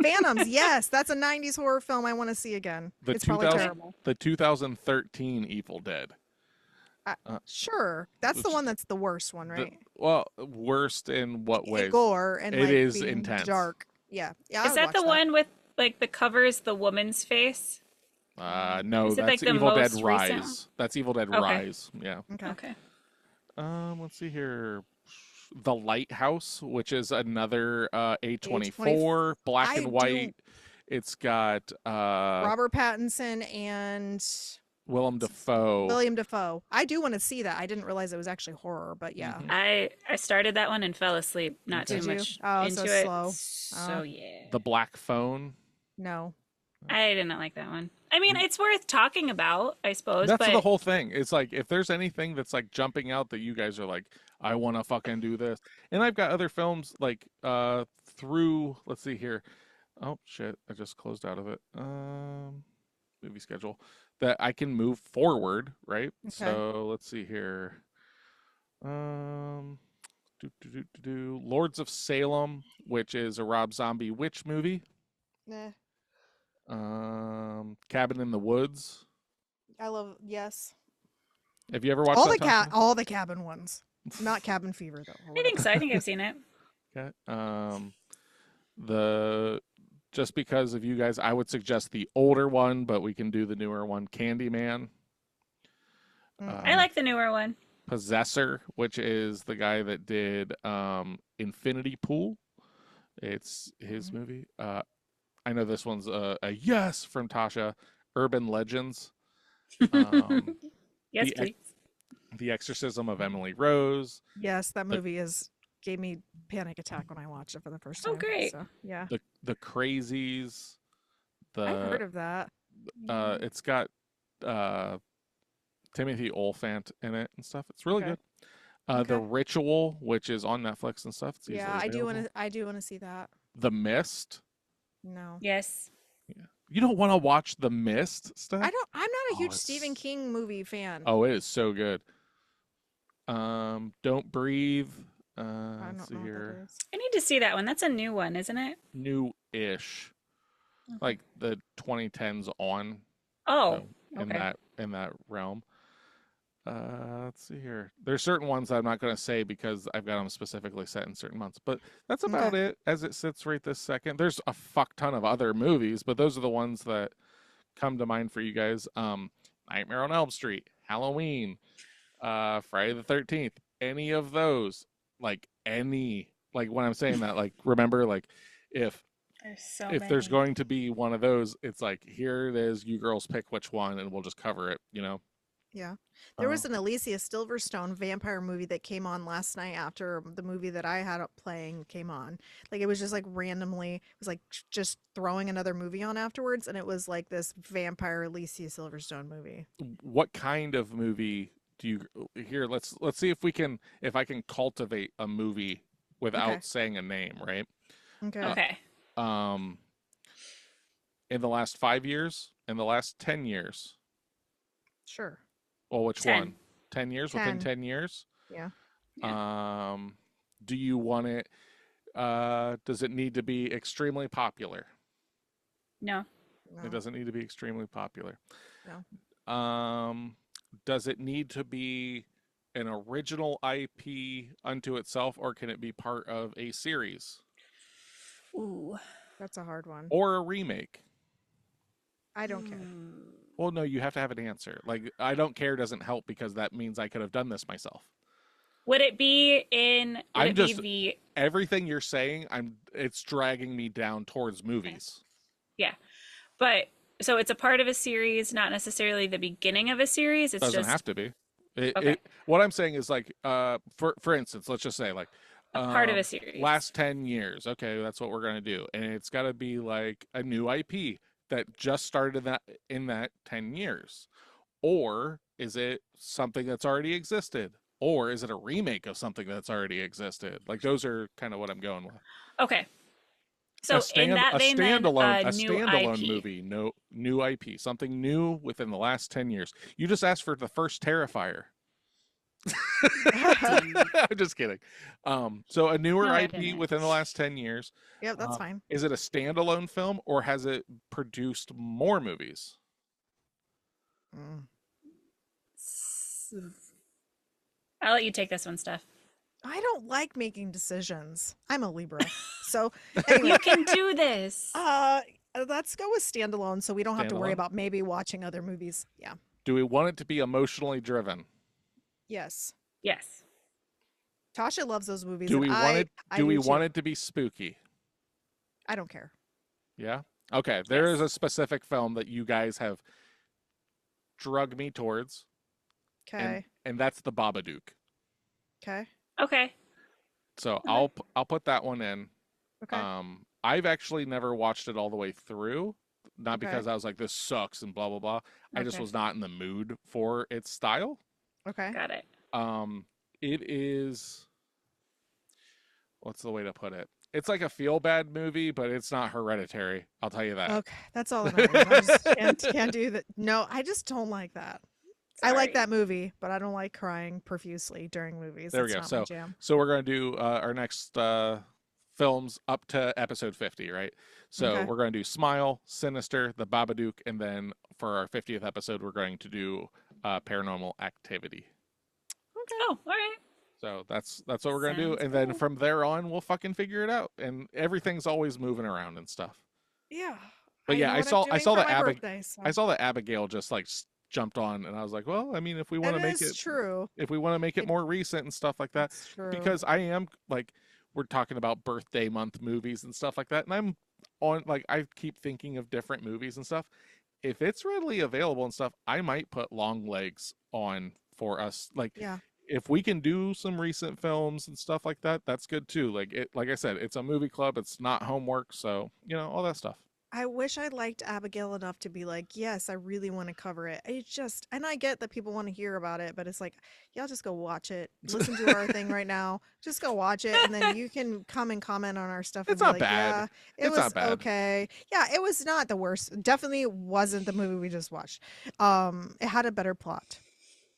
Phantoms. Yes, that's a 90s horror film I want to see again. The It's probably 2000 terrible. The 2013 Evil Dead. Sure. That's the Which- one that's the worst one, The- right? well, worst in what ways? Gore and It like is being intense. dark. Yeah. Yeah. I Is would that watch the one with like the cover's the woman's face? No, Is it, that's like, the Evil Dead most Rise. recent? That's Evil Dead Okay. Rise. Yeah. Okay. Okay. Let's see here. The Lighthouse, which is another A24 A24. black I and white. It's got Robert Pattinson and Willem Dafoe. William Dafoe. I do want to see that. I didn't realize it was actually horror, but yeah. Mhm. I started that one and fell asleep. Not Did too you? much Oh, into so it. slow. So Oh. yeah. The Black Phone. No. I did not like that one. I mean, it's worth talking about, I suppose. That's but the whole thing. It's like if there's anything that's like jumping out that you guys are like, I want to fucking do this. And I've got other films like through. Let's see here. Oh shit! I just closed out of it. Movie schedule that I can move forward. Right. Okay. So let's see here. Lords of Salem, which is a Rob Zombie witch movie. Nah. Cabin in the Woods. I love yes. Have you ever watched All that, the Tasha? all the cabin ones. Not Cabin Fever though. or I think whatever. so. I think I've seen it. Okay. The just because of you guys, I would suggest the older one, but we can do the newer one, Candyman. I like the newer one. Possessor, which is the guy that did Infinity Pool. It's his movie. I know this one's a yes from Tasha. Urban Legends. Yes, the please. The Exorcism of Emily Rose. Yes, that movie gave me panic attack when I watched it for the first time. Oh, great. So, yeah. The Crazies. I've heard of that. It's got Timothy Olyphant in it and stuff. It's really Okay. good. The Okay. Ritual, which is on Netflix and stuff. It's Yeah, easily I do available. want to see that. The Mist. No. Yes. You don't want to watch The Mist stuff? I'm not a Oh, huge it's- Stephen King movie fan. Oh, it is so good. Don't Breathe. I Let's don't see know what that here. is. I need to see that one. That's a new one, isn't it? New-ish. Like the 2010s on. Oh, in okay. that realm. Let's see here. There's certain ones I'm not going to say because I've got them specifically set in certain months, but that's about it as it sits right this second. There's a fuck ton of other movies, but those are the ones that come to mind for you guys. Nightmare on Elm Street, Halloween, Friday the 13th, any of those, like when I'm saying that, like remember, like if There's so there's many. going to be one of those, it's like here it is, you girls pick which one and we'll just cover it, you know. Yeah. There was an Alicia Silverstone vampire movie that came on last night after the movie that I had up playing came on. Like it was just like randomly, it was like just throwing another movie on afterwards, and it was like this vampire Alicia Silverstone movie. What kind of movie do you here? Let's see if I can cultivate a movie without Okay. saying a name, right? Okay. Okay. In the last 5 years, in the last 10 years. Sure. Well, which 10. one? 10 years? Within 10. 10 years? Yeah. Do you want it, does it need to be extremely popular? No. No. It doesn't need to be extremely popular. No. Does it need to be an original IP unto itself, or can it be part of a series Ooh. That's a hard one. or a remake? I don't care. Well, no, you have to have an answer. Like, I don't care doesn't help because that means I could have done this myself. Would it be in? Would I'm it just- be Everything you're saying, it's dragging me down towards movies. the? Yeah, but so it's a part of a series, not necessarily the beginning of a series. It's Doesn't just have to be. Okay. What I'm saying is like, for instance, let's just say like, A part of a series. last 10 years. Okay, that's what we're gonna do, and it's got to be like a new IP that just started in that 10 years, or is it something that's already existed, or is it a remake of something that's already existed? Like those are kind of what I'm going with. Okay. A So in stand that a vein, then standalone a new standalone IP. movie, no new IP, something new within the last 10 years. You just asked for the first Terrifier. I'm just kidding. So a newer No, I IP didn't. within the last 10 years. Yep, that's fine. Is it a standalone film or has it produced more movies? Mm. I'll let you take this one, Steph. I don't like making decisions. I'm a Libra. So anyway, You can do this. let's go with standalone so we don't have to worry Standalone? about maybe watching other movies. Yeah. Do we want it to be emotionally driven? Yes. Yes. Tasha loves those movies, Do and we want it I do do we too. want it to be spooky? I don't care. Yeah? Okay, there is Yes. a specific film that you guys have drug me towards, Okay. and that's The Babadook. Okay. Okay. So Okay. I'll put that one in. Okay. I've actually never watched it all the way through, not Okay. because I was like this sucks and blah blah blah. I just Okay. was not in the mood for its style. Okay. Got it. It is, what's the way to put it? It's like a feel bad movie, but it's not Hereditary. I'll tell you that. Okay. That's all that matters. I just can't do that. No, I just don't like that. I like Sorry. that movie, but I don't like crying profusely during movies. There we It's go. not my jam. So we're going to do our next films up to episode 50, right? So Okay. we're going to do Smile, Sinister, The Babadook, and then for our 50th episode, we're going to do Paranormal Activity. Okay. Oh, all right. So that's what we're going to do, Sounds and then good. from there on, we'll fucking figure it out. And everything's always moving around and stuff. Yeah. But yeah, know I what I'm saw doing saw for that my birthday, so. I saw that Abigail just like jumped on, and I was like, well, I mean, if we want to That make is it true. if we want to make it It- more recent and stuff like that, That's true. because I am like, we're talking about birthday month movies and stuff like that, and I'm on, like, I keep thinking of different movies and stuff. If it's readily available and stuff, I might put Long Legs on for us. Like, Yeah. if we can do some recent films and stuff like that, that's good too. Like I said, it's a movie club, it's not homework, so all that stuff. I wish I liked Abigail enough to be like, yes, I really want to cover it. It's just, and I get that people want to hear about it, but it's like, y'all just go watch it. Listen to our thing right now. Just go watch it, and then you can come and comment on our stuff and It's be not like, bad. yeah, it It's was not bad. okay. Yeah, it was not the worst. Definitely wasn't the movie we just watched. It had a better plot,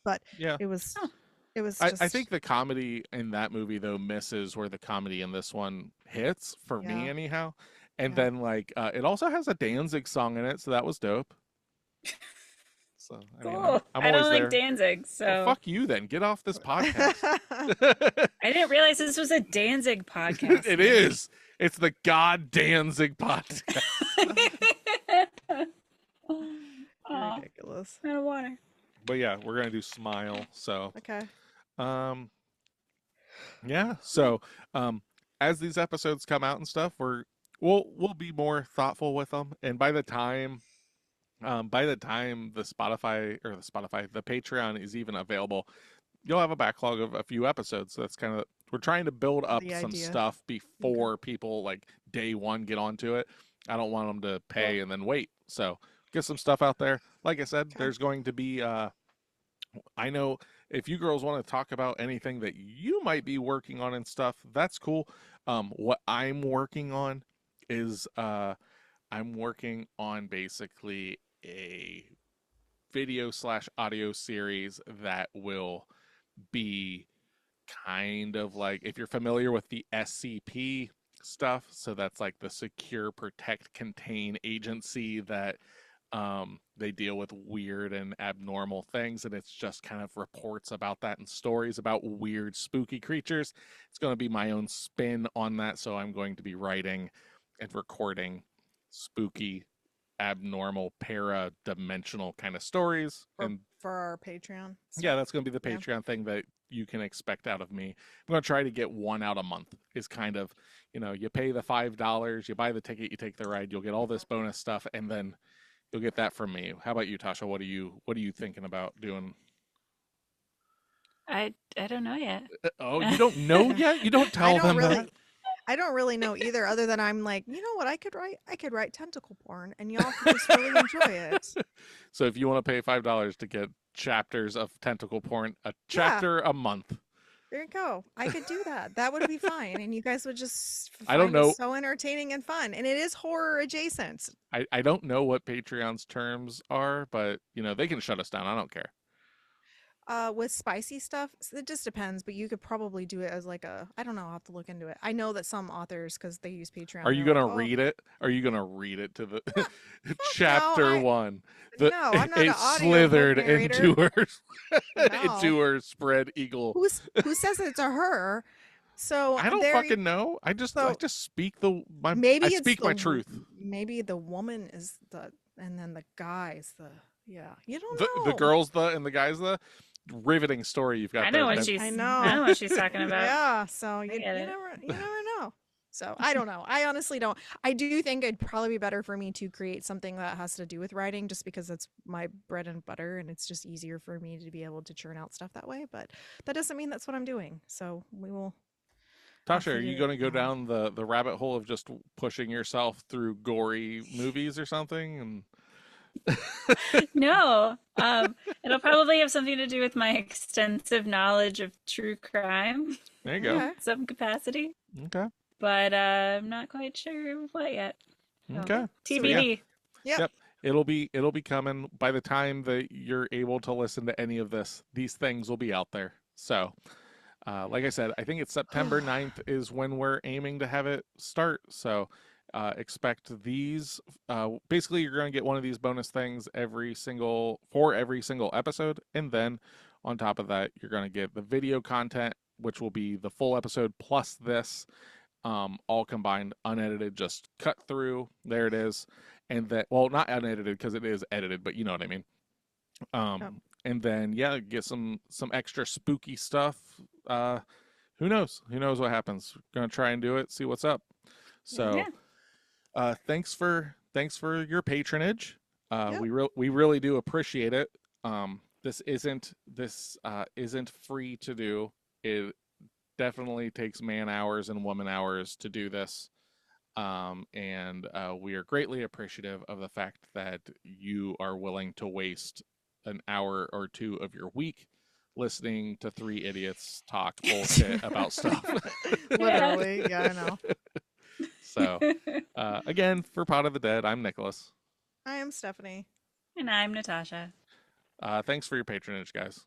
but Yeah. it was, Oh. it was I just, think the comedy in that movie though misses where the comedy in this one hits for me Yeah. anyhow. And Yeah. then like it also has a Danzig song in it, so that was dope. So I mean, Cool. I'm I always don't there. like Danzig, Well, so fuck you then. Get off this podcast. I didn't realize this was a Danzig podcast. It is. It's the God Danzig podcast. Aw, ridiculous. out of water. But yeah, we're gonna do Smile. So Okay. um yeah. So as these episodes come out and stuff, we'll be more thoughtful with them. And by the time the Patreon is even available, you'll have a backlog of a few episodes. So that's kind of, we're trying to build up The some idea. stuff before people like day one get onto it. I don't want them to pay and then wait. So get some stuff out there. Like I said, Okay. there's going to be I know if you girls want to talk about anything that you might be working on and stuff, that's cool. What I'm working on is I'm working on basically a video slash audio series that will be kind of like, if you're familiar with the SCP stuff, so that's like the Secure, Protect, Contain agency that they deal with weird and abnormal things, and it's just kind of reports about that and stories about weird spooky creatures. It's going to be my own spin on that, so I'm going to be writing and recording spooky, abnormal, para-dimensional kind of stories. And For our Patreon. yeah, that's going to be the Yeah. Patreon thing that you can expect out of me. I'm going to try to get one out a month. Is kind of, you pay the $5, you buy the ticket, you take the ride, you'll get all this bonus stuff, and then you'll get that from me. How about you, Tasha? What are you thinking about doing? I don't know yet. Oh, you don't know yet? You don't I tell don't them really that? I don't really know either, other than I'm like, you know what I could write? I could write tentacle porn and y'all could just really enjoy it. So if you want to pay $5 to get chapters of tentacle porn, a Yeah, chapter a month. there you go. I could do that. That would be fine. And you guys would just I don't find it know. so entertaining and fun. And it is horror adjacent. I don't know what Patreon's terms are, but they can shut us down. I don't care. With spicy stuff, it just depends, but you could probably do it as like I don't know, I'll have to look into it. I know that some authors, because they use Patreon, Are you they're like, gonna oh, read it? Are you gonna read it to the fuck no, chapter one? no, I'm not an It audiobook slithered narrator. into her No. into her spread eagle. Who says it's a her? So I don't there, fucking know. I just so speak maybe I it's speak my truth. maybe the woman is and then the guy's yeah. You don't The know. girls and the guys riveting story you've got I know there. what she's. I I know. know what she's talking about. Yeah, so get it. you never know. So I don't know. I honestly don't. I do think it'd probably be better for me to create something that has to do with writing, just because that's my bread and butter, and it's just easier for me to be able to churn out stuff that way. But that doesn't mean that's what I'm doing. So we will. I'll Tasha, are you figure going to go it out. down the rabbit hole of just pushing yourself through gory movies or something? And No, it'll probably have something to do with my extensive knowledge of true crime, there you go. Okay. some capacity, Okay. but I'm not quite sure what yet. So, Okay. TBD. Yep. It'll be coming by the time that you're able to listen to any of this. These things will be out there. So, like I said, I think it's September 9th is when we're aiming to have it start. So, expect these. Basically, you're going to get one of these bonus things for every single episode, and then on top of that, you're going to get the video content, which will be the full episode plus this, all combined, unedited, just cut through. There it is, and that not unedited because it is edited, but you know what I mean. Yep. And then get some extra spooky stuff. Who knows? Who knows what happens? Gonna try and do it. See what's up. So. Yeah. Thanks for your patronage. Yep. We really do appreciate it. This isn't free to do. It definitely takes man hours and woman hours to do this. And we are greatly appreciative of the fact that you are willing to waste an hour or two of your week listening to three idiots talk bullshit about stuff. Literally, yeah, I know. So, again, for Pot of the Dead, I'm Nicholas. I am Stephanie. And I'm Natasha. Thanks for your patronage, guys.